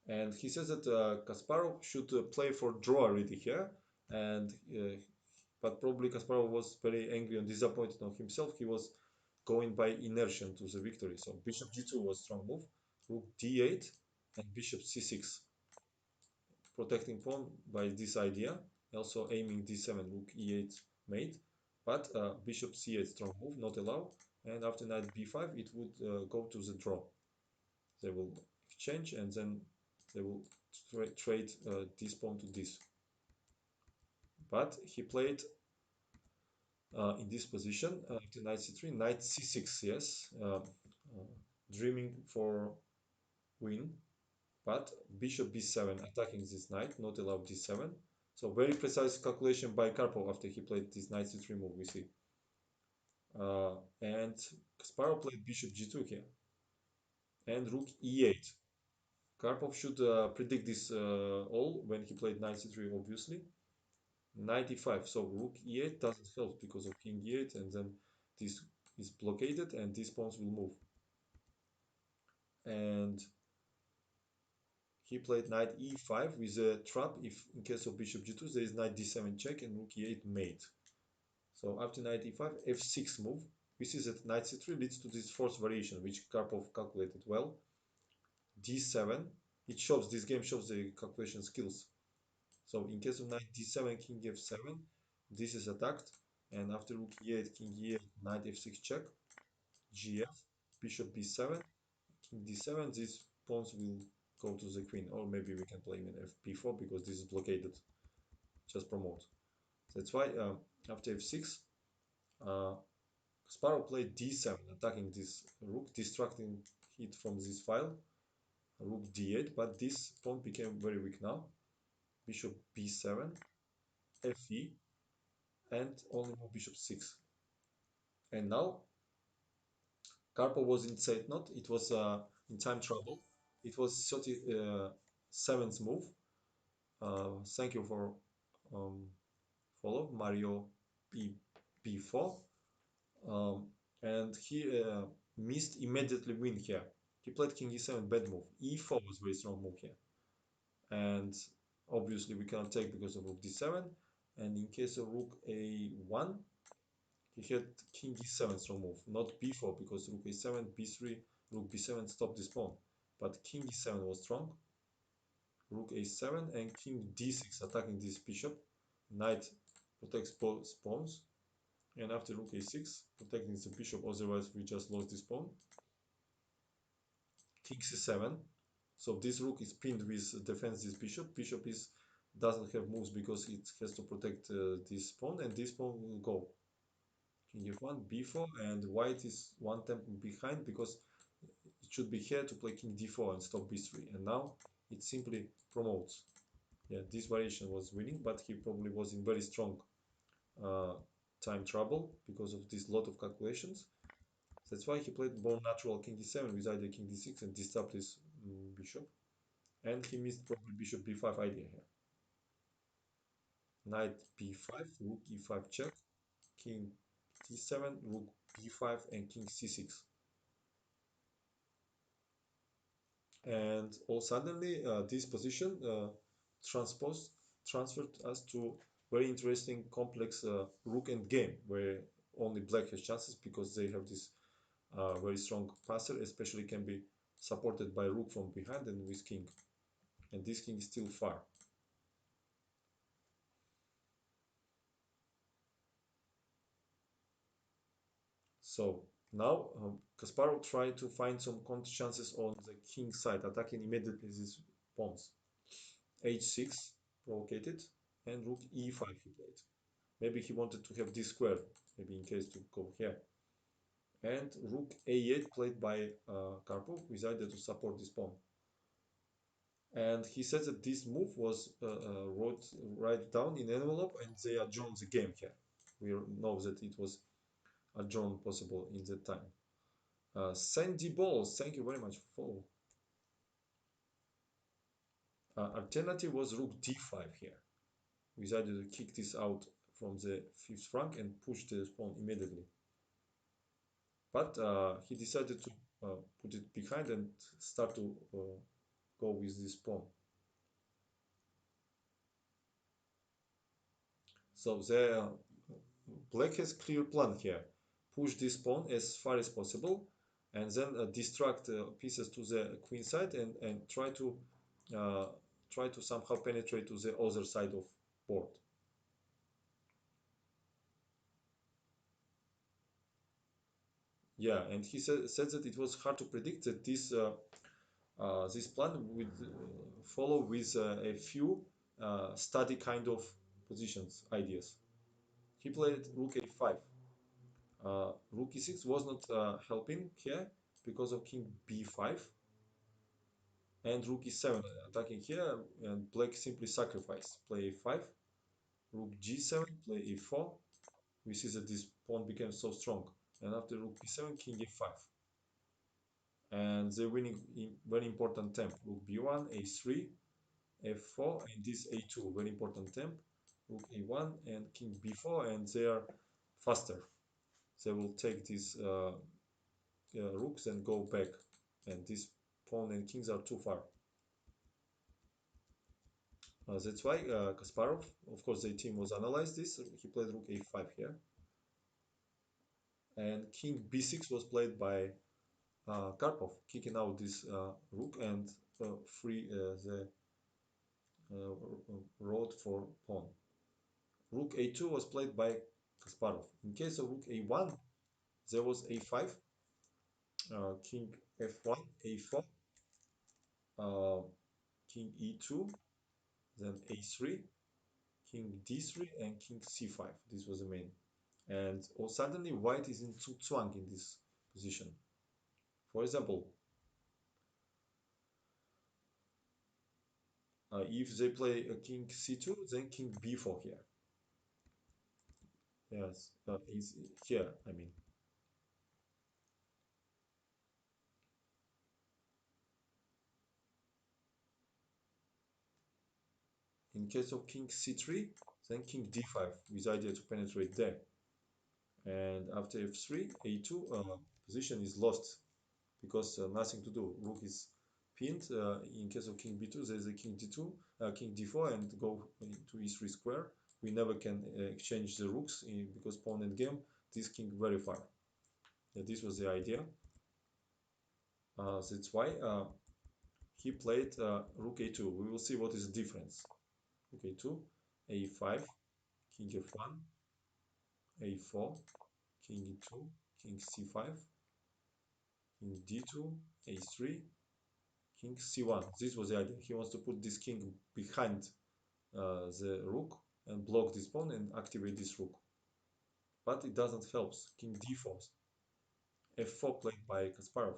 And he says that Kasparov should play for draw already here. And but probably Kasparov was very angry and disappointed on himself. He was going by inertia to the victory. So bishop g2 was strong move, rook d8, and bishop c6, protecting pawn by this idea. Also aiming d7, rook e8 mate. But bishop c8 strong move, not allowed. And after knight b5, it would go to the draw. They will exchange, and then they will trade this pawn to this. But he played in this position after knight c3, knight c6, yes, dreaming for win. But bishop b7 attacking this knight, not allowed d7. So very precise calculation by Karpov after he played this knight c3 move, we see. And Kasparov played bishop g2 here, and rook e8. Karpov should predict this all when he played knight c3, obviously. Knight e5, so rook e8 doesn't help because of king e8, and then this is blockaded and these pawns will move. And he played knight e5 with a trap. If in case of bishop g2 there is knight d7 check and rook e8 mate. So after knight e5, f6 move, we see that knight c3 leads to this fourth variation, which Karpov calculated well. d7, it shows, this game shows the calculation skills. So in case of knight d7, king f7, this is attacked, and after rook e8, king e8, knight f6 check, gf, bishop b7, king d7, these pawns will go to the queen, or maybe we can play in fb4 because this is blockaded, just promote. That's why after f6, uh, Kasparov played d7, attacking this rook, distracting it from this file, rook d8, but this pawn became very weak now, bishop b7, fe, and only move bishop 6. And now Karpov was in set knot. It was in time trouble. It was 37th move. Thank you for um, follow Mario B4. Um, and he missed immediately win here. He played king e7, bad move. e4 was very strong move here. And obviously we cannot take because of rook d7. And in case of rook a1, he had king e7 strong move, not b4 because rook a7, b3, rook b7 stopped this pawn. But king e7 was strong, rook a7, and king d6 attacking this bishop. Knight protects both pawns, and after rook a6 protecting the bishop, otherwise we just lost this pawn. King c7, so this rook is pinned with defense this bishop. Bishop is doesn't have moves because it has to protect this pawn, and this pawn will go. King f1, b4, and white is one tempo behind because it should be here to play king d4 and stop b3, and now it simply promotes. Yeah, this variation was winning, but he probably was in very strong uh, time trouble because of this lot of calculations. That's why he played more natural king d7 with idea king d6 and disturbed his bishop, and he missed probably bishop b5 idea here. Knight b5, rook e5 check, king d7, rook b5, and king c6. And all suddenly this position transferred us to very interesting complex rook end game where only black has chances because they have this very strong passer, especially can be supported by rook from behind and with king, and this king is still far. So now Kasparov tried to find some counter chances on the king side, attacking immediately these pawns. h6 provocated, and rook e5 he played. Maybe he wanted to have this square, maybe in case to go here. And rook a8 played by Karpov with idea to support this pawn. And he said that this move was wrote right down in envelope, and they adjourned the game here. We know that it was adjourned possible in that time. Sandy Balls, thank you very much for follow. Alternative was rook d5 here. We decided to kick this out from the fifth rank and push the pawn immediately. But he decided to put it behind and start to go with this pawn. So the black has clear plan here. Push this pawn as far as possible, and then distract pieces to the queen side and uh, try to somehow penetrate to the other side of board. Yeah, and he said that it was hard to predict that this plan would follow with a few study kind of positions ideas. He played rook a5. Rook e6 was not helping here because of king b5 and rook e7 attacking here, and black simply sacrificed. Play a5, rook g7, play a4. We see that this pawn became so strong. And after rook b7, king a5. And the winning very important temp, rook b1, a3, f4, and this a2, very important temp, rook a1 and king b4, and they are faster. They will take these rooks and go back, and this pawn and kings are too far. That's why Kasparov, of course, the team was analyzed this. He played rook a5 here, and king b6 was played by Karpov, kicking out this rook and free the road for pawn. Rook a2 was played by Kasparov. In case of rook a1, there was a5, king f1, a4, uh, king e2, then a3, king d3, and king c5. This was the main. And suddenly white is in Zugzwang in this position. For example, if they play a king c2, then king b4 here. Yes, is here, I mean. In case of king c3, then king d5 with idea to penetrate there. And after f3, a2 position is lost because nothing to do. Rook is pinned. In case of king b2, there's a king d2, king d4, and go to e3 square. We never can exchange the rooks because pawn and game. This king very far. Yeah, this was the idea. That's why he played rook a2. We will see what is the difference. Rook a2, a5, king f1, a4, king e2, king c5, king d2, a3, king c1. This was the idea. He wants to put this king behind the rook and block this pawn and activate this rook. But it doesn't help. King d4, f4 played by Kasparov.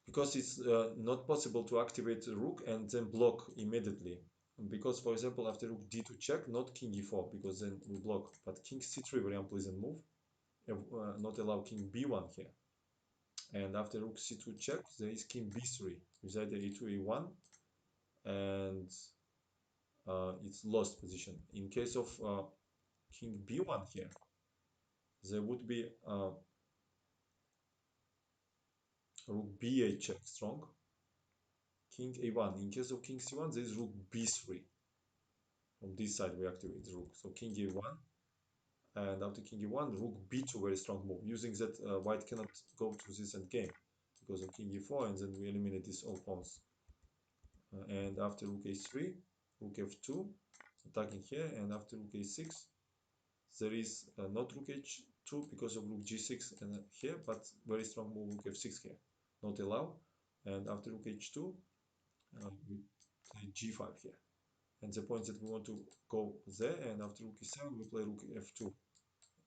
Because it's not possible to activate the rook and then block immediately. Because, for example, after rook d2 check, not king e4, because then we block. But king c3, very unpleasant move. Not allow king b1 here. And after rook c2 check, there is king b3 with either a2, a1, and it's lost position. In case of king b1 here, there would be rook b8 check strong, king a1. In case of king c1, there is rook b3. From this side, we activate the rook. So king a1, and after king e1, rook b2, very strong move. Using that, white cannot go to this endgame because of king e4, and then we eliminate these all pawns. And after rook a3, rook f2, attacking here, and after rook a6, there is not rook h2 because of rook g6 here, but very strong move rook f6 here, not allow. And after rook h2, we play g5 here. and the point that we want to go there, and after rook e7 we play rook f2,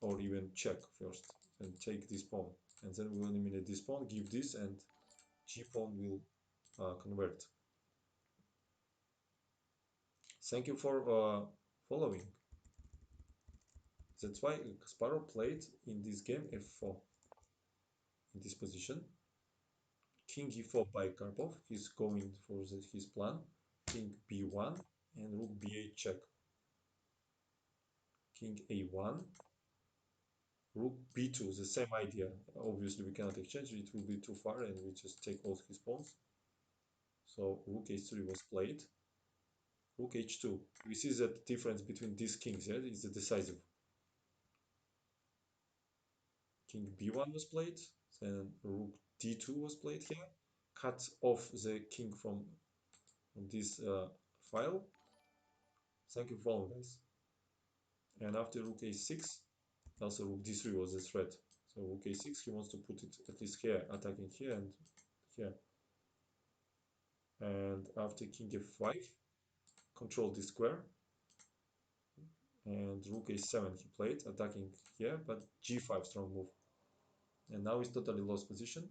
or even check first and take this pawn, and then we'll eliminate this pawn, give this, and g pawn will convert. Thank you for following. That's why Kasparov played in this game f4 in this position. King e4 by Karpov. He's going for his plan. King b1 and rook b8 check. King a1, rook b2, the same idea. Obviously we cannot exchange, it will be too far and we just take all his pawns. So rook h3 was played. Rook h2. We see that difference between these kings, yeah, is the decisive. King b1 was played, then rook d2 was played here. Cut off the king from this file. Thank you for following, guys. And after rook a6, also rook d3 was a threat. So rook a6, he wants to put it at least here, attacking here and here. And after king f5, control this square. And rook a7 he played, attacking here, but g5, strong move. And now he's totally lost position.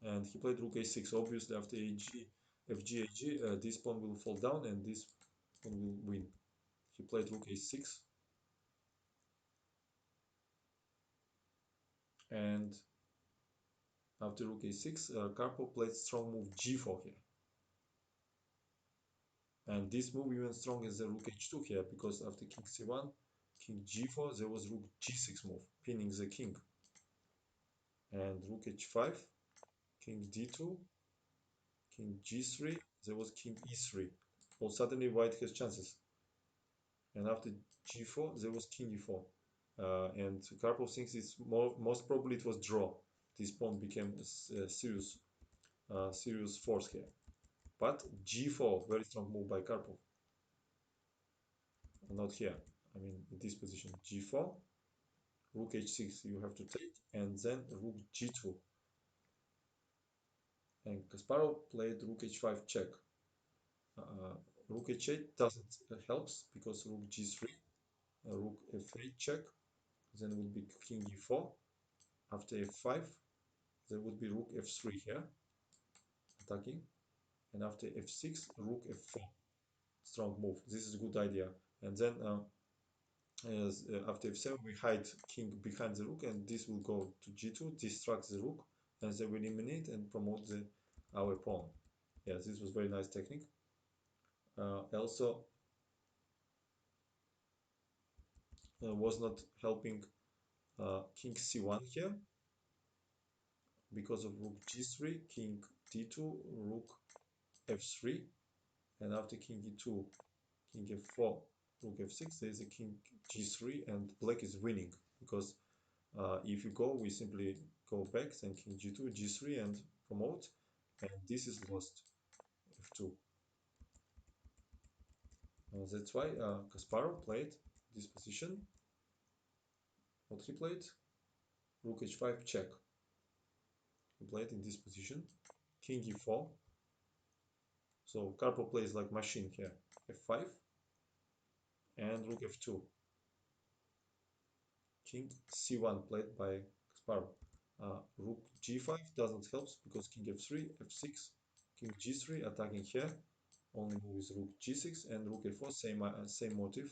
And he played rook a6. Obviously, after fg, this pawn will fall down and this pawn will win. He played rook a6. And after rook a6, Karpov played strong move g4 here. And this move even stronger than rook h2 here, because after king c1, king g4, there was rook g6 move, pinning the king. And rook h5, king d2, king g3, there was king e3. Well, suddenly white has chances. And after g4, there was king e4. And Karpov thinks it's most probably it was draw. This pawn became a serious force here. But g4, very strong move by Karpov. Not here. I mean, in this position, g4, rook h6 you have to take, and then rook g2. And Kasparov played rook h5 check. Rook h8 doesn't helps because rook g3, rook f8 check, then would be king e4. After f5, there would be rook f3 here, attacking, and after f6, rook f4. Strong move. This is a good idea. And then after f7, we hide king behind the rook, and this will go to g2, distract the rook, and then we eliminate and promote our pawn. Yeah, this was very nice technique. Also, was not helping king c1 here because of rook g3, king d2, rook f3, and after king e2, king f4, rook f6, there is a king g3, and black is winning because if you go, we simply go back, then king g2, g3, and promote, and this is lost, f2. That's why Kasparov played this position. What he played? Rook h5 check. He played in this position. King e4. So Karpov plays like machine here. f5 and rook f2. King c1 played by Kasparov. Rook g5 doesn't help because king f3, f6, king g3 attacking here. Only move is rook g6 and rook f4, same motive.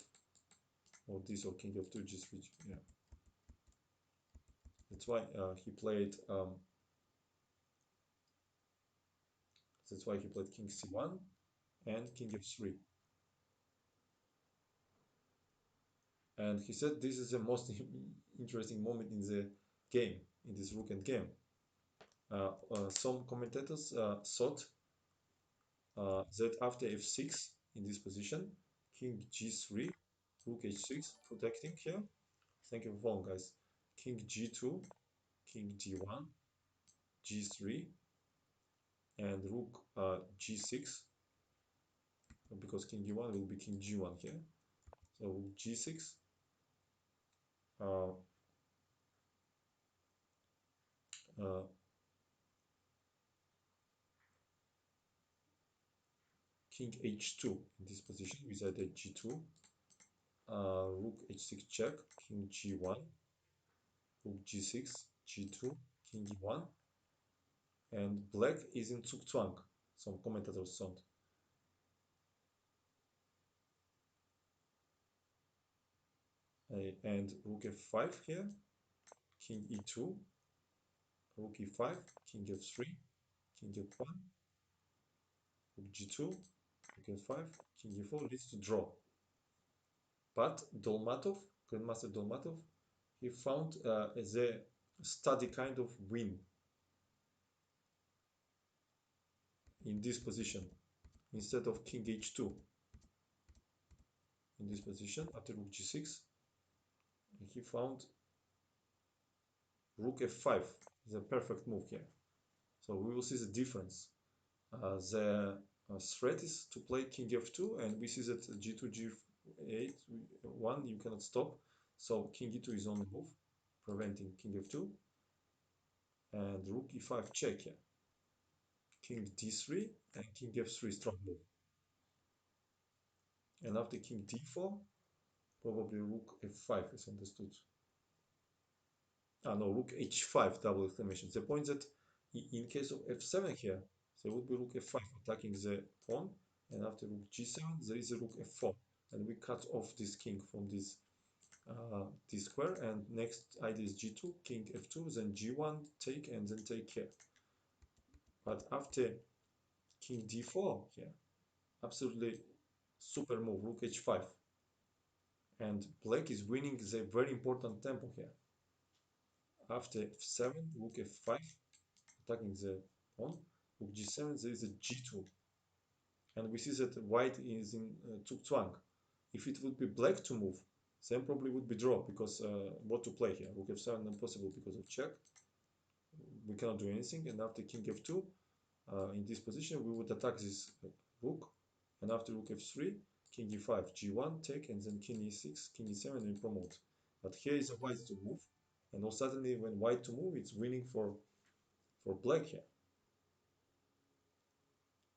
Or this or king f2, g3. Yeah. That's why he played. That's why he played king c1 and king f3. And he said this is the most interesting moment in the game, in this rook and game. Some commentators thought that after f6 in this position, king g3, rook h6, protecting here. Thank you for following, guys. King g2, king d1, g3, and rook g6, because king d1 will be king g1 here. So rook g6, uh, king h2 in this position with either g2, rook h6 check, king g1, rook g6, g2, king e1, and black is in Zugzwang, some commentators thought. And rook f5 here, king e2, rook e5, king f3, king f1, rook g2, rook f5, king e4 leads to draw. But Dolmatov, Grandmaster Dolmatov, he found the study kind of win in this position instead of king h2 in this position after rook g6. He found rook f5 is a perfect move here. So we will see the difference. The threat is to play king f2, and we see that g2, g8, 1 you cannot stop. So king e2 is on the move, preventing king f2, and rook e5 check here. King d3 and king f3 strong move. And after king d4, probably rook f5 is understood. Ah no, rook h5 double exclamation. The point that in case of f7 here, there would be rook f5 attacking the pawn, and after rook g7 there is a rook f4, and we cut off this king from this square. And next idea is g2, king f2, then g1 take, and then take here. But after king d4 here, absolutely super move, rook h5, and black is winning the very important tempo here. After f7, rook f5, attacking the pawn, rook g7, there is a g2, and we see that white is in Zugzwang. If it would be black to move, then probably would be draw, because what to play here? Rook f7 impossible because of check. We cannot do anything, and after king f2, in this position, we would attack this rook, and after rook f3, king e5, g1 take, and then king e6, king e7, and we promote. But here is a white to move, and all suddenly when white to move, it's winning for black here.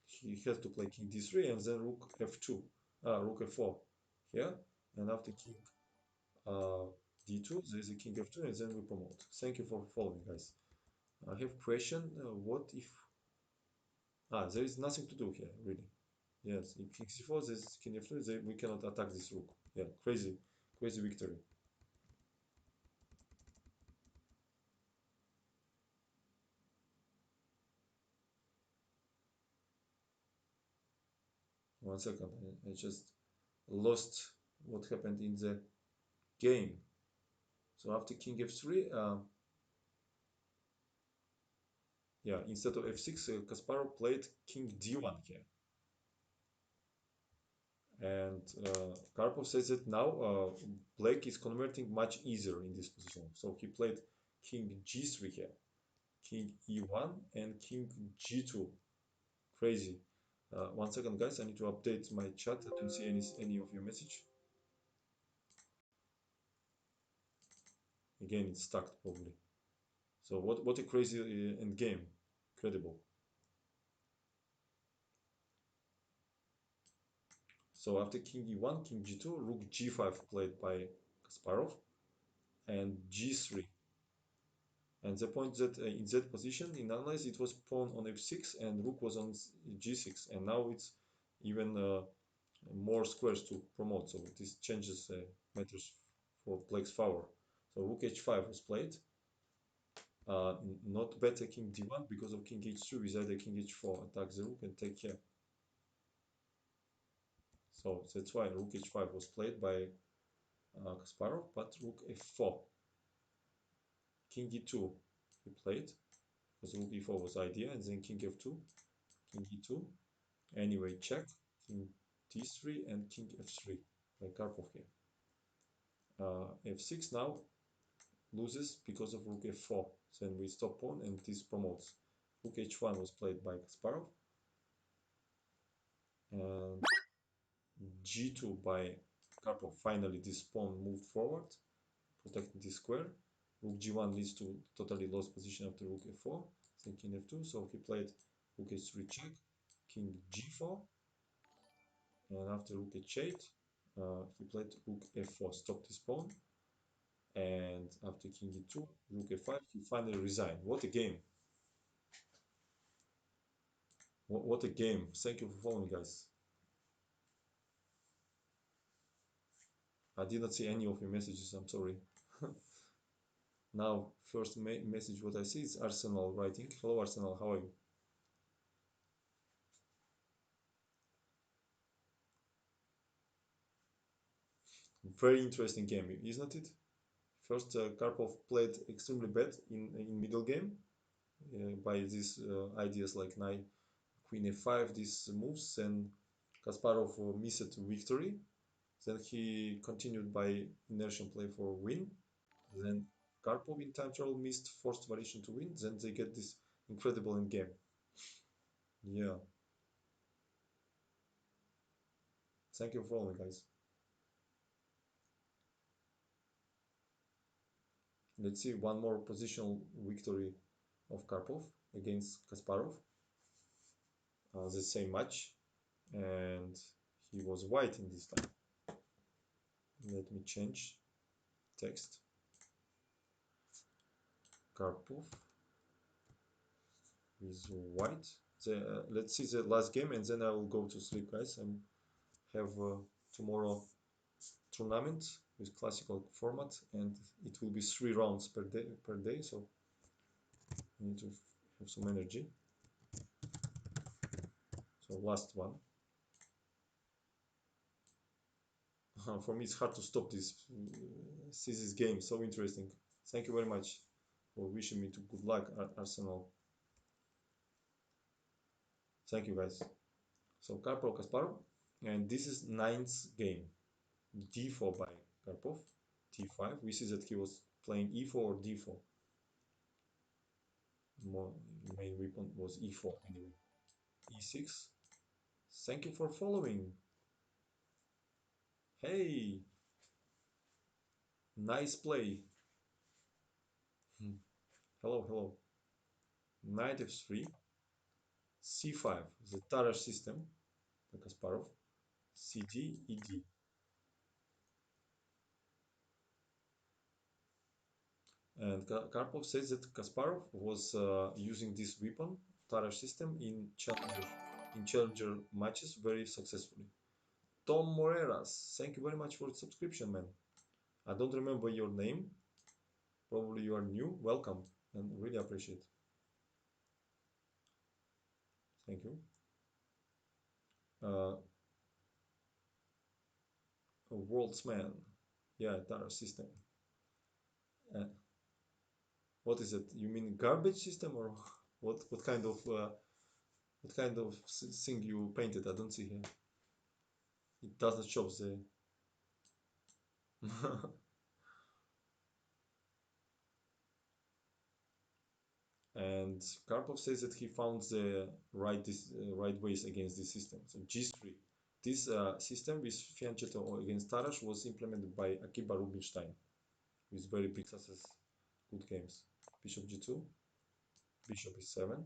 He has to play king d3 and then rook f2, rook f4 here, and after king uh, d2, there is a king f2, and then we promote. Thank you for following, guys. I have question. What if there is nothing to do here, really? Yes, if king c4, there's king f3, we cannot attack this rook. Yeah, crazy, crazy victory. One second, I just lost what happened in the game. So after king f3, yeah, instead of f6, Kasparov played king d1 here. And Karpov says that now black is converting much easier in this position. So he played king g3 here, king e1, and king g2. Crazy. One second, guys. I need to update my chat. I don't see any of your message. Again, it's stuck probably. So what a crazy end game. Incredible. So after king e1, king g2, rook g5 played by Kasparov, and g3. And the point that in that position, in analyze, it was pawn on f6 and rook was on g6. And now it's even more squares to promote. So this changes matters for black's favor. So rook h5 was played. Not better king d1 because of king h3 with either king h4. Attack the rook and take care. So that's why rook h5 was played by Kasparov, but rook f4. King e2 he played because rook e4 was idea, and then king f2, king e2. Anyway, check, king d3 and king f3 by Karpov here. F6 now loses because of rook f4. Then we stop pawn and this promotes. Rook h1 was played by Kasparov. And g2 by Karpov. Finally, this pawn moved forward, protecting this square. Rook g1 leads to totally lost position after rook f4. Then king f2. So he played rook h3 check, king g4. And after rook h8, he played rook f4, stopped his pawn. And after king e2, rook a5, he finally resigned. What a game! What a game! Thank you for following, guys. I did not see any of your messages, I'm sorry. Now, first message what I see is Arsenal writing. Hello, Arsenal, how are you? Very interesting game, isn't it? First, Karpov played extremely bad in middle game by these ideas like knight, queen a5, these moves, and Kasparov missed victory. Then he continued by inertial play for win. Then Karpov in time trial missed forced variation to win. Then they get this incredible end game. Yeah, thank you for following, guys. Let's see one more positional victory of Karpov against Kasparov. The same match, and he was white in this time. Let me change text. Karpov is white. Let's see the last game, and then I will go to sleep, guys. I have tomorrow tournament with classical format, and it will be 3 rounds per day. So I need to have some energy. So last one. For me, it's hard to stop this. See this game, so interesting. Thank you very much for wishing me to good luck at Arsenal. Thank you, guys. So Karpov Kasparov, and this is ninth game. D4 by Karpov, T5. We see that he was playing E4 or D4. More main weapon was E4 anyway. E6. Thank you for following. Hey, nice play. Hmm. Hello, hello. Knight f3, c5, the Tarrasch system, the Kasparov, cd, ed. And Karpov says that Kasparov was using this weapon, Tarrasch system, in challenger matches very successfully. Tom Moreras, thank you very much for the subscription, man. I don't remember your name. Probably you are new. Welcome and really appreciate. Thank you. Uh, World's man. Yeah, Tarrasch system. Uh, what is it? You mean garbage system or what kind of thing you painted? I don't see here. It doesn't show the. And Karpov says that he found the right ways against this system. So G3. This system with fianchetto against Tarrasch was implemented by Akiba Rubinstein with very big success, good games. Bishop G2, Bishop E7,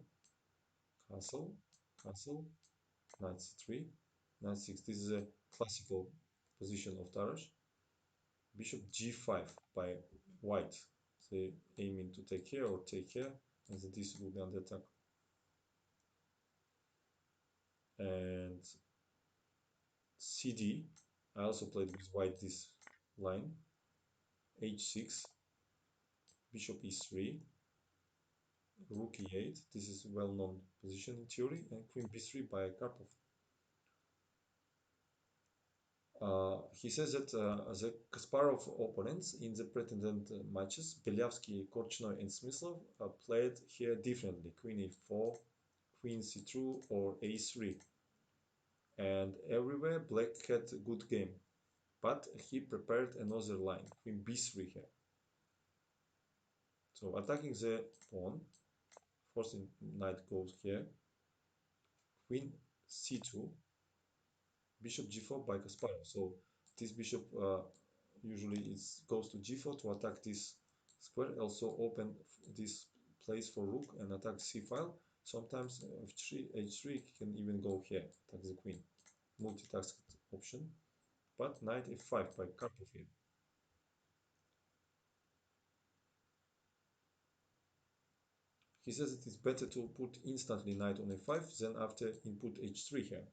Castle, Castle, Knight C3, Knight 6. This is a classical position of Tarrasch. Bishop G5 by White. They aiming to take here or take here, and this will be under attack. And CD. I also played with white this line. H6, Bishop E3, Rook E8. This is a well-known position in theory, and Queen B3 by Karpov. He says that the Kasparov opponents in the pretendent matches, Belyavsky, Korchnoi, and Smyslov, played here differently. Queen E4, Queen C2, or A3. And everywhere Black had a good game, but he prepared another line, Queen B3 here. So attacking the pawn, forcing knight goes here, Queen C2, Bishop G4 by Kasparov. So this bishop usually goes to G4 to attack this square, also open this place for rook and attack C file. Sometimes F3, H3 can even go here, attack the queen. multitasked option. But knight f5 by Karpov here. He says it is better to put instantly knight on a5 than after input h3 here.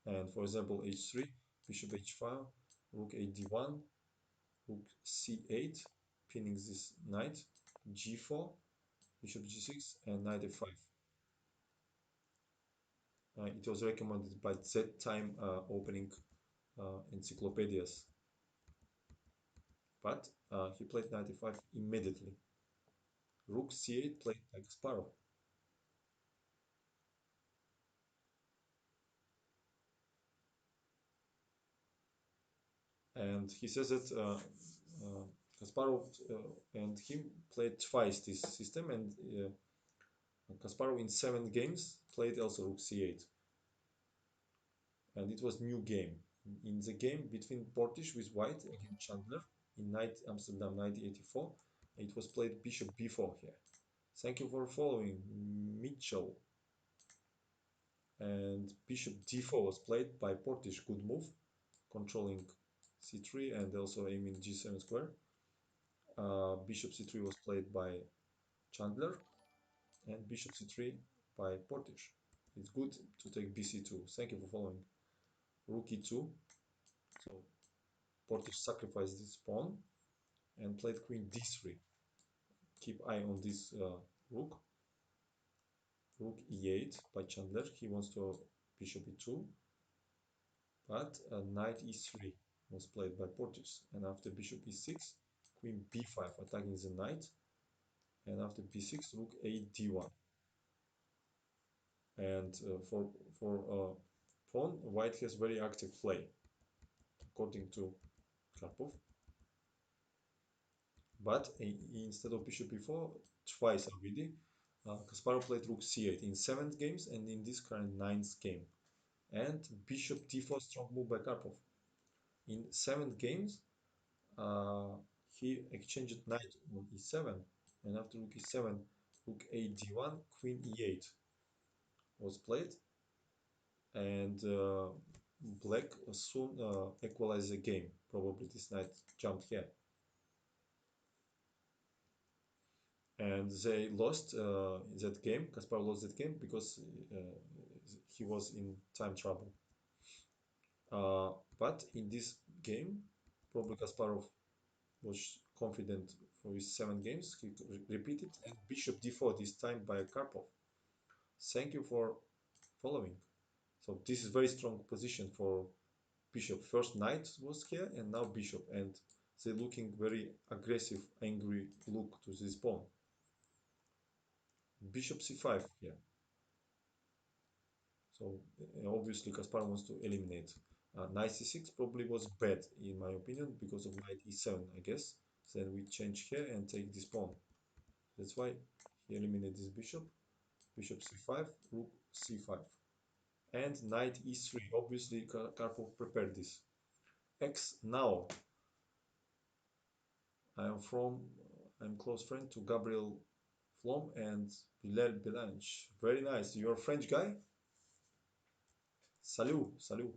And for example, h3, bishop h5, rook ad1, rook c8, pinning this knight, g4, bishop g6, and knight f5. It was recommended by that time opening encyclopedias, but he played knight e5 immediately. Rook c8 played like Kasparov. And he says that Kasparov and him played twice this system, and Kasparov in 7 games played also Rook c8, and it was new game. In the game between Portish with White against Chandler in night Amsterdam 1984, it was played Bishop b4 here. Thank you for following, Mitchell. And Bishop d4 was played by Portish, good move, controlling c3 and also aiming g7 square. Bishop c3 was played by Chandler, and Bishop c3 by Portish. It's good to take bc2. Thank you for following. Rook e2. So Portish sacrificed this pawn and played queen d3. Keep eye on this rook. Rook e8 by Chandler. He wants to bishop e2, but knight e3 was played by Portish. And after bishop e6, queen b5 attacking the knight. And after b6, rook a d1. And for pawn, white has very active play, according to Karpov. But instead of bishop e4, twice already, Kasparov played rook c8 in 7 games and in this current 9th game. And bishop d4, strong move by Karpov. In 7 games, uh, he exchanged knight on e7, and after rook e7, rook a d1, queen e8 was played, and black soon equalized the game. Probably this knight jumped here. And they lost that game. Kasparov lost that game because he was in time trouble. But in this game, probably Kasparov was confident for his 7 games. He repeated, and bishop d4 this time by Karpov. Thank you for following. So this is very strong position for bishop. First knight was here, and now bishop, and they looking very aggressive, angry look to this pawn. Bishop c5 here. So obviously Kasparov wants to eliminate. Knight c6 probably was bad in my opinion because of knight e7, I guess. Then we change here and take this pawn. That's why he eliminated this bishop. Bishop c5, rook c5. And knight e3. Obviously Karpov prepared this. X now. I'm close friend to Gabriel Flom and Bilal Belange. Very nice. You're a French guy? Salut, salut.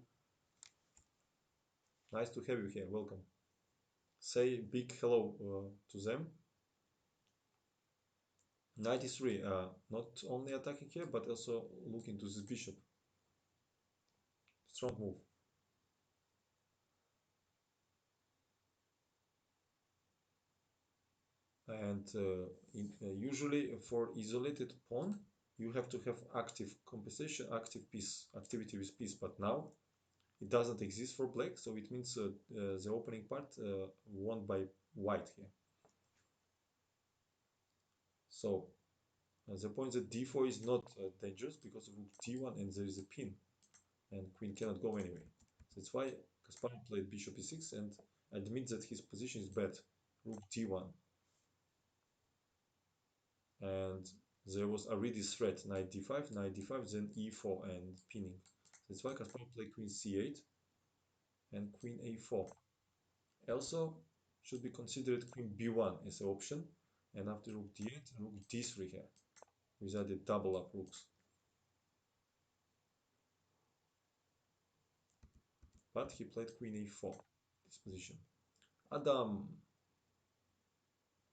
Nice to have you here. Welcome. Say big hello to them. 93, not only attacking here, but also looking to this bishop. Strong move. And usually for isolated pawn, you have to have active compensation, active piece, activity with piece. But now it doesn't exist for black, so it means the opening part won by white here. So the point that d4 is not dangerous because of rook d1 and there is a pin, and queen cannot go anyway. That's why Kasparov played bishop e6 and admits that his position is bad. Rook d1. And there was already threat knight d5, then e4 and pinning. That's why Kasparov played queen c8 and queen a4. Also should be considered queen b1 as an option, and after rook d8, rook d3 here, without the double up rooks. but he played queen a4, this position. Adam,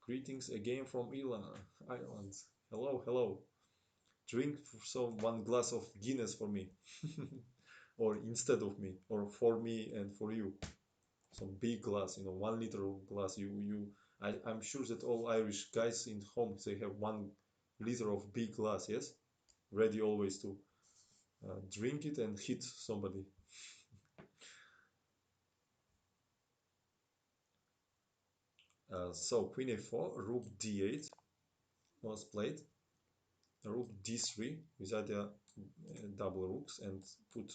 greetings again from Ireland. Hello, hello. Drink some one glass of Guinness for me, or instead of me, or for me and for you. Some big glass, 1 liter of glass. I'm sure that all Irish guys in home they have 1 liter of big glass, yes, ready always to drink it and hit somebody. So queen a4, rook d8 was played, rook d3 with other double rooks and put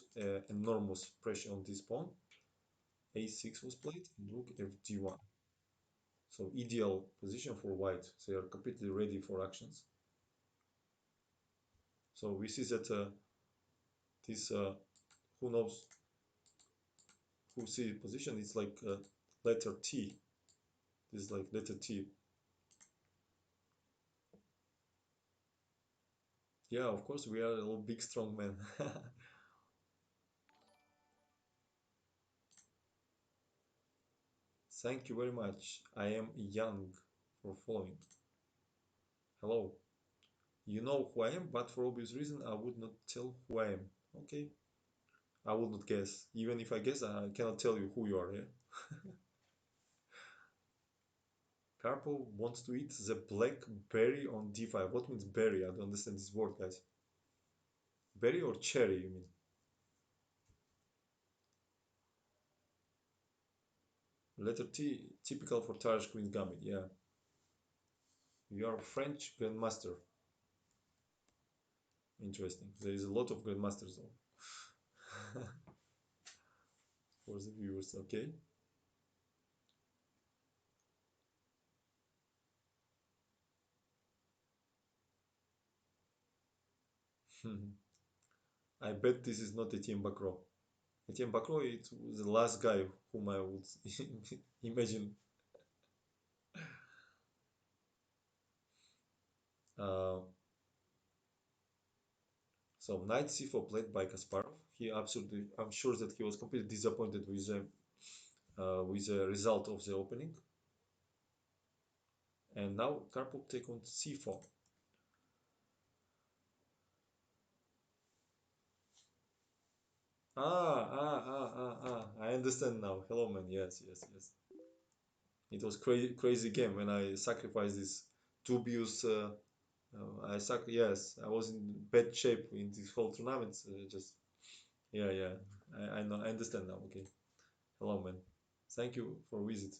enormous pressure on this pawn. A6 was played and rook fd1. So ideal position for white. They are completely ready for actions. So we see that this who knows who see position. It's like letter T. This is like letter T. Yeah, of course we are a little big strong man. Thank you very much. I am young for following. Hello. You know who I am, but for obvious reason I would not tell who I am. Okay. I would not guess. Even if I guess, I cannot tell you who you are. Yeah. Karpov wants to eat the black berry on d5. What means berry? I don't understand this word, guys. Berry or cherry, you mean? Letter T, typical for Tarrasch Queen's Gambit. Yeah. You are French grandmaster. Interesting. There is a lot of grandmasters though. For the viewers. Okay. I bet this is not Etienne Bacro. Etienne Bacro, it was the last guy whom I would imagine. Uh, so knight c4 played by Kasparov. He absolutely, I'm sure that he was completely disappointed with the result of the opening. And now Karpov take on c4. I understand now. Hello, man. Yes, yes, yes. It was crazy game when I sacrificed this dubious. Yes, I was in bad shape in this whole tournament. Just yeah, yeah. I know. I understand now. Okay. Hello, man. Thank you for visit.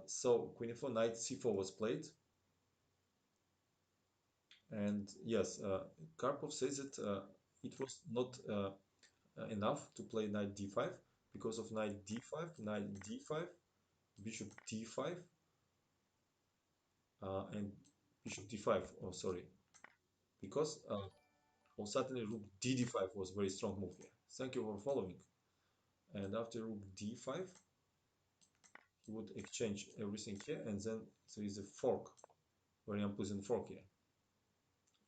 So Queen e4, Knight c4 was played, and yes, Karpov says that it was not enough to play Knight d5 because of Knight d5, Bishop d5, and Bishop d5. Oh, sorry, because suddenly Rook d5 was very strong move here. Thank you for following. And after Rook d5, he would exchange everything here, and then there is a fork, very unpleasant fork here.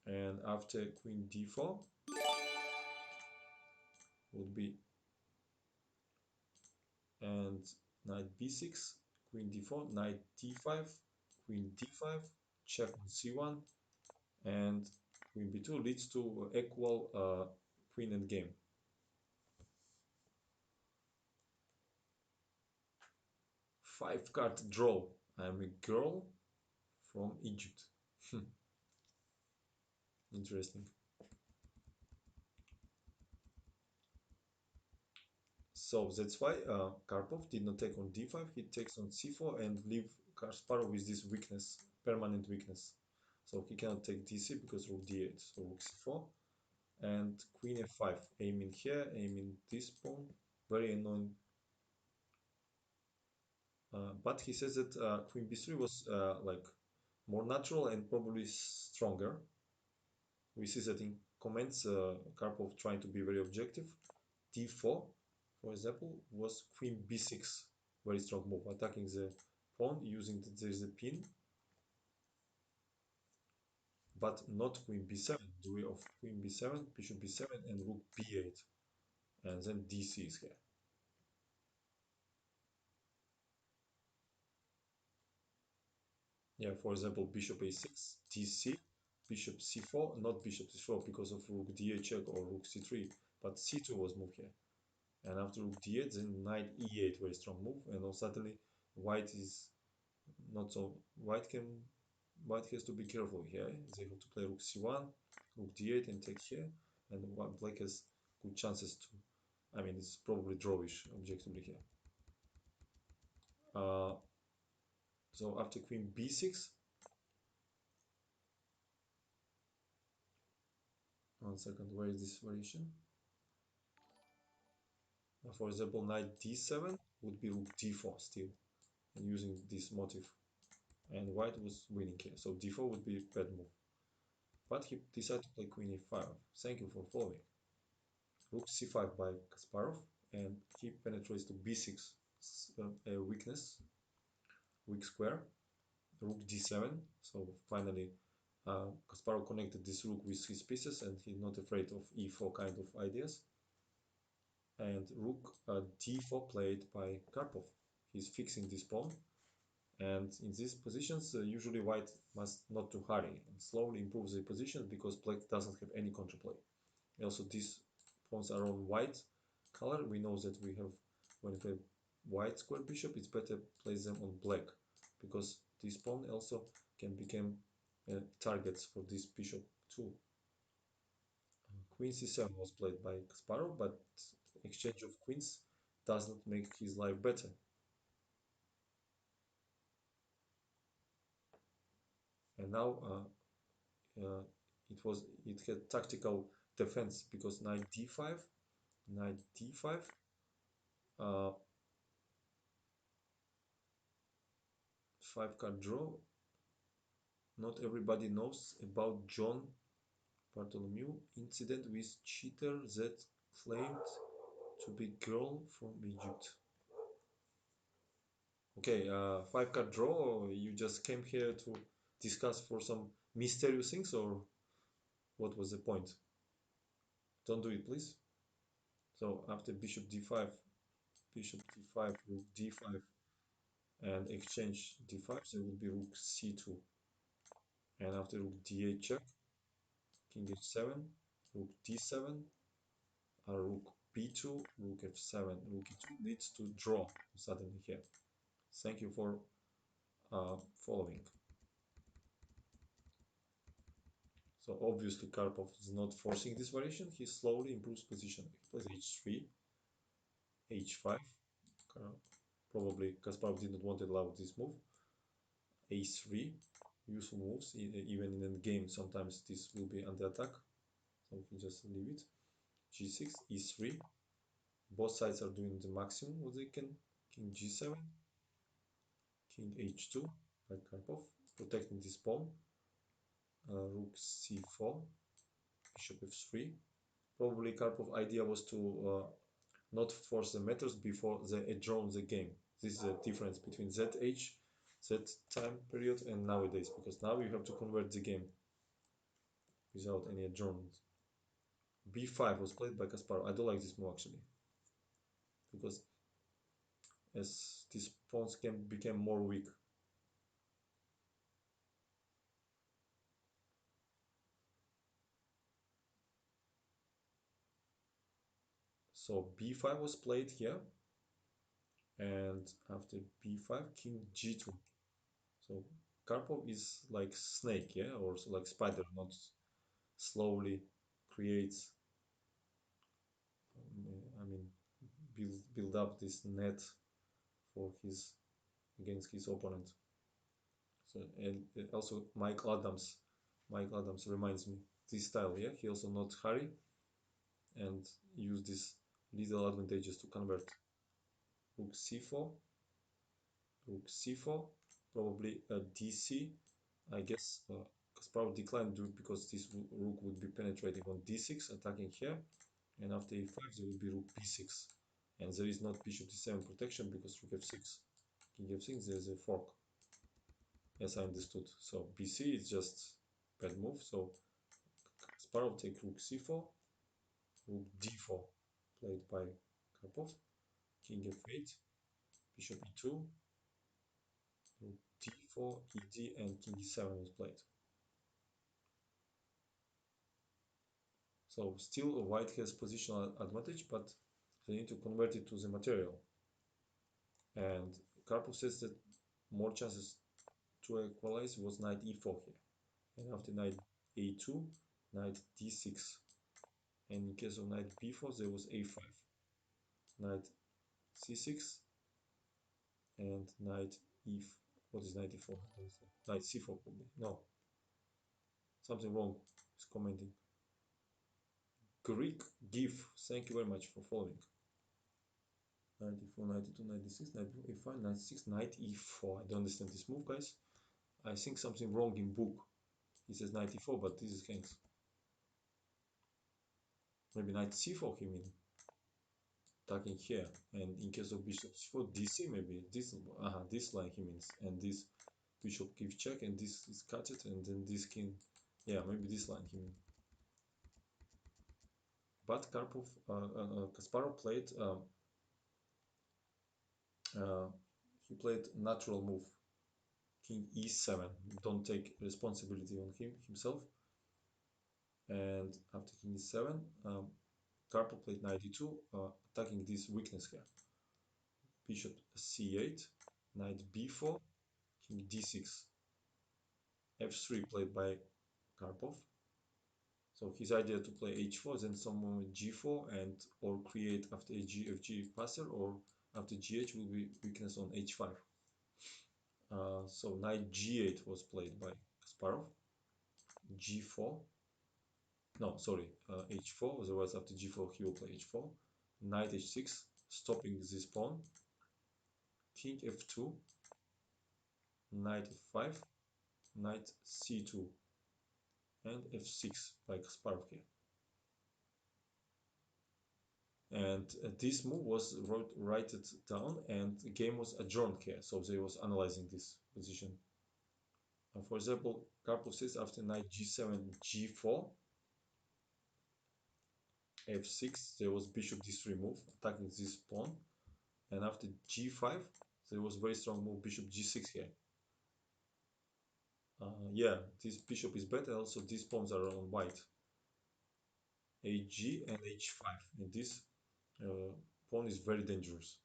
And after Queen d4 would be, and Knight b6, Queen d4, Knight d5, Queen d5, check on c1, and Queen b2 leads to equal Queen endgame. 5 card draw. I'm a girl from Egypt. Interesting. So that's why Karpov did not take on d5. He takes on c4 and leave Kasparov with this weakness, permanent weakness. So he cannot take dc because rook d8. So rook c4 and queen f5. Aiming here, aiming this pawn. Very annoying. But he says that queen b3 was like more natural and probably stronger. We see that in comments, Karpov trying to be very objective. d4, for example, was queen b6. Very strong move, attacking the pawn using there's a pin, but not queen b7. The way of queen b7, bishop b7, and rook b8. and then dc is here. Yeah, for example, bishop a6, dc, bishop c4, not bishop c4 because of rook d8 check or rook c3, but c2 was moved here. And after rook d8, then knight e8, very strong move, and now suddenly white is not so. White has to be careful here. They have to play rook c1, rook d8, and take here, and black has good chances to. I mean, it's probably drawish objectively here. Uh, so after queen b6, 1 second, where is this variation? For example, knight d7 would be rook d4 still, and using this motif. And white was winning here, so d4 would be a bad move. But he decided to play queen e5. Thank you for following. Rook c5 by Kasparov, and he penetrates to b6, a weakness, weak square. Rook d7. So finally, Kasparov connected this rook with his pieces, and he's not afraid of e4 kind of ideas. And rook d4 played by Karpov. He's fixing this pawn, and in these positions, usually white must not to hurry and slowly improve the position because black doesn't have any counterplay. Also, these pawns are on white color. We know that we have, when we have white square bishop, it's better place them on black because this pawn also can become targets for this bishop too. Queen c7 was played by Kasparov, but exchange of queens does not make his life better. And now it had tactical defense because knight d5, knight d5, uh, 5 card draw. Not everybody knows about John Bartholomew incident with cheater that claimed to be girl from Egypt. Okay, 5 card draw. You just came here to discuss for some mysterious things, or what was the point? Don't do it, please. So after bishop d5, bishop d5, rook d5, and exchange d5, there will be rook c2. And after rook d8 check, king h7, rook d7, rook b2, rook f7, rook e2 leads to draw suddenly here. Thank you for following. So obviously Karpov is not forcing this variation, he slowly improves position. He plays h3, h5, probably Kasparov did not want to allow this move. a3, useful moves, even in a game sometimes this will be under attack, so we can just leave it. g6, e3, both sides are doing the maximum what they can. King g7, king h2 by Karpov, protecting this pawn. Rook c4, bishop f3. Probably Karpov idea was to not force the matters before they drawn the game. This is the difference between that age, that time period, and nowadays, because now you have to convert the game without any adjournment. b5 was played by Kasparov. I don't like this move actually, because as these pawns can become more weak. So b5 was played here, and after b5, king g2. So Karpov is like snake, yeah, or like spider, not slowly creates. I mean, build up this net for his against his opponent. So and also Mike Adams reminds me this style, yeah. He also not hurry and use these little advantages to convert. Rook c4, rook c4, probably a dc. I guess Kasparov declined because this rook would be penetrating on d6, attacking here, and after e5 there will be rook b6, and there is not bishop d7 protection because rook f6, king f6, there is a fork, as I understood. So bc is just bad move. So Kasparov take rook c4, rook d4, played by Karpov. King f8, bishop e2, rook d4, ed, and king e7 was played. So still white has positional advantage, but they need to convert it to the material. And Karpov says that more chances to equalize was knight e4 here. And after knight a2, knight d6. And in case of knight b4, there was a5. Knight c6 and knight e. What is knight e4? Knight c4 probably. No, something wrong. He's commenting. Greek give. Thank you very much for following. 94, 92, 96, 94, a5, 96, knight e4. I don't understand this move, guys. I think something wrong in book. He says 94, but this is hangs. Maybe knight c4 he mean. Attacking here. And in case of bishop c4, dc maybe. This line he means. And this bishop gives check, and this is cut it, and then this king. Yeah, maybe this line he means. But Kasparov played. He played natural move, king e7. Don't take responsibility on himself. And after king e7, Karpov played knight e2, attacking this weakness here. Bishop c8, knight b4, king d6. f3 played by Karpov. So his idea to play h4, then someone with g4, and or create after fg passer, or after gh will be weakness on h5. So knight g8 was played by Kasparov. G4. No, sorry, h4. Otherwise, after g4, he will play h4. Knight h6, stopping this pawn. King f2. Knight f5. Knight c2. And f6 by Kasparov here. And this move was write it down, and the game was adjourned here. So they was analyzing this position. For example, Karpov says after knight g7, g4, f6, there was bishop d3 move, attacking this pawn. And after g5, there was very strong move, bishop g6 here. Yeah, this bishop is better. Also, these pawns are on white. Hg and h5. And this pawn is very dangerous.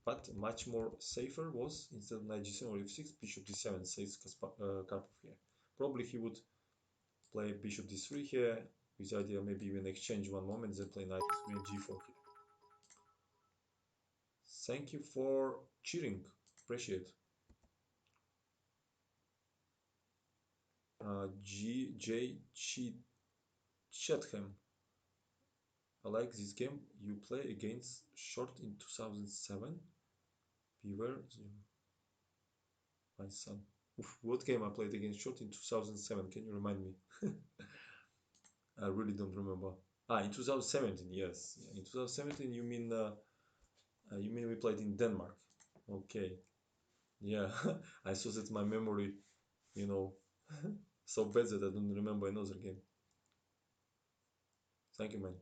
But much more safer was, instead of knight g7 or f6, bishop d7, says Karpov here. Probably he would play bishop d3 here, with the idea maybe even exchange one moment, then play knight e3 and g4 here. Thank you for cheering. Appreciate. J. Chatham. I like this game. You play against Short in 2007. Beware, my son. Oof, what game I played against Short in 2007? Can you remind me? I really don't remember. In 2017, yes. In 2017, you mean we played in Denmark? Okay. Yeah, I saw that my memory, you know, so bad that I don't remember another game. Thank you, man.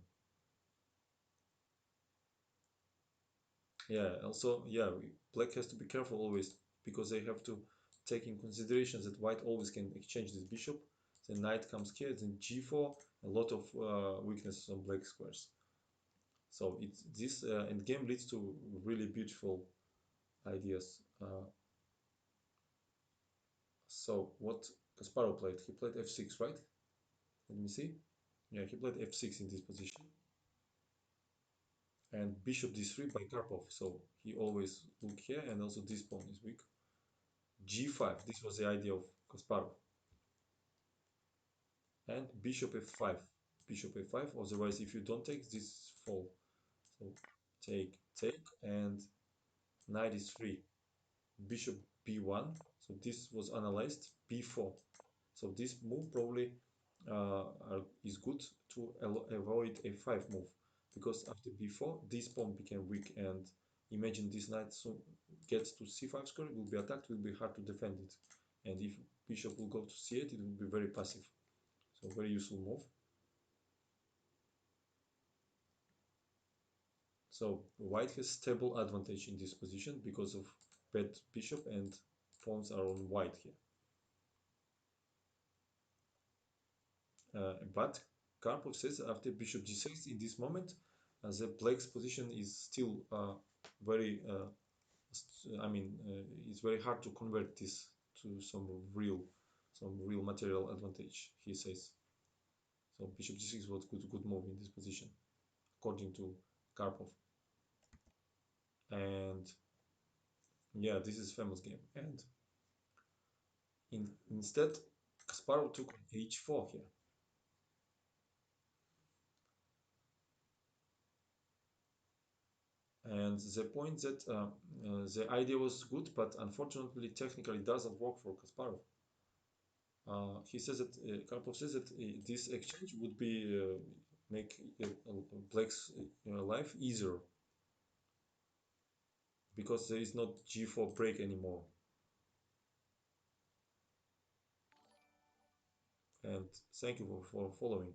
Yeah, also, yeah, black has to be careful always, because they have to take in consideration that white always can exchange this bishop. Then knight comes here, then g4, a lot of weaknesses on black squares. So it's this endgame leads to really beautiful ideas. So what Kasparov played? He played f6, right? Let me see. Yeah, he played f6 in this position. And bishop d3 by Karpov. So he always look here, and also this pawn is weak. g5, this was the idea of Kasparov. And bishop f5. Bishop f5, otherwise if you don't take, this fall. So take, and knight is free. Bishop b1, so this was analyzed, b4. So this move probably is good to avoid a 5 move, because after b4 this pawn became weak, and imagine this knight soon gets to c5 square, it will be attacked, it will be hard to defend it, and if bishop will go to c8, it will be very passive. So very useful move. So white has stable advantage in this position because of bad bishop and pawns are on white here. But Karpov says after bishop g6 in this moment, the black's position is still very, it's very hard to convert this to some real material advantage, he says. So bishop g6 was good move in this position, according to Karpov. And yeah, this is famous game. And instead, Kasparov took h4 here. And the point that the idea was good, but unfortunately, technically doesn't work for Kasparov. He says that Karpov says that this exchange would be make Black's life easier because there is not g4 break anymore. And thank you for following.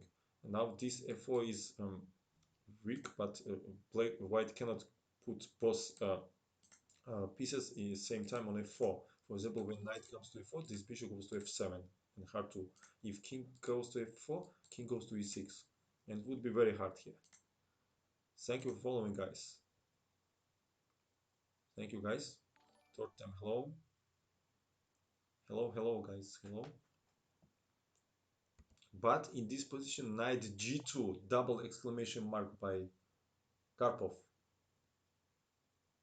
Now this f4 is weak, but white cannot put both pieces in the same time on f4. For example, when knight comes to f4, this bishop goes to f7, and hard to. If king goes to f4, king goes to e6, and it would be very hard here. Thank you for following, guys. Thank you, guys. Third time, hello. Hello, hello, guys, hello. But in this position, knight g2, double exclamation mark by Karpov.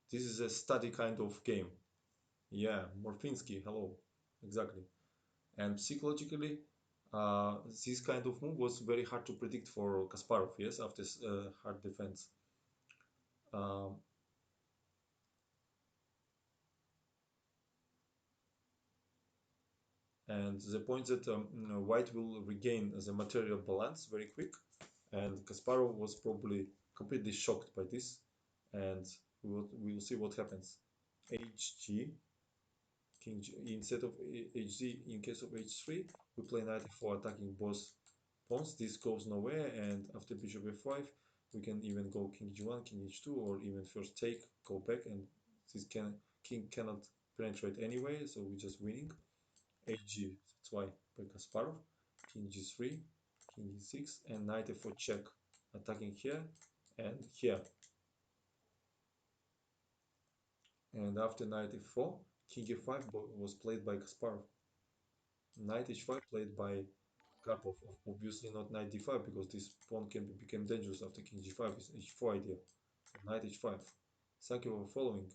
This is a study kind of game. Yeah, Morfinsky, hello. Exactly. And psychologically, this kind of move was very hard to predict for Kasparov, yes, after hard defense. Um, and the point that white will regain the material balance very quick, and Kasparov was probably completely shocked by this, and we will see what happens. Hg, king G, instead of Hg, in case of H3, we play knight f4 attacking both pawns. This goes nowhere, and after bishop f5, we can even go king g1, king h2, or even first take, go back, and this king cannot penetrate anyway, so we're just winning. Hg, that's why by Kasparov, king g3, king e6, and knight f4 check, attacking here and here. And after knight f4, king e5 was played by Kasparov. Knight h5 played by Karpov. Obviously not knight d5 because this pawn can become dangerous after king g5 is h4 idea. Knight h5. Thank you for following.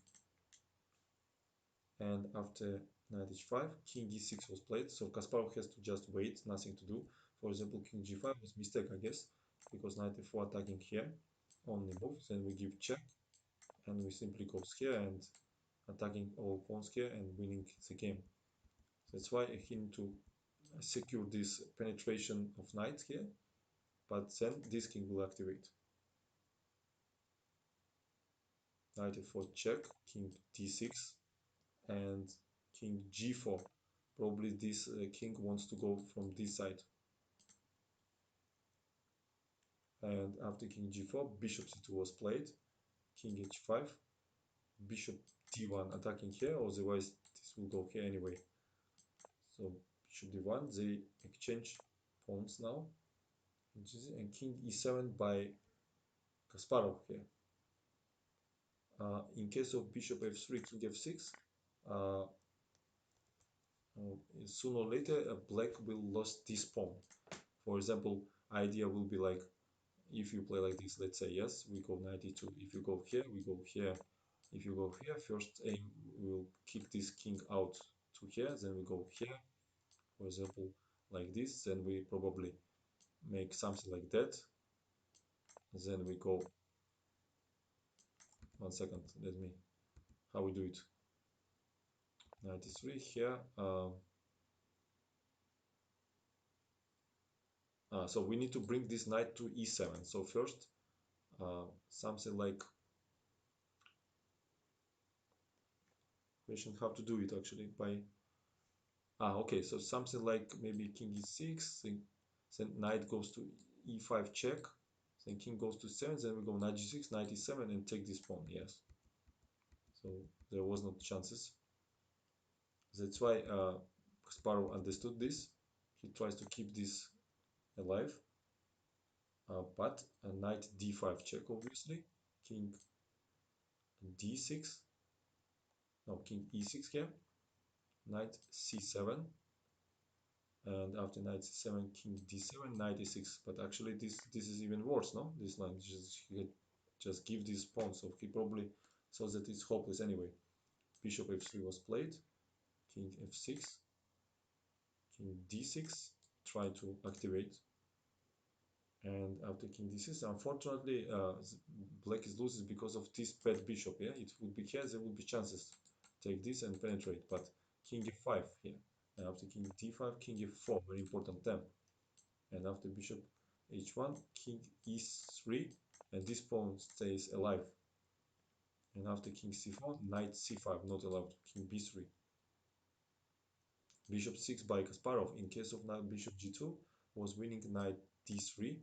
And after knight h5, king e6 was played, so Kasparov has to just wait, nothing to do. For example, king g5 was mistake, I guess, because knight f4 attacking here, only move, then we give check, and we simply goes here and attacking all pawns here and winning the game. That's why he need to secure this penetration of knight here, but then this king will activate. Knight f4 check, king d6, and king g4. Probably this king wants to go from this side. And after king g4, bishop c2 was played, king h5, bishop d1 attacking here, otherwise this will go here anyway. So bishop d1, they exchange pawns now, and king e7 by Kasparov here. In case of bishop f3, king f6, uh, sooner or later black will lose this pawn. For example, idea will be like, if you play like this, let's say yes, we go knight e2. If you go here, we go here. If you go here, first aim will kick this king out to here, then we go here, for example, like this, then we probably make something like that. Then we go, 1 second, let me, how we do it. Knight e3 here. So we need to bring this knight to e7. So first, something like, question how to do it actually by, okay, so something like maybe king e6, then knight goes to e5 check, Then king goes to 7, then we go knight g6, knight e7, and take this pawn. Yes. So there was no chances. That's why Kasparov understood this. He tries to keep this alive. But knight d5 check, obviously. King d6. No, king e6 here. Knight c7. And after knight c7, king d7, knight e6. But actually, this is even worse, no? This line just give this pawn, so he probably saw that it's hopeless anyway. Bishop f3 was played. King f6, king d6. Try to activate. And after king d6, unfortunately, black is losing because of this bad bishop. Yeah, it would be here. There would be chances. Take this and penetrate. But king f5 here. And after king d5, king f4, very important temp. And after bishop h1, king e3, and this pawn stays alive. And after king c4, knight c5, not allowed. King b3. Bishop 6 by Kasparov. In case of knight bishop g2, was winning knight d3,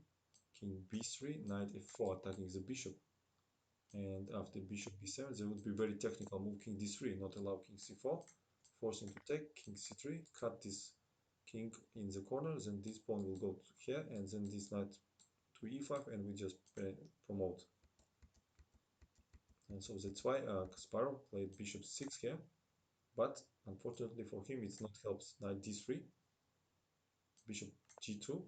king b3, knight f4, attacking the bishop. And after bishop b7, there would be very technical move, king d3, not allow king c4, forcing to take, king c3, cut this king in the corner, then this pawn will go to here, and then this knight to e5, and we just promote. And so that's why Kasparov played bishop 6 here, but unfortunately for him, it's not helps. Knight d3, bishop g2.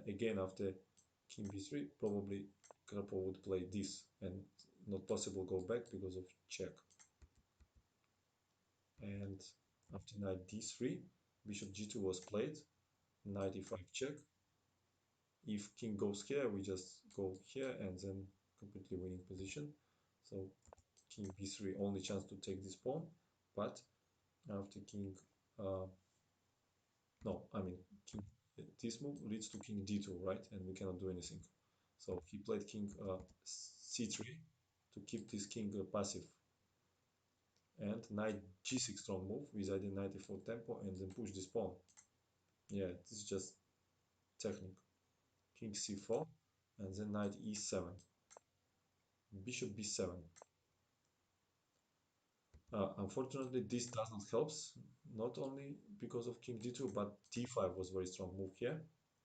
Again, after king b3, probably Karpov would play this, and not possible go back because of check. And after knight d3, bishop g2 was played, knight e5 check. If king goes here, we just go here and then completely winning position. So king b3, only chance to take this pawn, but after king, no, I mean, king, this move leads to king d2, right? And we cannot do anything. So he played king c3 to keep this king passive. And knight g6 strong move with either knight e4 tempo and then push this pawn. Yeah, this is just technique. King c4 and then knight e7. Bishop b7. Unfortunately, this doesn't help, not only because of king d2, but d5 was very strong move here.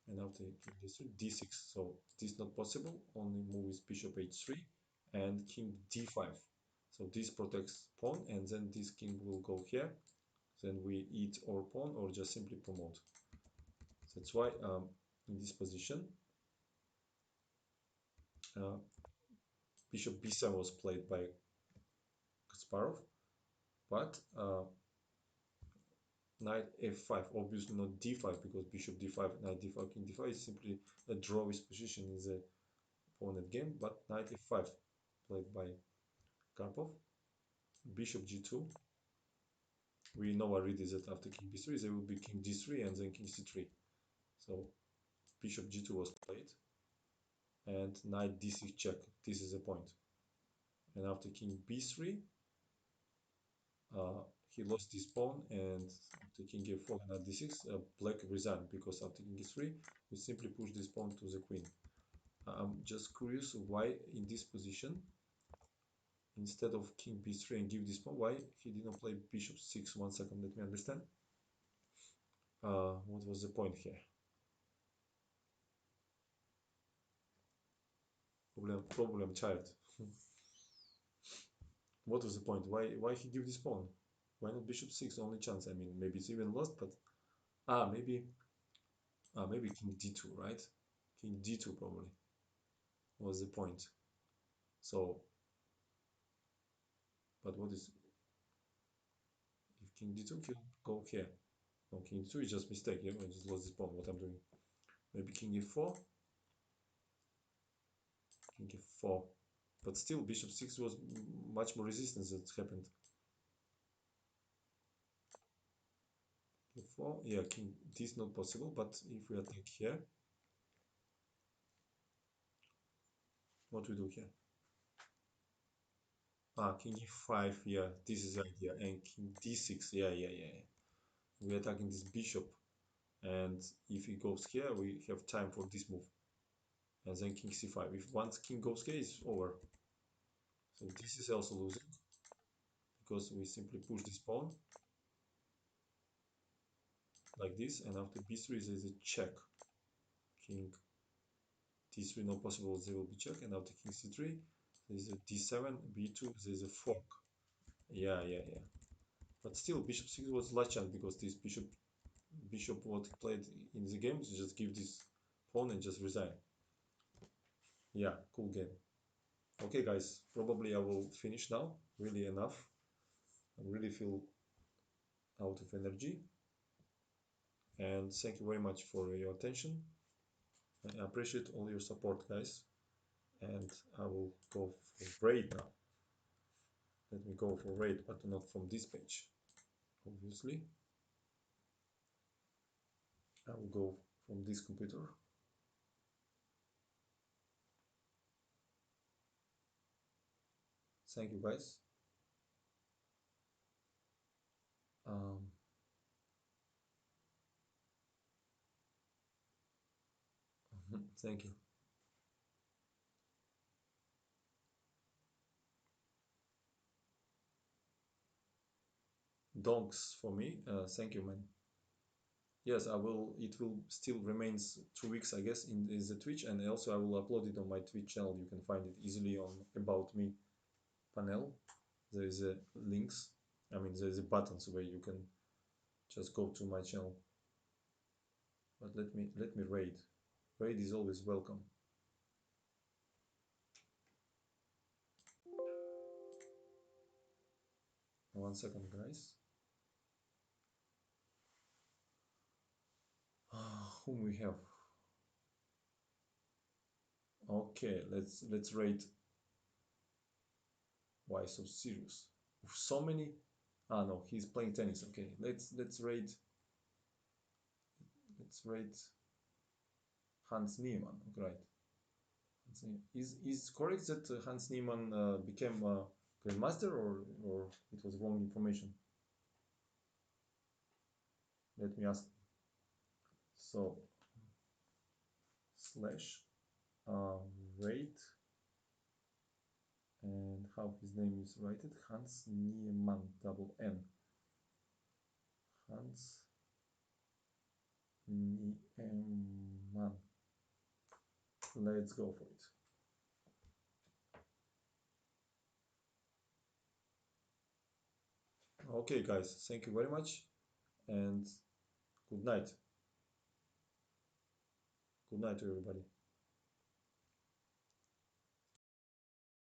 And after king d3, d6. So this is not possible. Only move is bishop h3 and king d5. So this protects pawn, and then this king will go here. Then we eat our pawn or just simply promote. That's why in this position, uh, bishop b7 was played by Kasparov, but knight f5, obviously not d5, because bishop d5, knight d5, king d5 is simply a draw his position in the opponent game, but knight f5 played by Karpov. Bishop g2, we know already that after king b3 there will be king d3 and then king c3. So bishop g2 was played and knight d6 check, this is the point. And after king b3, he lost this pawn, and after king a4 and knight d6, black resigned, because after king e3 we simply push this pawn to the queen. I'm just curious why in this position, instead of king b3 and give this pawn, why he didn't play bishop 6. 1 second, let me understand. What was the point here? Problem child. What was the point? Why he give this pawn? Why not bishop 6? Only chance. I mean, maybe it's even lost, but maybe king d2, right? King d2 probably was the point. So, but what is if king d2 can go here? No, king d2 is just mistake. Yeah, I just lost this pawn. What I'm doing? Maybe king e4, king f4, but still bishop 6 was much more resistance that happened. F4, yeah, king this is not possible, but if we attack here, what we do here? King e5, yeah, this is the idea, and king d6, yeah. We're attacking this bishop, and if he goes here, we have time for this move. and then king c5. If once king goes k, it's over. So this is also losing because we simply push this pawn like this, and after b3 there is a check. King d3, no possible, there will be check, and after king c3 there is a d7, b2, there is a fork. Yeah, yeah, yeah. But still, bishop 6 was last chance because this bishop what played in the game to just give this pawn and just resign. Yeah, cool game. Okay, guys, probably I will finish now. Really enough. I really feel out of energy. And thank you very much for your attention. I appreciate all your support, guys. And I will go for raid now. Let me go for raid, but not from this page, obviously. I will go from this computer. Thank you, guys. Um, thank you. Donks for me. Thank you, man. Yes, I will. It will still remains 2 weeks, I guess, in the Twitch, and also I will upload it on my Twitch channel. You can find it easily on About Me panel. There is a links. I mean, there is a buttons where you can just go to my channel. But let me raid. Raid is always welcome. One second, guys. Whom we have? Okay, let's rate. Why so serious? So many. Ah no, he's playing tennis. Okay, let's rate Hans Niemann. Right. Is correct that Hans Niemann became grandmaster, or it was wrong information? Let me ask. So slash rate, and how his name is written, Hans Niemann, double N. Hans Niemann. Let's go for it. Okay, guys, thank you very much, and good night. Good night to everybody.